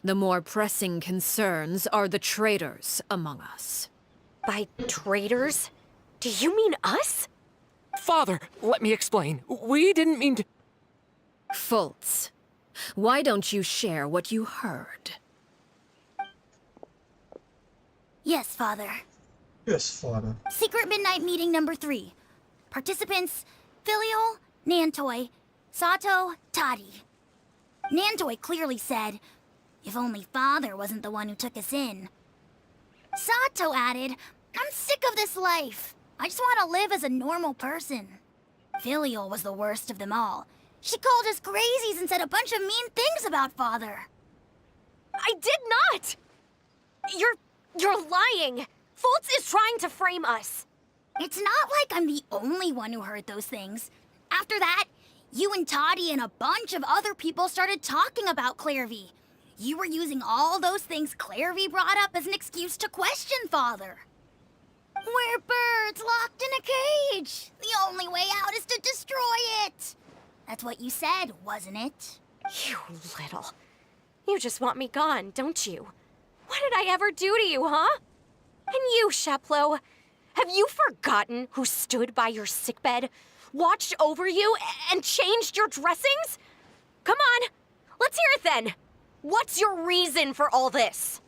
the more pressing concerns are the traitors among us. By traitors? Do you mean us? Father, let me explain. We didn't mean to... Fultz, why don't you share what you heard? Yes, Father. Yes, Father. Secret midnight meeting number 3. Participants: Filial, Nantoi, Sato, Toddy. Nantoi clearly said, "If only Father wasn't the one who took us in." Sato added, "I'm sick of this life. I just want to live as a normal person." Filial was the worst of them all. She called us crazies and said a bunch of mean things about Father. I did not! You're lying! Fultz is trying to frame us. It's not like I'm the only one who heard those things. After that, you and Toddy and a bunch of other people started talking about Clairvy. You were using all those things Clairvy brought up as an excuse to question Father. We're birds locked in a cage. The only way out is to destroy it. That's what you said, wasn't it? You little... You just want me gone, don't you? What did I ever do to you, huh? And you, Sheplo, have you forgotten who stood by your sickbed, watched over you, and changed your dressings? Come on, let's hear it then. What's your reason for all this?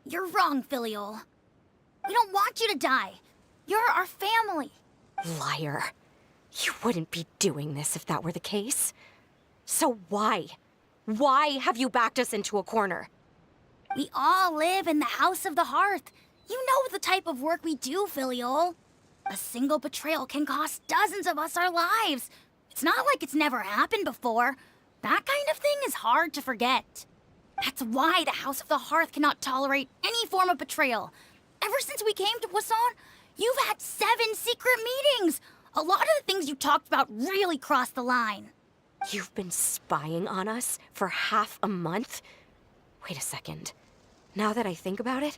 You're wrong, Filial. We don't want you to die. You're our family. Liar. You wouldn't be doing this if that were the case. So why? Why have you backed us into a corner? We all live in the House of the Hearth. You know the type of work we do, Filial. A single betrayal can cost dozens of us our lives. It's not like it's never happened before. That kind of thing is hard to forget. That's why the House of the Hearth cannot tolerate any form of betrayal. Ever since we came to Poisson, you've had 7 secret meetings. A lot of the things you talked about really crossed the line. You've been spying on us for half a month? Wait a second. Now that I think about it,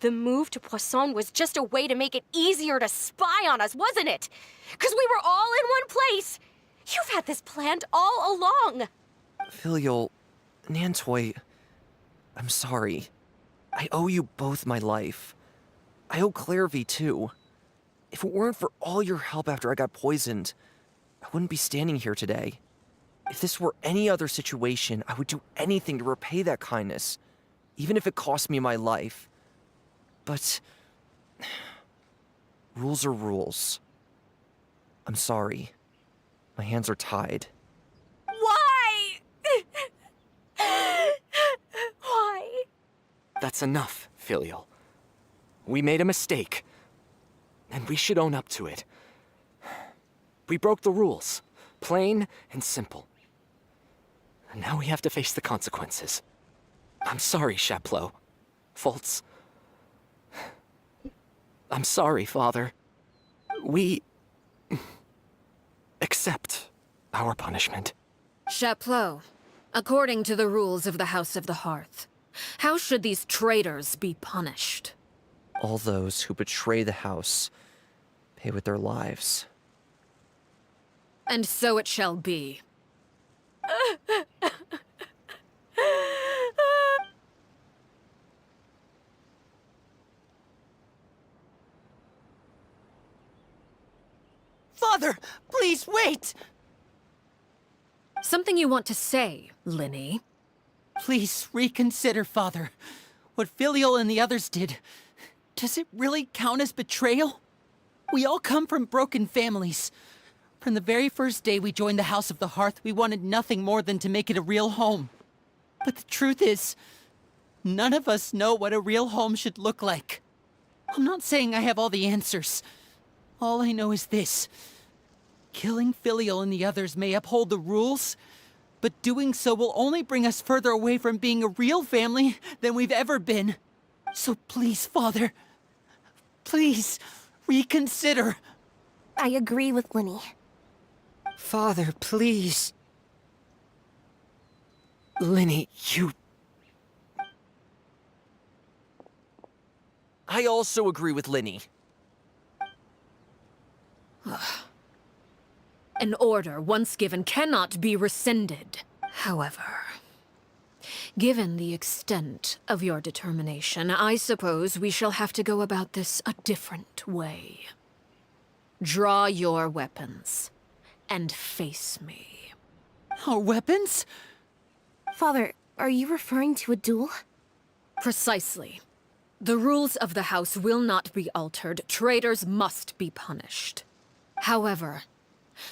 the move to Poisson was just a way to make it easier to spy on us, wasn't it? Because we were all in one place. You've had this planned all along. Filial, Nantoi, I'm sorry. I owe you both my life. I owe Clairvy too. If it weren't for all your help after I got poisoned, I wouldn't be standing here today. If this were any other situation, I would do anything to repay that kindness, even if it cost me my life. But rules are rules. I'm sorry. My hands are tied. Why? Why? That's enough, Filial. We made a mistake, and we should own up to it. We broke the rules, plain and simple. And now we have to face the consequences. I'm sorry, Sheplo. Fultz. I'm sorry, Father. We... accept our punishment. Chapleau, according to the rules of the House of the Hearth, how should these traitors be punished? All those who betray the house pay with their lives. And so it shall be. Father, please wait! Something you want to say, Linny? Please reconsider, Father. What Filial and the others did, does it really count as betrayal? We all come from broken families. From the very first day we joined the House of the Hearth, we wanted nothing more than to make it a real home. But the truth is, none of us know what a real home should look like. I'm not saying I have all the answers. All I know is this. Killing Filial and the others may uphold the rules, but doing so will only bring us further away from being a real family than we've ever been. So please, Father, please, reconsider. I agree with Linny. Father, please. Linny, you... I also agree with Linny. An order once given cannot be rescinded. However, given the extent of your determination, I suppose we shall have to go about this a different way. Draw your weapons and face me. Our weapons? Father, are you referring to a duel? Precisely. The rules of the house will not be altered. Traitors must be punished. However,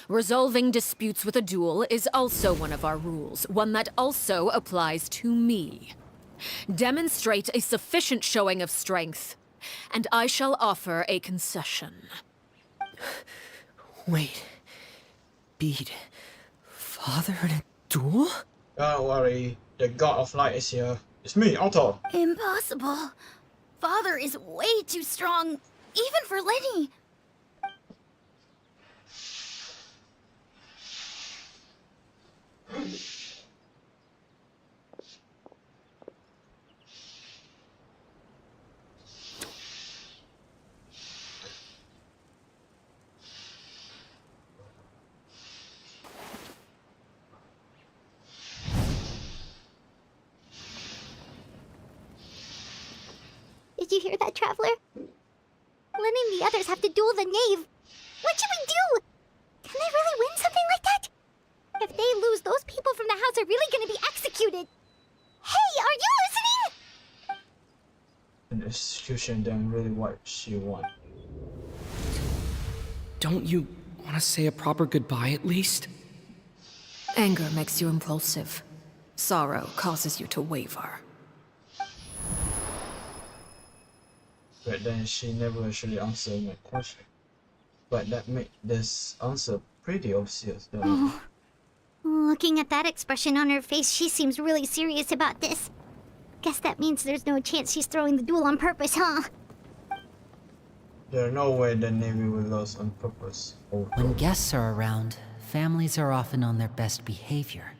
resolving disputes with a duel is also one of our rules, one that also applies to me. Demonstrate a sufficient showing of strength, and I shall offer a concession. Wait. Beat Father in a duel? Don't worry, the God of Light is here. It's me, Otto. Impossible. Father is way too strong, even for Lenny. Did you hear that, Traveler? Lenny and the others have to duel the knave. What should we do? Can they really win something like that? If they lose, those people from the house are really gonna be executed. Hey, are you listening? An execution then really what she want. Don't you want to say a proper goodbye at least? Anger makes you impulsive. Sorrow causes you to waver. But then she never actually answered my question. But that made this answer pretty obvious, though. Oh. Looking at that expression on her face, she seems really serious about this. Guess that means there's no chance she's throwing the duel on purpose, huh? There's no way the Navy will lose on purpose. Oh, When guests are around, families are often on their best behavior.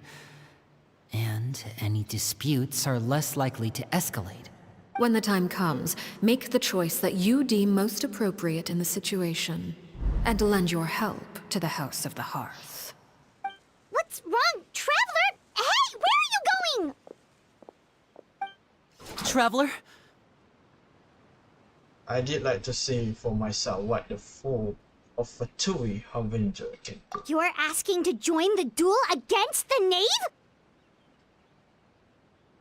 And any disputes are less likely to escalate. When the time comes, make the choice that you deem most appropriate in the situation, and lend your help to the House of the Hearth. What's wrong, Traveler? Hey, where are you going? Traveler? I did like to see for myself what the fool of Fatui Harbinger can do. You're asking to join the duel against the knave?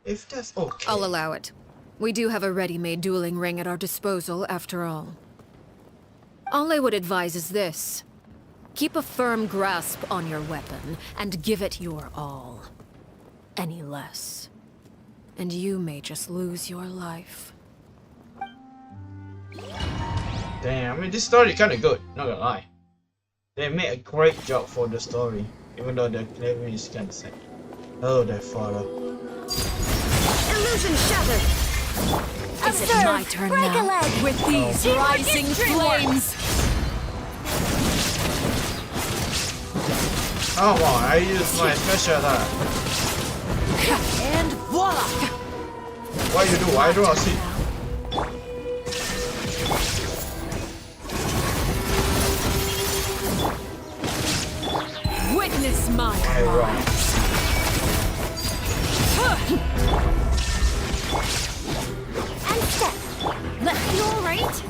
If that's okay. I'll allow it. We do have a ready-made dueling ring at our disposal, after all. All I would advise is this. Keep a firm grasp on your weapon, and give it your all. Any less, and you may just lose your life. Damn, I mean this story kinda good, not gonna lie. They made a great job for the story, even though the clearing is kinda sad. Oh, their father. Illusion shattered. Is it my turn now? With these rising flames! Come on, I used my special attack. And voila! What you do? I don't see. Witness my I run. And step. Left, you alright?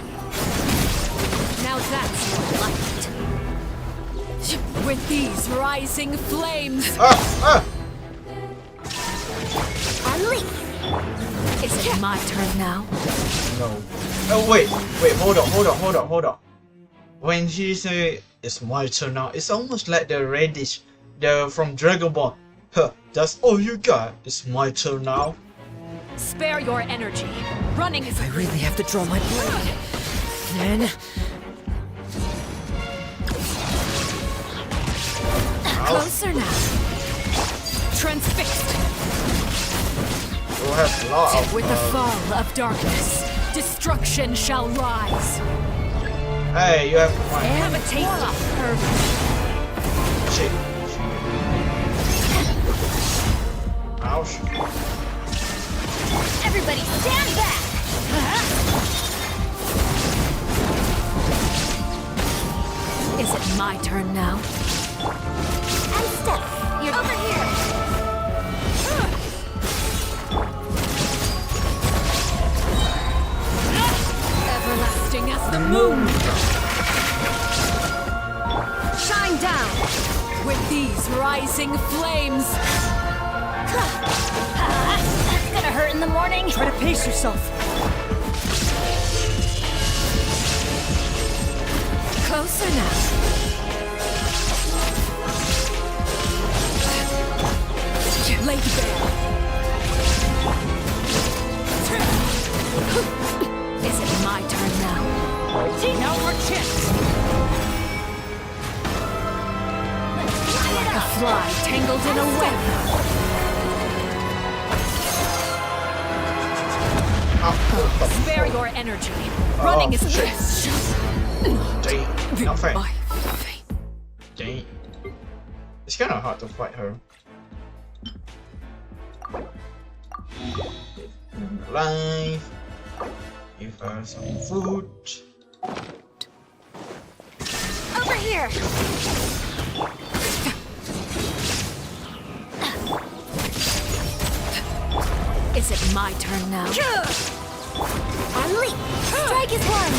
Now that's more like it. With these rising flames, Unleash. is it my turn now? No. Oh wait, hold on. When she say it's my turn now, it's almost like the reddish, the from Dragon Ball. Huh, that's all you got. It's my turn now. Spare your energy. Running is I really have to draw my blade. Then closer now. Transfixed. We'll have a lot of. With the fall of darkness, destruction shall rise. Hey, you have my Have a taste of purpose. shit. Ouch. Everybody stand back! Is it my turn now? the morning. Try to pace yourself. Closer now. Laid bare. Is it my turn now? Now for chance! Like a fly tangled in a web. Spare your energy. Running is this. Dang, not fair. Dang. It's kind of hard to fight her. Alive. Give her some food. Over here. Is it my turn now? Unleash. Strike is one.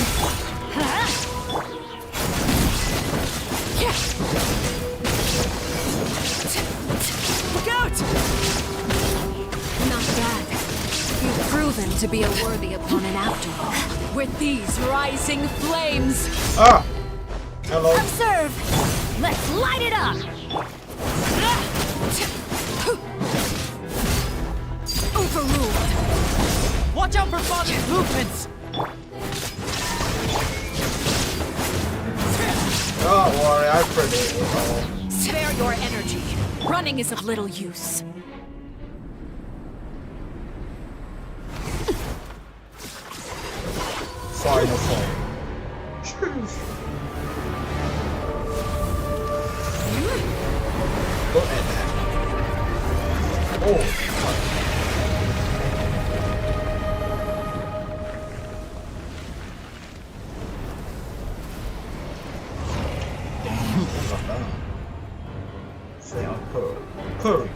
Look out! Not bad. You've proven to be a worthy opponent after all. With these rising flames. Ah! Hello. Observe. Let's light it up. Overruled. Watch out for Father's movements! Don't worry, I predict it all. Spare your energy. Running is of little use. Final form. Choose. Look at that. Oh. Say on Pearl. Curry.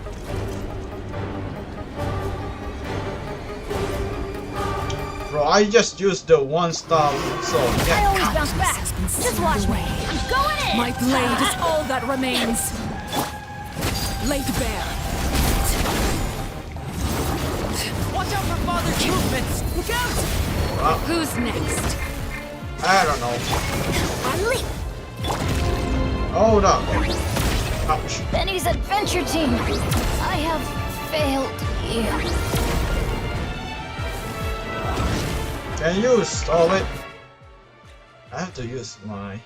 Bro, I just used the one star, so I yeah. always bounce back. Just watch me. I'm going in. My blade is all that remains. Laid bare. Watch out for Father's movements! Look out! Who's next? I don't know. Unleash. Hold up. Ouch. Benny's adventure team. I have failed you. Can you stall it? I have to use my...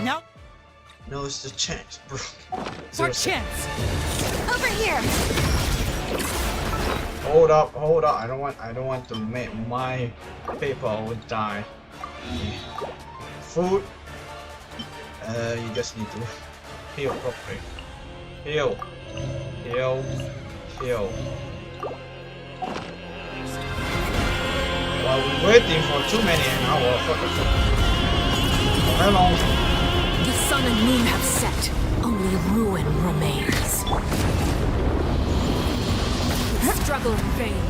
Now No, it's the chance, bro. for Seriously. chance! Over here. Hold up. I don't want to make my paper would die. Food. You just need to heal properly. Heal. While we're waiting for too many an hour, what the fuck? Hello. The sun and moon have set. Only ruin remains. Struggle in vain.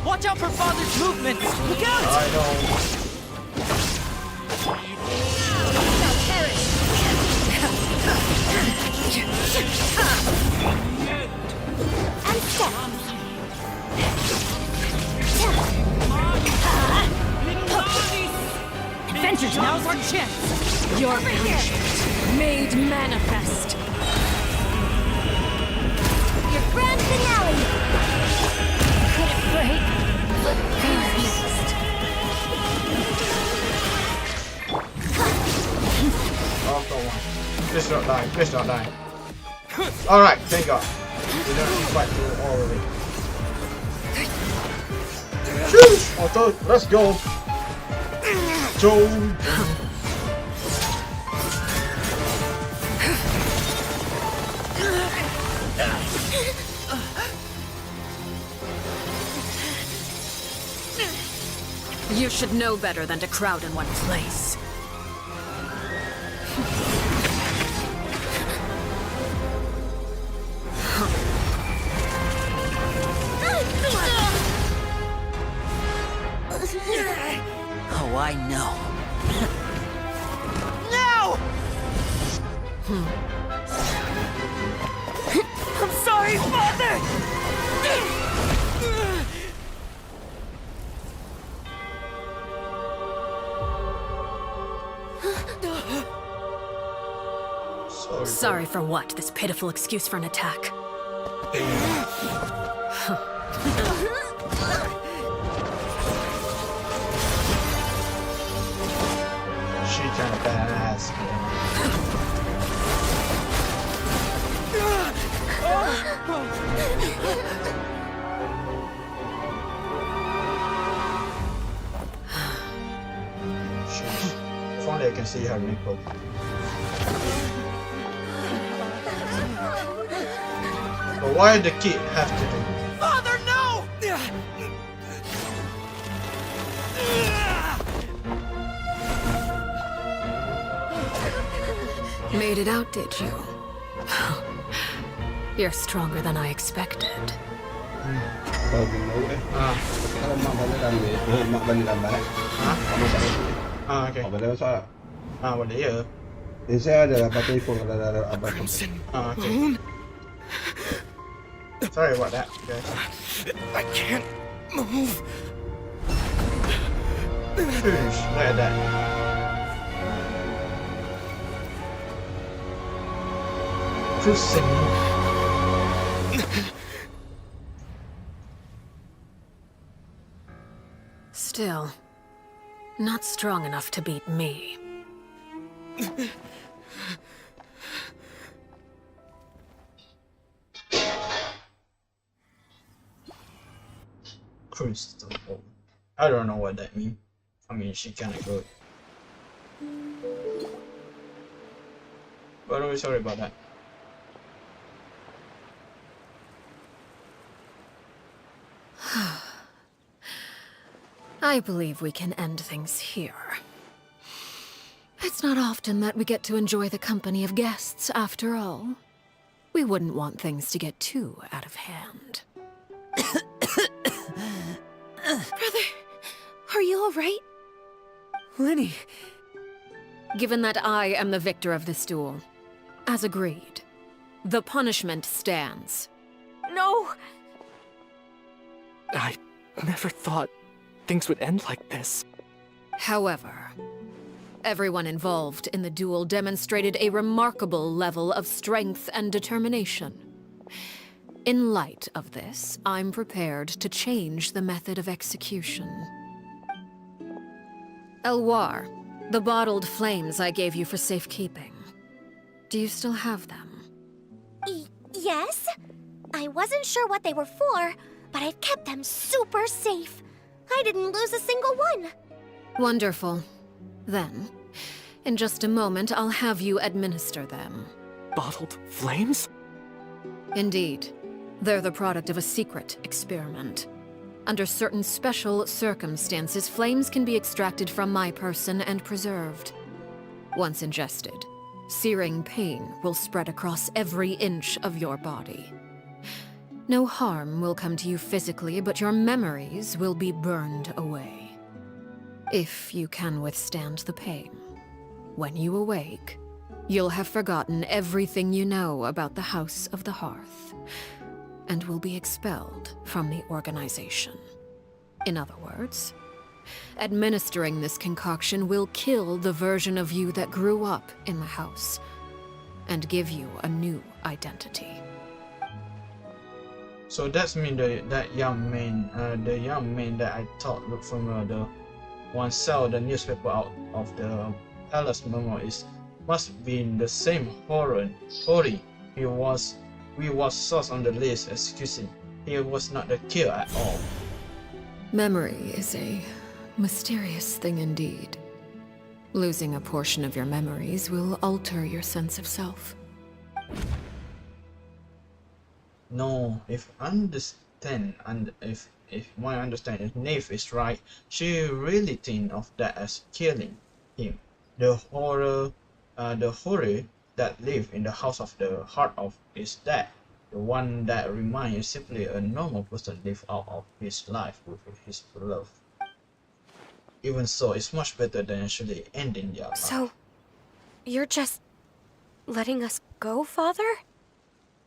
Watch out for Father's movements! Look out! I know. And step. Adventure Now's our chance! Your punishment made manifest. Your grand finale. Could it break? But who's next? Oh, go on. Please don't die. Alright, thank God. We don't have to fight through all of it. Choose! Auto, let's go! Joe! You should know better than to crowd in one place. Oh, I know. No! I'm sorry, Father! Sorry for what? This pitiful excuse for an attack. She kind of badass. If only I can see her nipple. But why the kid have to do? Father, no! Made it out, did you? You're stronger than I expected. Okay. Boleh ya. Saya ada dapat telefon ada abang. Okay. Sorry about that, guys. I can't move. Shush, look at that. Cruising. Still, not strong enough to beat me. Crystal. I don't know what that means. I mean, she kinda good. But I'm sorry about that. I believe we can end things here. It's not often that we get to enjoy the company of guests, after all. We wouldn't want things to get too out of hand. Brother, are you all right? Lenny. Given that I am the victor of this duel, as agreed, the punishment stands. No! I never thought things would end like this. However, everyone involved in the duel demonstrated a remarkable level of strength and determination. In light of this, I'm prepared to change the method of execution. Elwar, the bottled flames I gave you for safekeeping. Do you still have them? Yes? I wasn't sure what they were for, but I've kept them super safe. I didn't lose a single one. Wonderful. Then, in just a moment, I'll have you administer them. Bottled flames? Indeed. They're the product of a secret experiment. Under certain special circumstances, flames can be extracted from my person and preserved. Once ingested, searing pain will spread across every inch of your body. No harm will come to you physically, but your memories will be burned away. If you can withstand the pain. When you awake, you'll have forgotten everything you know about the House of the Hearth, and will be expelled from the organization. In other words, administering this concoction will kill the version of you that grew up in the house, and give you a new identity. So that's mean that young man, the young man that I thought looked familiar, the one sell the newspaper out of the palace memories, must be the same Hori. We was source on the list, excusing. He was not the killer at all. Memory is a mysterious thing indeed. Losing a portion of your memories will alter your sense of self. No, if understand and if my understanding, if Nave is right, she really think of that as killing him. The horror that live in the House of the Heart of is that. The one that reminds you simply a normal person live out of his life with his love. Even so, it's much better than actually ending their life. So, you're just letting us go, Father?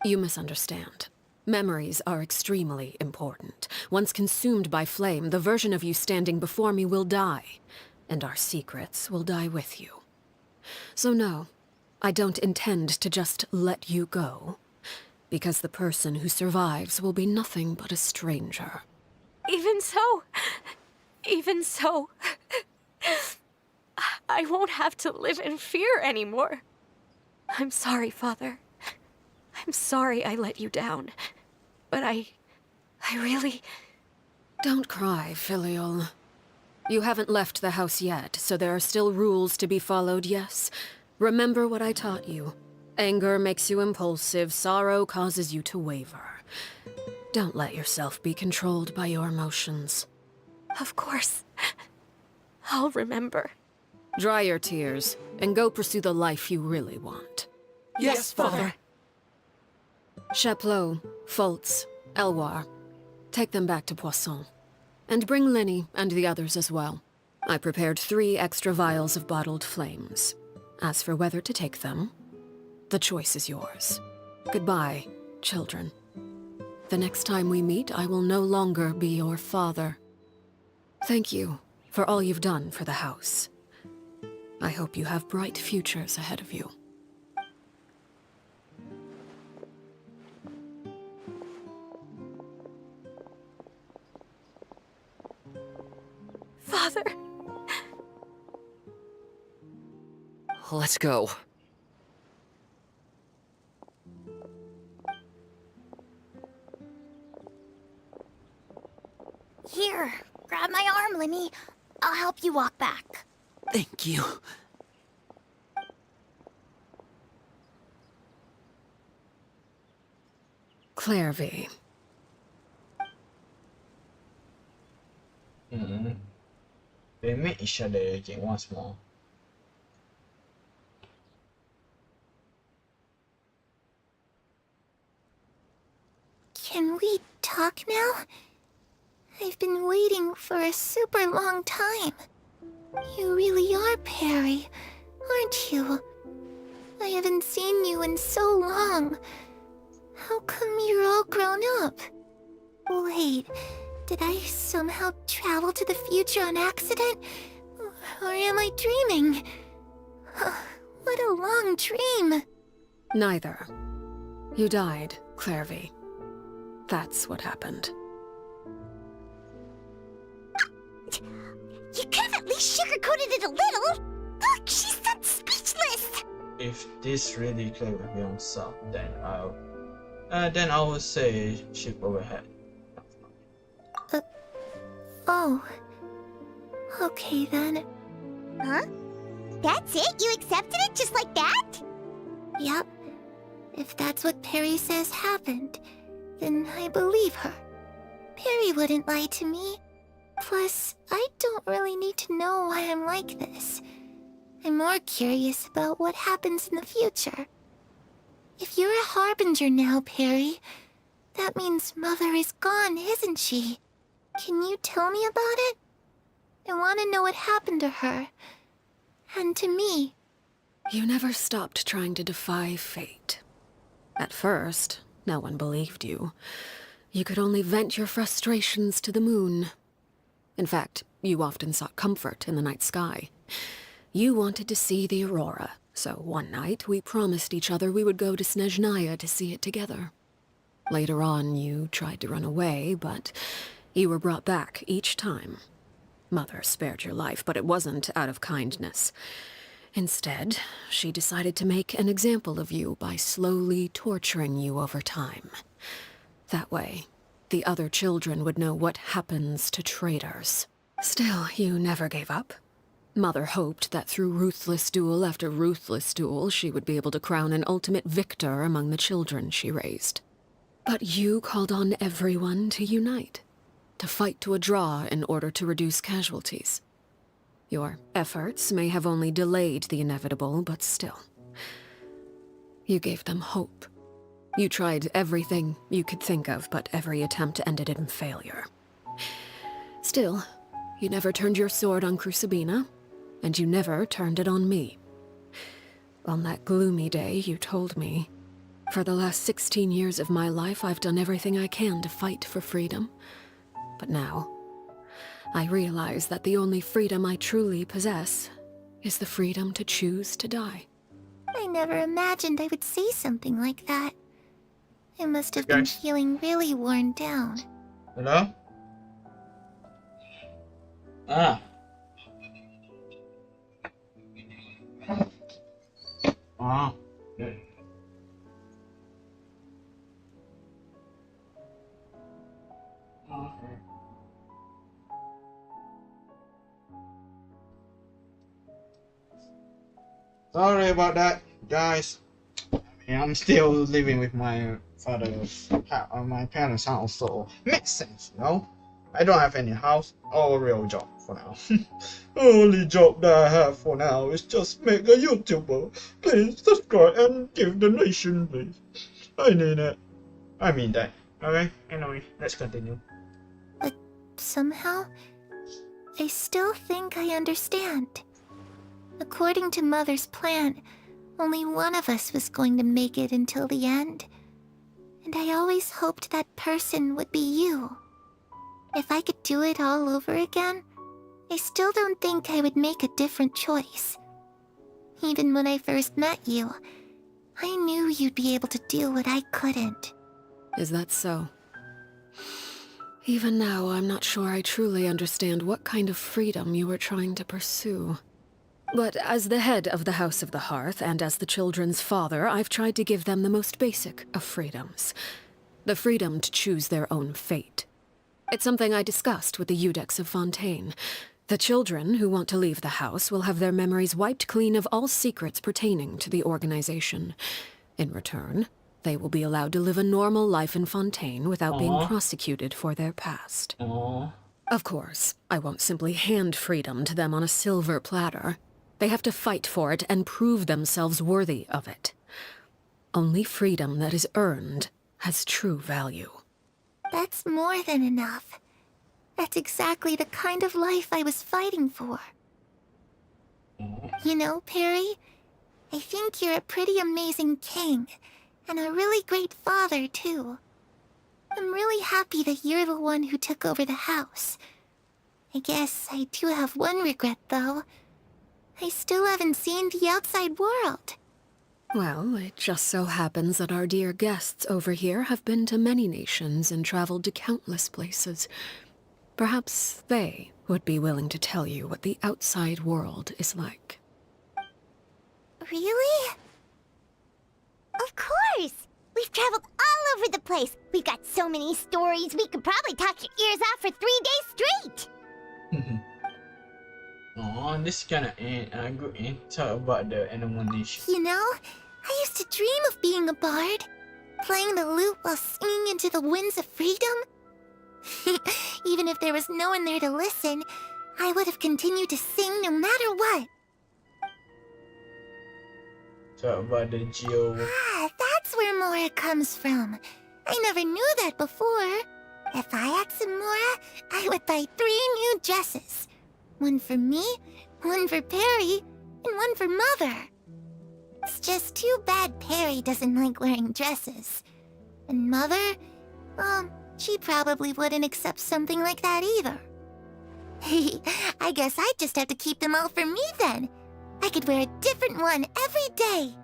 You misunderstand. Memories are extremely important. Once consumed by flame, the version of you standing before me will die, and our secrets will die with you. So no, I don't intend to just let you go, because the person who survives will be nothing but a stranger. Even so, I won't have to live in fear anymore. I'm sorry, Father. I'm sorry I let you down. But I really... Don't cry, Filial. You haven't left the house yet, so there are still rules to be followed, yes? Remember what I taught you. Anger makes you impulsive, sorrow causes you to waver. Don't let yourself be controlled by your emotions. Of course. I'll remember. Dry your tears, and go pursue the life you really want. Yes, Father. Chaplot, Fultz, Elwar, take them back to Poisson. And bring Lenny and the others as well. I prepared 3 extra vials of bottled flames. As for whether to take them, the choice is yours. Goodbye, children. The next time we meet, I will no longer be your father. Thank you for all you've done for the house. I hope you have bright futures ahead of you. Father. Let's go. Here, grab my arm, Lenny. I'll help you walk back. Thank you. Clairvy. They meet each other again once more. Can we talk now? I've been waiting for a super long time. You really are Perry, aren't you? I haven't seen you in so long. How come you're all grown up? Wait, did I somehow travel to the future on accident? Or am I dreaming? What a long dream. Neither. You died, Clairvy. That's what happened. You could have at least sugarcoated it a little. Look, she's done speechless. If this really clever beyond self, then I would say ship overhead. Oh. Okay then. Huh? That's it? You accepted it just like that? Yep. If that's what Perry says happened, then I believe her. Perry wouldn't lie to me. Plus, I don't really need to know why I'm like this. I'm more curious about what happens in the future. If you're a harbinger now, Perry, that means Mother is gone, isn't she? Can you tell me about it? I want to know what happened to her. And to me. You never stopped trying to defy fate. At first, no one believed you. You could only vent your frustrations to the moon. In fact, you often sought comfort in the night sky. You wanted to see the aurora, so one night we promised each other we would go to Snezhnaya to see it together. Later on, you tried to run away, but you were brought back each time. Mother spared your life, but it wasn't out of kindness. Instead, she decided to make an example of you by slowly torturing you over time. That way, the other children would know what happens to traitors. Still, you never gave up. Mother hoped that through ruthless duel after ruthless duel, she would be able to crown an ultimate victor among the children she raised. But you called on everyone to unite, to fight to a draw in order to reduce casualties. Your efforts may have only delayed the inevitable, but still. You gave them hope. You tried everything you could think of, but every attempt ended in failure. Still, you never turned your sword on Crucibina, and you never turned it on me. On that gloomy day, you told me, "For the last 16 years of my life, I've done everything I can to fight for freedom. But now, I realize that the only freedom I truly possess is the freedom to choose to die." I never imagined I would say something like that. I must have been feeling really worn down. Hello? Ah. Ah. Okay. Sorry about that, guys. I'm still living with my my parents' house, so makes sense, you know. I don't have any house or real job for now. Only job that I have for now is just make a YouTuber. Please subscribe and give donation, please. I need it. I mean that. Okay. Anyway, let's continue. But somehow, I still think I understand. According to Mother's plan, only one of us was going to make it until the end. And I always hoped that person would be you. If I could do it all over again, I still don't think I would make a different choice. Even when I first met you, I knew you'd be able to do what I couldn't. Is that so? Even now, I'm not sure I truly understand what kind of freedom you were trying to pursue. But as the head of the House of the Hearth and as the children's father, I've tried to give them the most basic of freedoms. The freedom to choose their own fate. It's something I discussed with the Iudex of Fontaine. The children who want to leave the house will have their memories wiped clean of all secrets pertaining to the organization. In return, they will be allowed to live a normal life in Fontaine without being prosecuted for their past. Of course, I won't simply hand freedom to them on a silver platter. They have to fight for it and prove themselves worthy of it. Only freedom that is earned has true value. That's more than enough. That's exactly the kind of life I was fighting for. You know, Perry, I think you're a pretty amazing king, and a really great father, too. I'm really happy that you're the one who took over the house. I guess I do have one regret, though. I still haven't seen the outside world. Well, it just so happens that our dear guests over here have been to many nations and traveled to countless places. Perhaps they would be willing to tell you what the outside world is like. Really? Of course! We've traveled all over the place. We've got so many stories, we could probably talk your ears off for 3 days straight! Oh, this kind of good talk about the animal nation. You know, I used to dream of being a bard, playing the lute while singing into the winds of freedom. Even if there was no one there to listen, I would have continued to sing no matter what. Talk about the geo. Ah, that's where Mora comes from. I never knew that before. If I asked Mora, I would buy 3 new dresses. One for me, one for Perry, and one for Mother. It's just too bad Perry doesn't like wearing dresses. And Mother, well, she probably wouldn't accept something like that either. I guess I'd just have to keep them all for me then. I could wear a different one every day.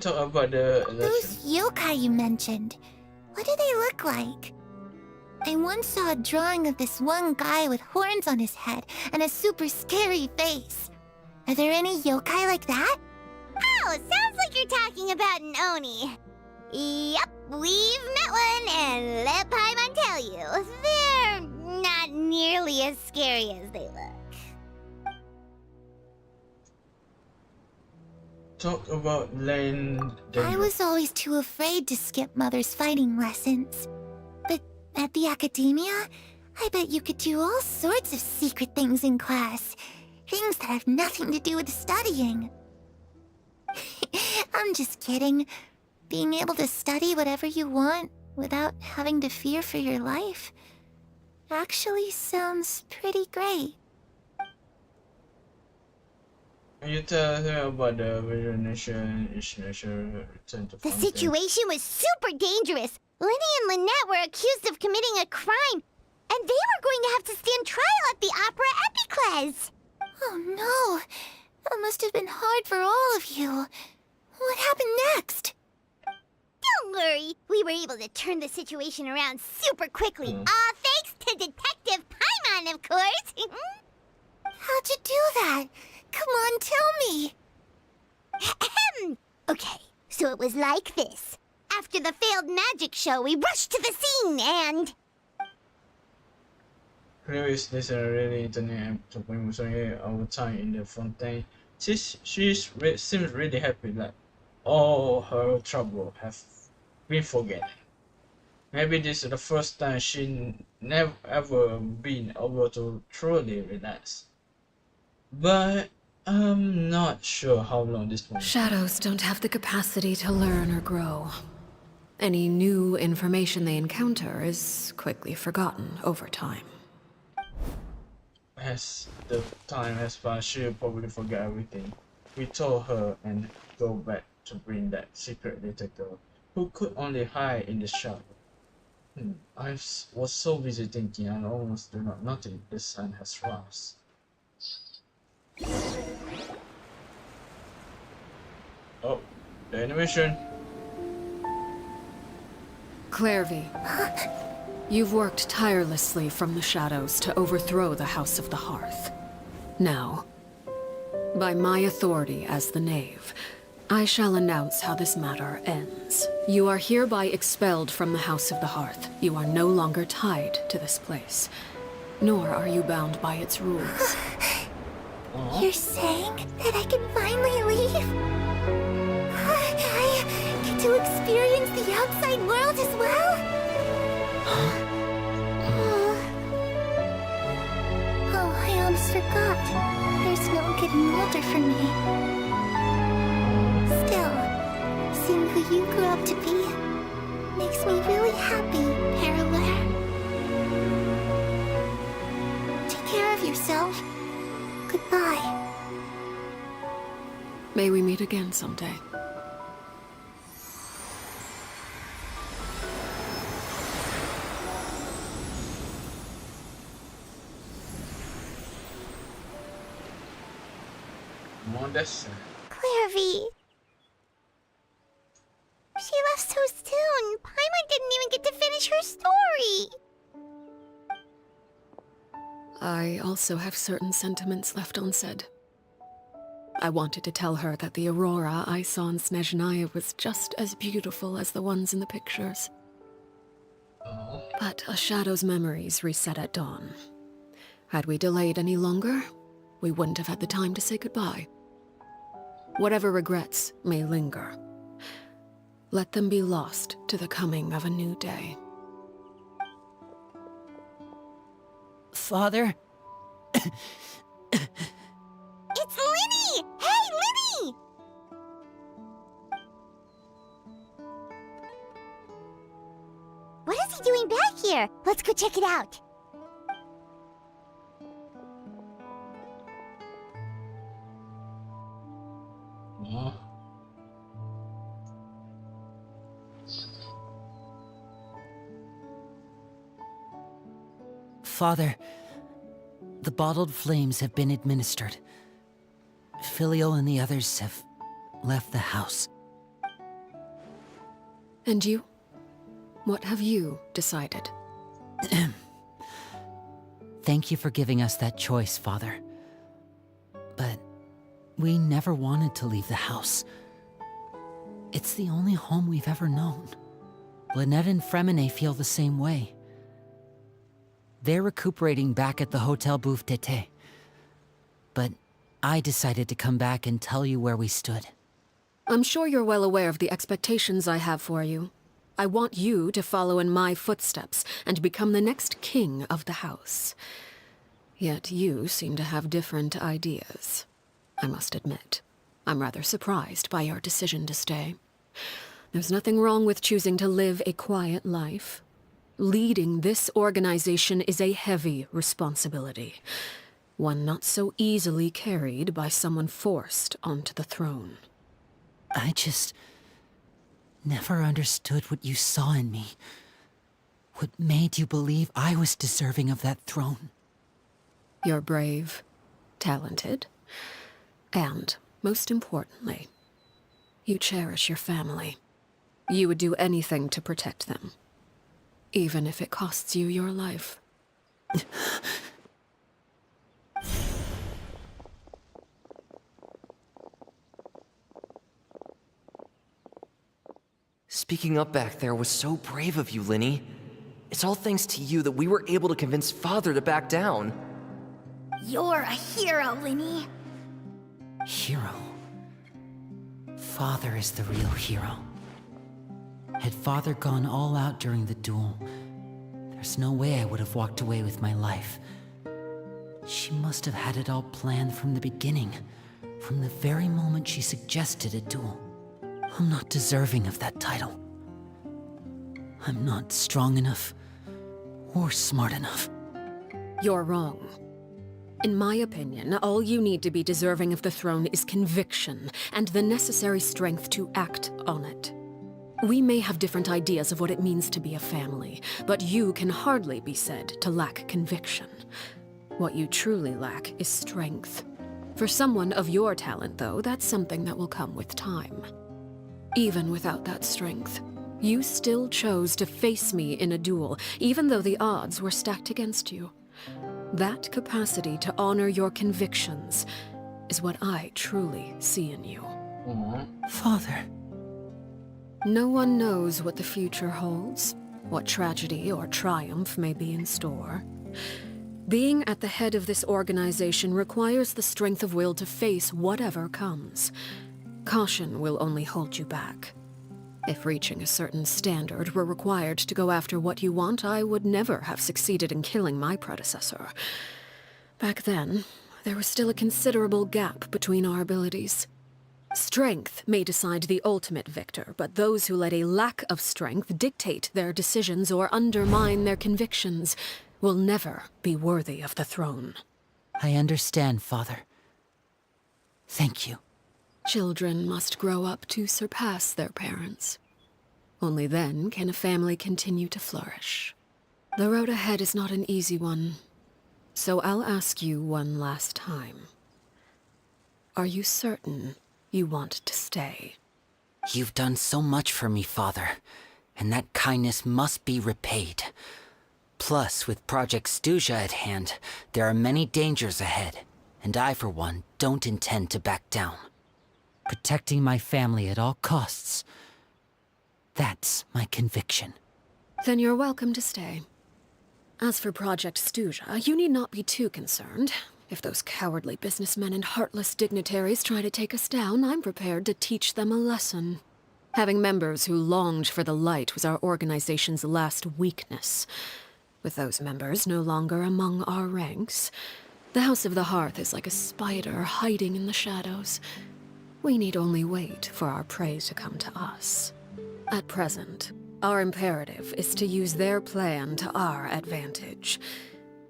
Talk about the Those yokai you mentioned. What do they look like? I once saw a drawing of this one guy with horns on his head and a super scary face. Are there any yokai like that? Oh, sounds like you're talking about an Oni. Yep, we've met one, and let Paimon tell you, they're not nearly as scary as they look. Talk about land. I was always too afraid to skip Mother's fighting lessons. But at the academia, I bet you could do all sorts of secret things in class. Things that have nothing to do with studying. I'm just kidding. Being able to study whatever you want without having to fear for your life actually sounds pretty great. You tell her about the nation return to The situation was super dangerous. Lenny and Lynette were accused of committing a crime, and they were going to have to stand trial at the Opera Epicles. Oh no! That must have been hard for all of you. What happened next? Don't worry. We were able to turn the situation around super quickly. All thanks to Detective Paimon, of course. How'd you do that? Come on, tell me. Okay, so it was like this. After the failed magic show, we rushed to the scene and... Lewis listened really internet to Wimusoye our time in the fountain. Seems really happy that all her trouble have been forgotten. Maybe this is the first time she never ever been able to truly relax. But I'm not sure how long this will Shadows don't have the capacity to learn or grow. Any new information they encounter is quickly forgotten over time. As the time has passed, she'll probably forget everything. We told her and go back to bring that secret little girl who could only hide in the shadow. I was so busy thinking and almost do not notice the sun has rose. Oh, the animation. Clairvy, you've worked tirelessly from the shadows to overthrow the House of the Hearth. Now, by my authority as the Knave, I shall announce how this matter ends. You are hereby expelled from the House of the Hearth. You are no longer tied to this place, nor are you bound by its rules. You're saying that I can finally leave? I get to experience the outside world as well? Oh, I almost forgot. There's no getting older for me. Still, seeing who you grew up to be makes me really happy, Parallel. Take care of yourself. Goodbye. May we meet again someday. Clairvy. She left so soon. Paimon didn't even get to finish her story. I also have certain sentiments left unsaid. I wanted to tell her that the aurora I saw in Snezhnaya was just as beautiful as the ones in the pictures. But a shadow's memories reset at dawn. Had we delayed any longer, we wouldn't have had the time to say goodbye. Whatever regrets may linger, let them be lost to the coming of a new day. Father? It's Linny! Hey, Linny! What is he doing back here? Let's go check it out. Father, the bottled flames have been administered. Filio and the others have left the house. And you? What have you decided? Thank you for giving us that choice, Father. But we never wanted to leave the house. It's the only home we've ever known. Lynette and Fremine feel the same way. They're recuperating back at the Hotel Bouffe d'été. But I decided to come back and tell you where we stood. I'm sure you're well aware of the expectations I have for you. I want you to follow in my footsteps and become the next king of the house. Yet you seem to have different ideas. I must admit, I'm rather surprised by your decision to stay. There's nothing wrong with choosing to live a quiet life. Leading this organization is a heavy responsibility, one not so easily carried by someone forced onto the throne. I just never understood what you saw in me. What made you believe I was deserving of that throne? You're brave, talented, and, most importantly, you cherish your family. You would do anything to protect them, even if it costs you your life. Speaking up back there was so brave of you, Linny. It's all thanks to you that we were able to convince Father to back down. You're a hero, Linny. Hero? Father is the real hero. Had Father gone all out during the duel, there's no way I would have walked away with my life. She must have had it all planned from the beginning, from the very moment she suggested a duel. I'm not deserving of that title. I'm not strong enough or smart enough. You're wrong. In my opinion, all you need to be deserving of the throne is conviction and the necessary strength to act on it. We may have different ideas of what it means to be a family, but you can hardly be said to lack conviction. What you truly lack is strength. For someone of your talent, though, that's something that will come with time. Even without that strength, you still chose to face me in a duel, even though the odds were stacked against you. That capacity to honor your convictions is what I truly see in you. Father. No one knows what the future holds, what tragedy or triumph may be in store. Being at the head of this organization requires the strength of will to face whatever comes. Caution will only hold you back. If reaching a certain standard were required to go after what you want, I would never have succeeded in killing my predecessor. Back then, there was still a considerable gap between our abilities. Strength may decide the ultimate victor, but those who let a lack of strength dictate their decisions or undermine their convictions will never be worthy of the throne. I understand, Father. Thank you. Children must grow up to surpass their parents. Only then can a family continue to flourish. The road ahead is not an easy one, so I'll ask you one last time. Are you certain you want to stay? You've done so much for me, Father, and that kindness must be repaid. Plus, with Project Stuja at hand, there are many dangers ahead, and I, for one, don't intend to back down. Protecting my family at all costs. That's my conviction. Then you're welcome to stay. As for Project Stuja, you need not be too concerned. If those cowardly businessmen and heartless dignitaries try to take us down, I'm prepared to teach them a lesson. Having members who longed for the light was our organization's last weakness. With those members no longer among our ranks, the House of the Hearth is like a spider hiding in the shadows. We need only wait for our prey to come to us. At present, our imperative is to use their plan to our advantage.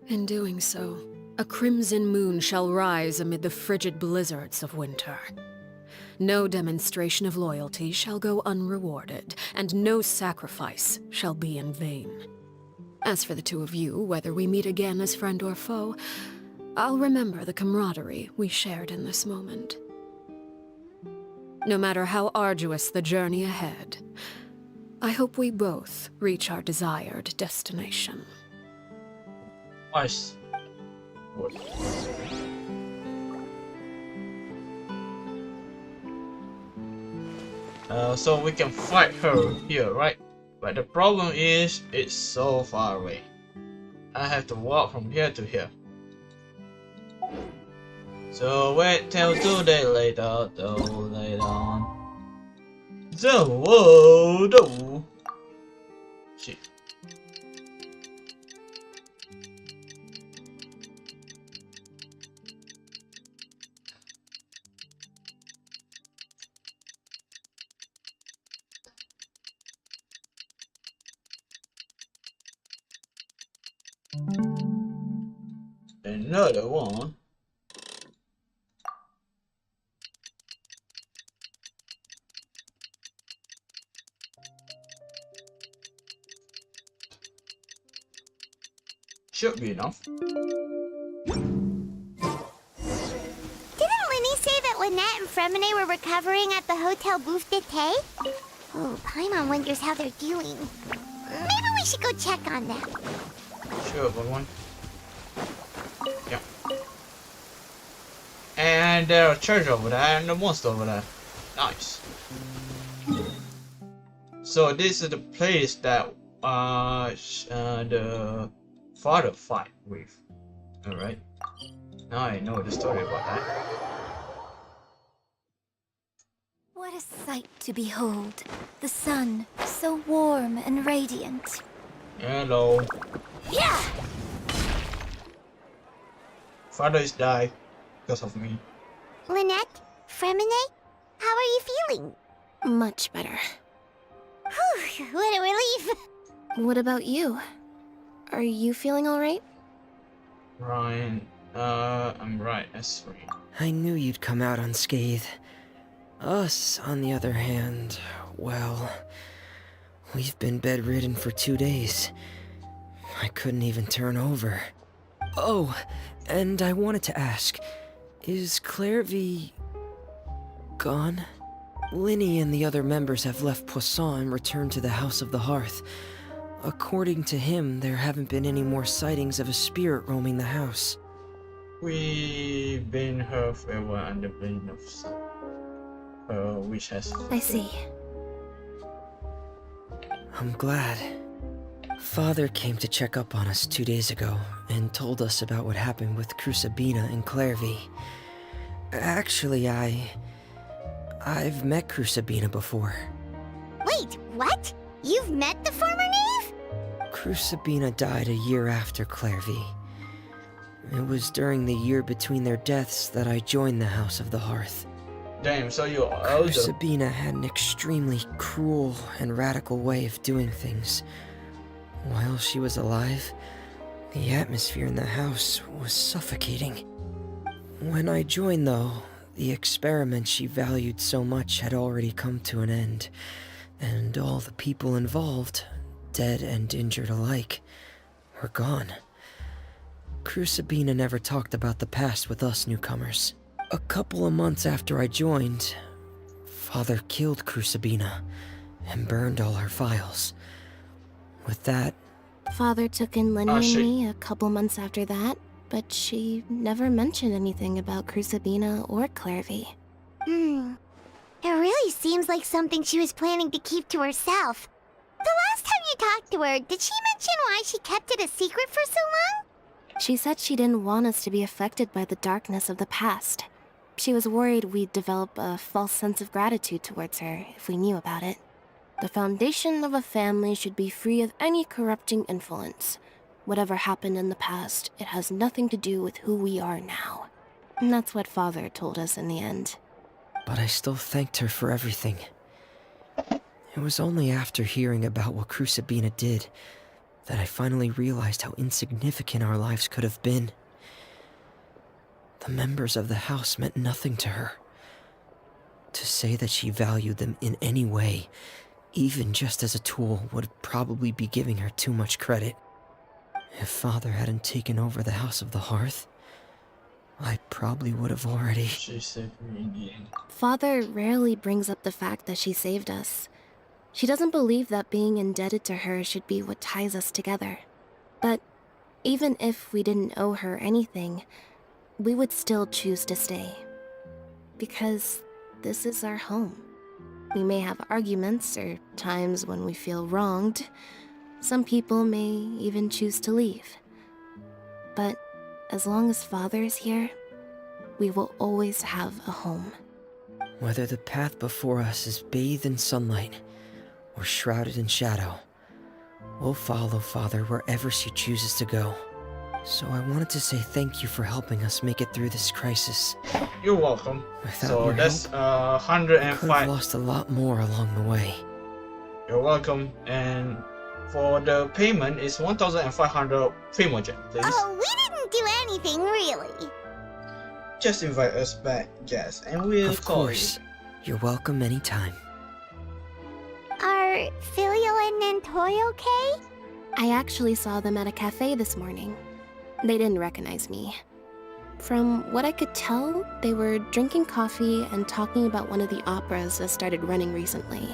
In doing so, a crimson moon shall rise amid the frigid blizzards of winter. No demonstration of loyalty shall go unrewarded, and no sacrifice shall be in vain. As for the two of you, whether we meet again as friend or foe, I'll remember the camaraderie we shared in this moment. No matter how arduous the journey ahead, I hope we both reach our desired destination. Nice. Good. So we can fight her here, right? But the problem is, it's so far away. I have to walk from here to here. So wait till 2 days later, whoa, shit. Another one. Should be enough. Lynette and Fremine were recovering at the Hotel Booth d'été? Oh, Paimon wonders how they're doing. Maybe we should go check on them. Sure, but one. Yeah. And there are church over there and the monster over there. Nice. So this is the place that the father fight with. Alright. Now I know the story about that. What a sight to behold. The sun, so warm and radiant. Hello. Yeah! Father is died because of me. Lynette? Fremine? How are you feeling? Much better. Whew, what a relief! What about you? Are you feeling alright? Ryan, I'm right, that's right. I knew you'd come out unscathed. Us, on the other hand, well, we've been bedridden for 2 days. I couldn't even turn over. Oh, and I wanted to ask, is Clairvy gone? Linny and the other members have left Poisson and returned to the House of the Hearth. According to him, there haven't been any more sightings of a spirit roaming the house. We've been her farewell and the bane of sun. Her wish has fulfilled. I see. I'm glad. Father came to check up on us 2 days ago and told us about what happened with Crusabina and Clairvy. Actually, I've met Crusabina before. Wait, what? You've met the former knave? Crusabina died a year after Clairvy. It was during the year between their deaths that I joined the House of the Hearth. Damn, so you're older. Crusabina had an extremely cruel and radical way of doing things. While she was alive, the atmosphere in the house was suffocating. When I joined, though, the experiment she valued so much had already come to an end, and all the people involved, dead and injured alike, were gone. Crusabina never talked about the past with us newcomers. A couple of months after I joined, Father killed Crusabina and burned all her files. With that... Father took in Linny and me a couple months after that, but she never mentioned anything about Crusabina or Clairvy. It really seems like something she was planning to keep to herself. The last time you talked to her, did she mention why she kept it a secret for so long? She said she didn't want us to be affected by the darkness of the past. She was worried we'd develop a false sense of gratitude towards her if we knew about it. The foundation of a family should be free of any corrupting influence. Whatever happened in the past, it has nothing to do with who we are now. And that's what Father told us in the end. But I still thanked her for everything. It was only after hearing about what Crusabina did that I finally realized how insignificant our lives could have been. The members of the house meant nothing to her. To say that she valued them in any way, even just as a tool, would probably be giving her too much credit. If Father hadn't taken over the House of the Hearth, I probably would have already... She saved me in the end. Father rarely brings up the fact that she saved us. She doesn't believe that being indebted to her should be what ties us together. But even if we didn't owe her anything, we would still choose to stay. Because this is our home. We may have arguments or times when we feel wronged. Some people may even choose to leave. But as long as Father is here, we will always have a home. Whether the path before us is bathed in sunlight or shrouded in shadow, we'll follow Father wherever she chooses to go. So I wanted to say thank you for helping us make it through this crisis. You're welcome. Without So your that's help, I could have 105. lost a lot more along the way. You're welcome. And for the payment, it's 1,500 Primogen, please. Oh, we didn't do anything, really. Just invite us back, Jess, and we'll Of call course. You're welcome anytime. Are Filial and Nantoy okay? I actually saw them at a cafe this morning. They didn't recognize me. From what I could tell, they were drinking coffee and talking about one of the operas that started running recently.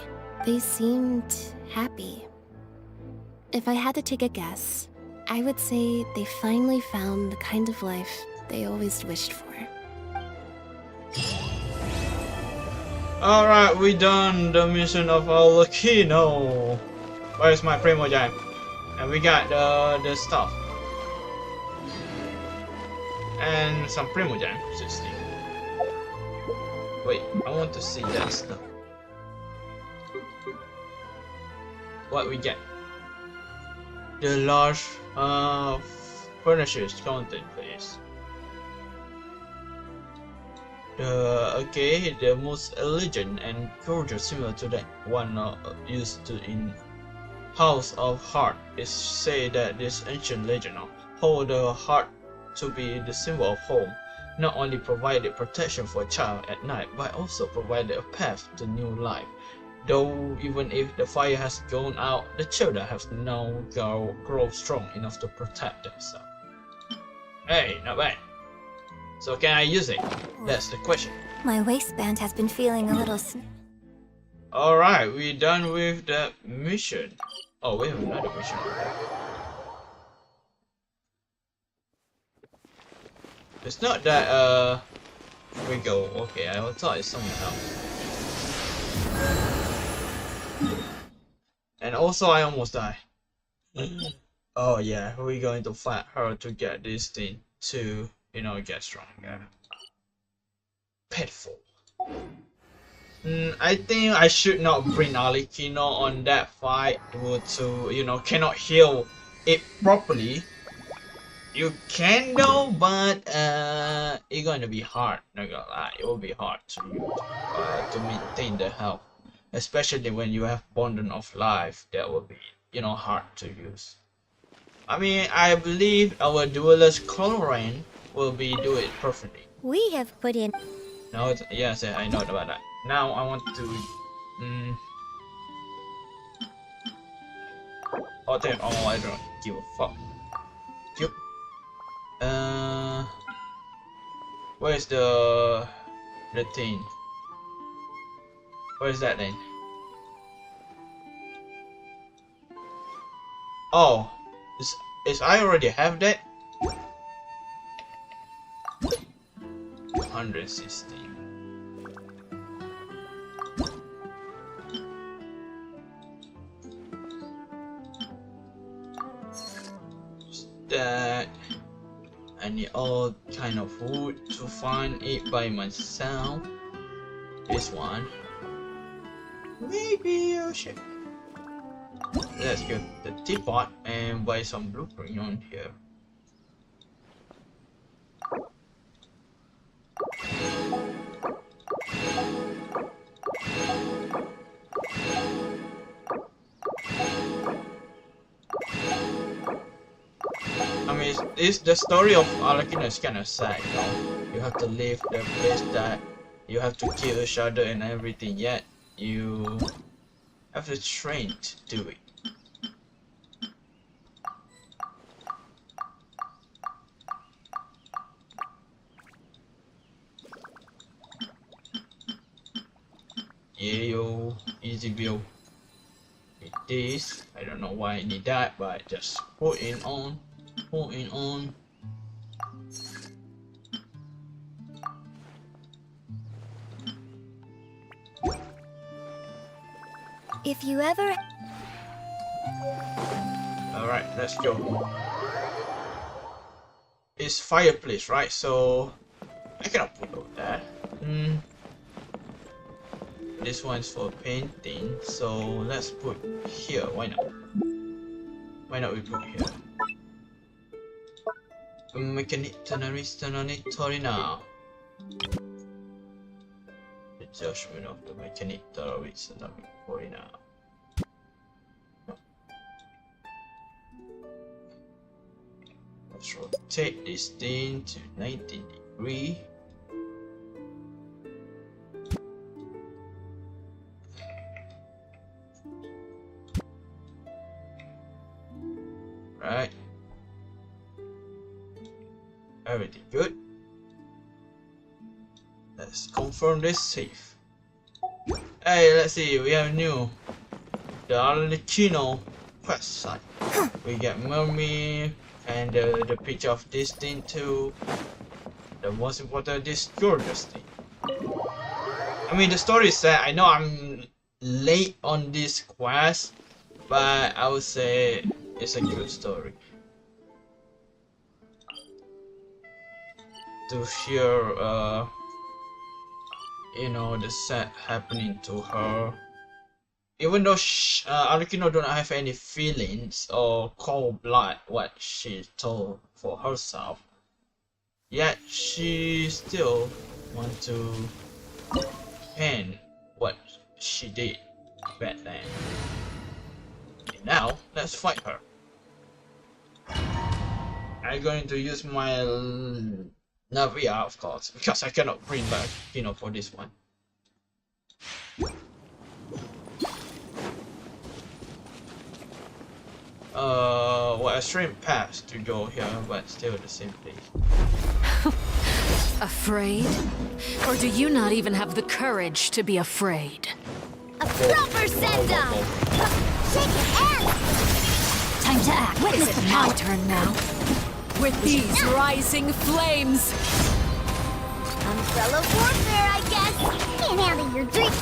They seemed happy. If I had to take a guess, I would say they finally found the kind of life they always wished for. Alright, we done the mission of Arlecchino. Where's my Primogem? And we got the stuff. And some Primogem system. Wait, I want to see that stuff. What we get? The large furnitures content, please. The most elegant and gorgeous, similar to that one used to in House of Heart. Is said that this ancient legend hold the heart to be the symbol of home. Not only provided protection for a child at night, but also provided a path to new life. Though even if the fire has gone out, the children have now grown strong enough to protect themselves. Hey, not bad. So can I use it? That's the question. My waistband has been feeling a little Alright, we done with that mission. Oh, we have another mission. It's not that, we go. Okay, I thought it's somewhere else. And also, I almost died. Oh yeah, we're going to fight her to get this thing to, you know, get stronger. Pitiful. I think I should not bring Arlecchino on that fight to, you know, cannot heal it properly. You can though, but it's going to be hard. Not gonna lie, it will be hard to maintain the health, especially when you have Bonding of Life. That will be, you know, hard to use. I mean, I believe our duelist Coleraine will be do it perfectly. We have put in. No, yes, I know about that. Now I want to. Oh damn! Oh, I don't give a fuck. Yep. Where's the thing? Where's that thing? Oh, is I already have that? 116. That I need all kind of wood to find it by myself. This one. Maybe I should. Let's get the teapot and buy some blueprint on here. I mean, it's the story of Arlecchino is kind of sad, you know. You have to leave the place that you have to kill each other and everything, yet you have to train to do it. Yeah, yo, easy build. With this, I don't know why I need that, but just put it on. Put it on. If you ever. Alright, let's go. It's fireplace, right? So I cannot put all that. This one's for painting, so let's put here. Why not? Why not we put here? Mechanic now. The judgment of the mechanic now. Let's rotate this thing to 90 degrees. Right. Everything good. let's confirm this safe. Hey, let's see, we have new. The Arlecchino quest site. We get Mermaid and the picture of this thing too. The most important, this gorgeous thing. I mean, the story is sad. I know I'm late on this quest, but I would say it's a good story. To hear, you know, the sad happening to her. Even though Arlecchino don't have any feelings or cold blood what she told for herself, yet she still want to end what she did back then. And now let's fight her. I'm going to use my Navia, of course, because I cannot bring back for this one. Well, a stream passed to go here, but still the same place. Afraid? Or do you not even have the courage to be afraid? A proper send-off! Shake hands! Time to act. Witness Is it my turn now? With these rising flames! Umbrella warfare, I guess! Can't handle your drink!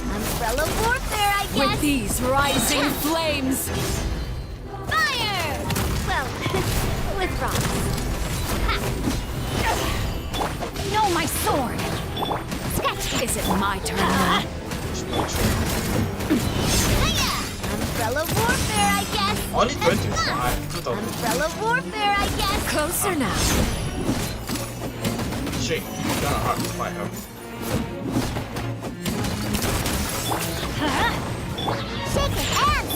Umbrella warfare, I guess! With these rising flames! Fire! Well, with rocks. No, my sword! Sketch! Is it my turn now? Umbrella warfare, I guess! Only 25. Umbrella warfare, I guess! Closer now. Shit, kinda hard to fight her. Shake hands!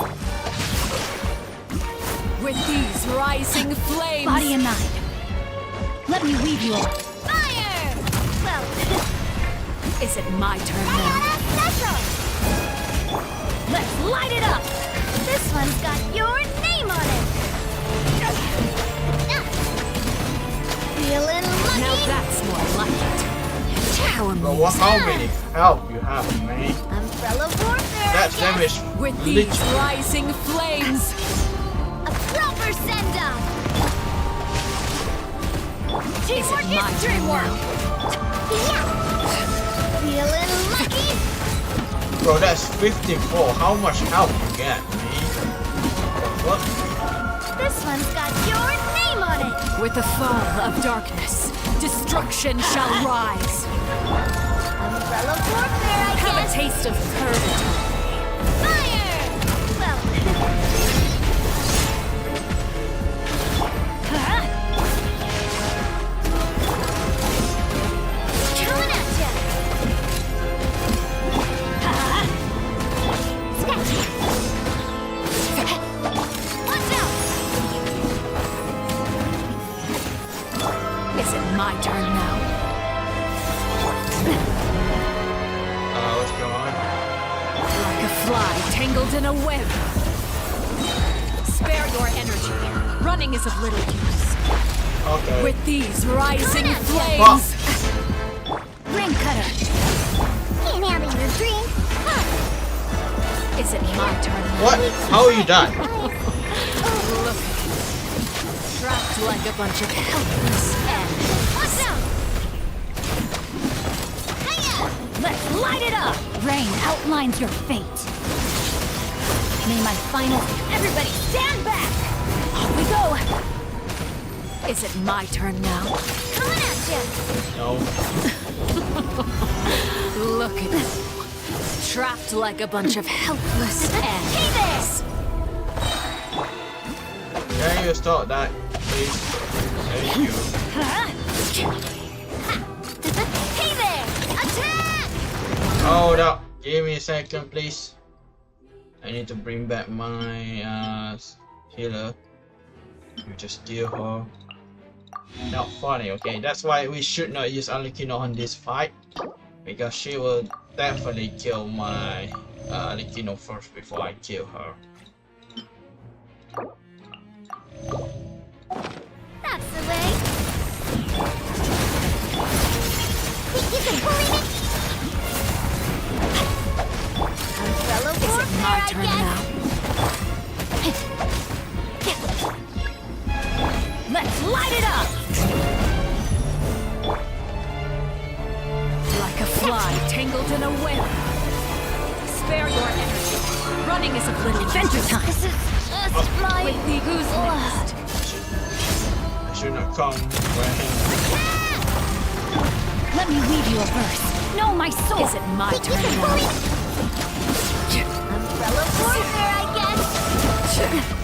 With these rising flames! Body and mind. Let me weave you all. Fire! Well, is it my turn now? Let's light it up! This one's got your name on it! Feeling lucky? Now that's more like it. How amazing. But how many health you have, man? Umbrella warfare! That's damage. With these rising flames! A proper send-off! Teamwork is dreamwork! Yeah! Feeling lucky? Bro, that's 54. How much health you get, man? What? This one's got your name on it! With the fall of darkness, destruction shall rise. Umbrella warfare, I Have guess! a taste of purgatory. Fire! Well... Coming at ya! Sketch! Watch out! Is it my turn now? What's going on? Like a fly tangled in a web. Spare your energy. Running is of little use. Okay. With these rising flames. Ring cutter. Can't handle your drink. Huh. Is it my turn now? What? How are you done? Look. Trapped like a bunch of helpless animals. Watch out! Let's light it up! Rain outlines your fate. May my final... Everybody stand back! Off we go! Is it my turn now? Coming at ya! No. Look at it. Trapped like a bunch of helpless animals. Can you stop that, please? Thank you. Hey there! Attack! Hold up. Give me a second, please. I need to bring back my healer. You just steal her. Not funny, okay? That's why we should not use Arlecchino on this fight. Because she will definitely kill my Arlecchino first before I kill her. That's the way. Think you can bully me? Umbrella warfare, I guess. Let's light it up! Like a fly tangled in a web. Spare your energy. Running is a little adventure time. This is just my Quickly, who's next? I should not come when Let me weave you a verse. Know my soul. Is it my turn now? umbrella warfare, I guess.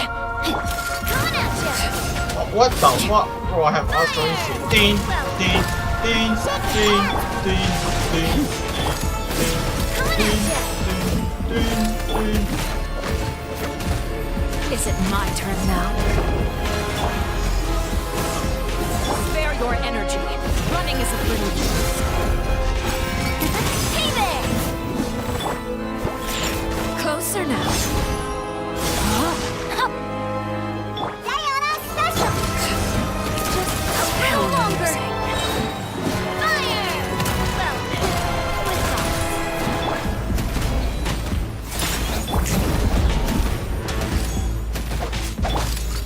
Coming at ya. what the fuck? Bro, I have ultra instinct. Ding, ding, ding, ding, ding, ding, ding, ding, ding. Is it my turn now? Spare your energy. Running is of little use. Hey there. Closer now. Diana special. Just a little longer. Fire. Well, with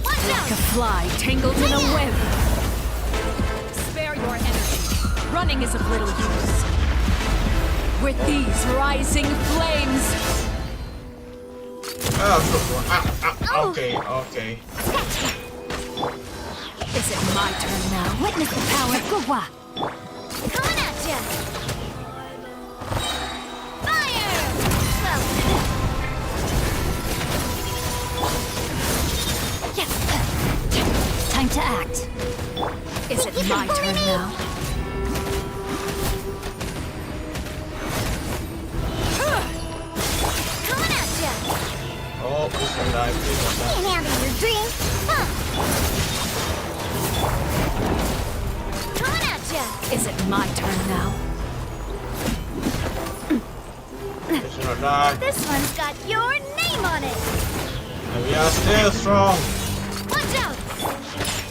Watch Like a out. fly tangled in a web. Spare your energy. Running is of little use. With these rising flames. Okay, okay. Is it my turn now? Witness the power of Gwa. Coming at ya. Fire. Well, Yes. Time to act. Is it my turn now? coming at ya. Oh, this one died. Can't handle your dream. Huh. Coming at ya. Is it my turn now? This one died. This one's got your name on it. And we are still strong. Watch out.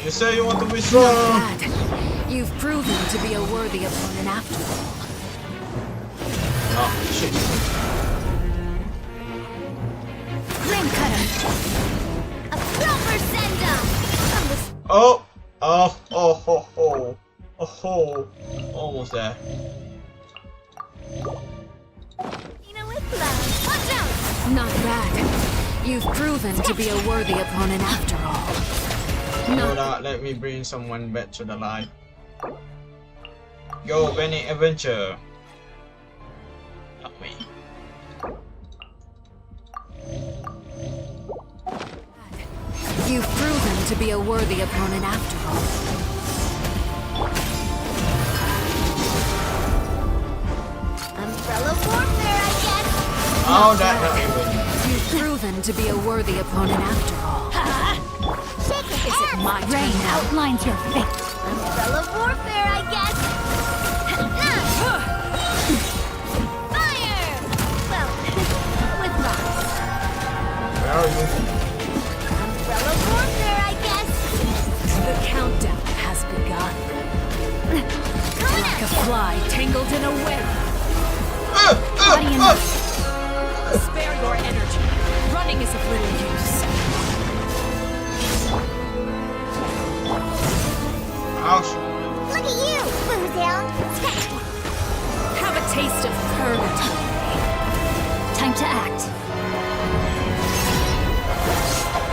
You say you want to be strong. Bad. You've proven to be a worthy opponent after all. Oh, shit. Ring cutter. A proper send-up. Oh, oh, oh, oh, oh, oh, oh, almost there. With love. Watch out. Not bad. You've proven to be a worthy opponent after all. Hold on, let me bring someone back to the line. Go, Benny Adventure. Not me. You've proven to be a worthy opponent after all. Umbrella warfare, I guess. Oh, that not even. You've proven to be a worthy opponent after all. Shake your Is it my brain turn now? Outlines your fate. Umbrella warfare, I guess. Fire! Well, with rocks. Where are you? Umbrella warfare, I guess. The countdown has begun. Like a fly tangled in a web. Body and spare your energy. Running is of little use. Ouch. Look at you, boo down. Have a taste of purgatory. Time to act.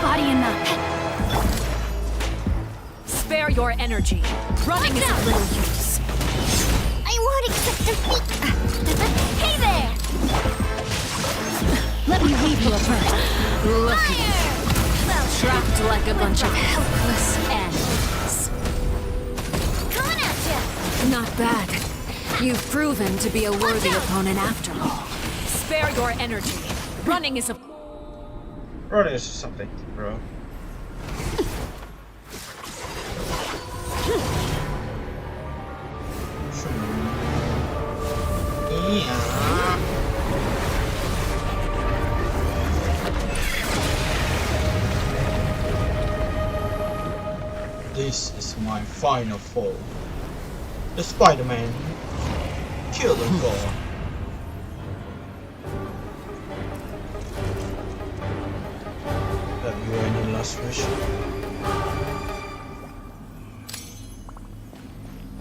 Body enough. Spare your energy. Running is of little use. I won't accept defeat. Hey there! Let me leave you a verse. Look at you. Fire! Well, Trapped like a bunch of helpless animals. coming at ya. Not bad. You've proven to be a worthy opponent after all. Spare your energy. Running is a... Bro, there's something, bro. Yeah. This is my final foe. The Spider-Man. Kill them all. Have you any last wish?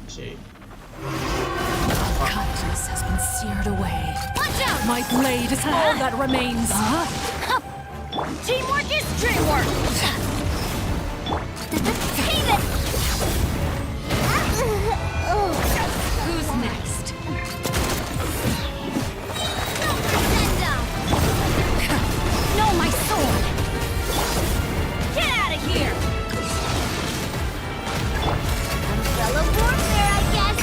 See. Kindness has been seared away. Watch out! My blade is all that remains. Teamwork is dreamwork! Who's next? No, my sword! Get out of here! Umbrella warfare, I guess.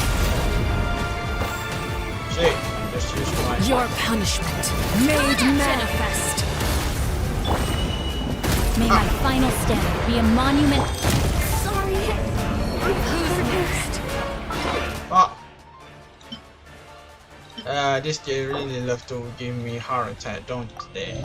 See, just use my. Your punishment made manifest. May my final stand be a monument. Sorry. Who's next? This game really love to give me heart attack, don't they?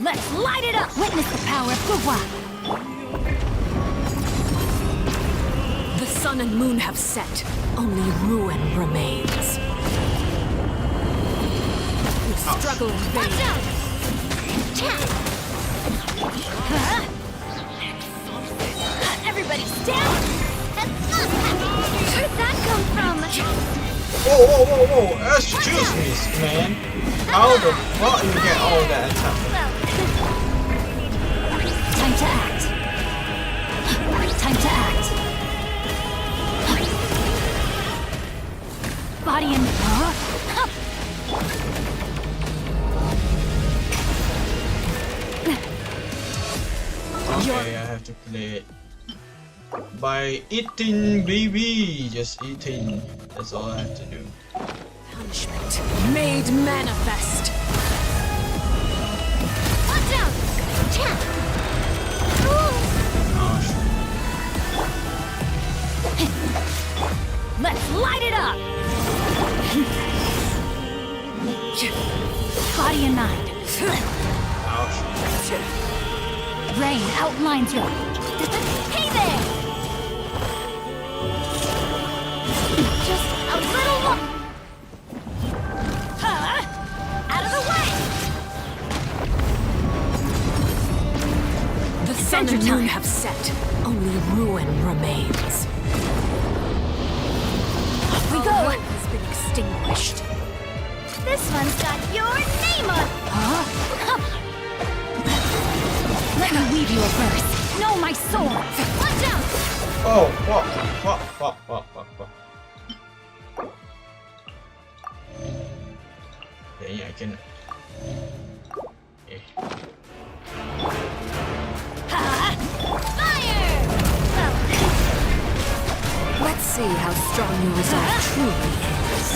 Let's light it up! Witness the power of Gugwa! The sun and moon have set. Only ruin remains. You struggle in vain. Watch out! Everybody stand! Where'd that come from? Whoa! Excuse me, man. How the fuck you get all that attack? Time to act. Time to act. Body and... Okay, I have to play it by eating, baby. Just eating. That's all I have to do. Punishment made manifest. Watch out! Let's light it up! Body and mind. Rain outlines your... Hey there! Just a little more... Out of the way! The sun and moon have set. Only ruin remains. Off we go! Light has been extinguished. This one's got your name on it. Let me weave you a verse. Know my sword. Watch out! Oh, fuck. Yeah, I can. Yeah. Fire! Let's see how strong your resolve truly is.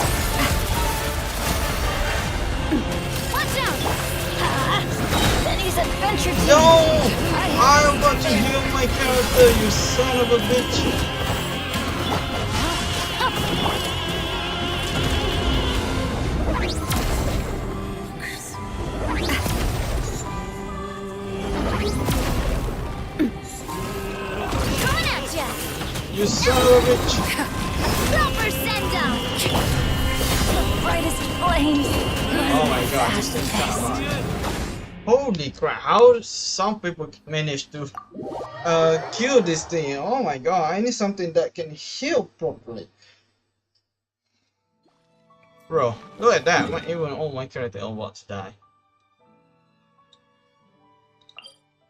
Watch out! Benny's adventure team. No! I'm about to heal my character, you son of a bitch! Coming at ya! You son of a bitch! Proper send down! The brightest flames. Oh my god, this thing's kind of hard. Holy crap, how some people manage to kill this thing? Oh my god, I need something that can heal properly. Bro, look at that, even all my characters are about to die.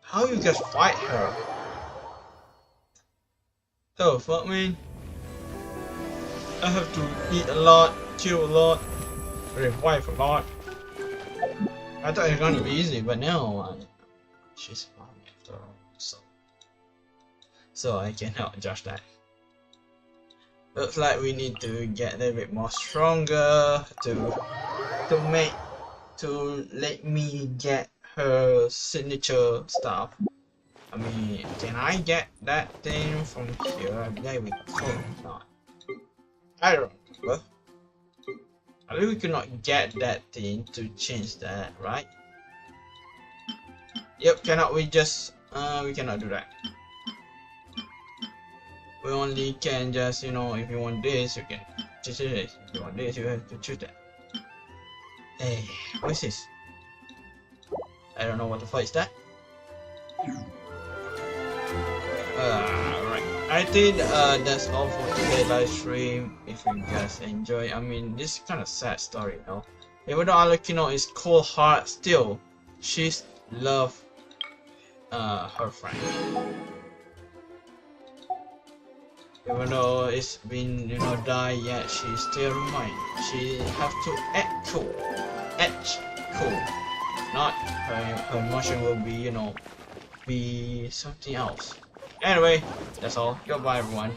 How you guys fight her? Oh fuck man. I have to eat a lot, chill a lot, revive a lot. I thought it was gonna be easy, but no, she's fine after all, so I cannot judge that. Looks like we need to get a little bit more stronger to let me get her signature stuff. I mean, can I get that thing from here? I believe we could not. I don't remember. I believe we could not get that thing to change that, right? Yep, cannot we just we cannot do that. We only can just, you know, if you want this, you can choose this. If you want this, you have to choose that. Hey, what is this? I don't know what the fuck is that. Right. I think that's all for today's live stream. If you guys enjoy, I mean, this is kind of sad story, you know. Even though Arlecchino is cold heart, still she's love her friend. Even though it's been, you know, died yet, she still remains. She have to act cool. Act cool. Not her emotion will be, you know, be something else. Anyway, that's all. Goodbye everyone.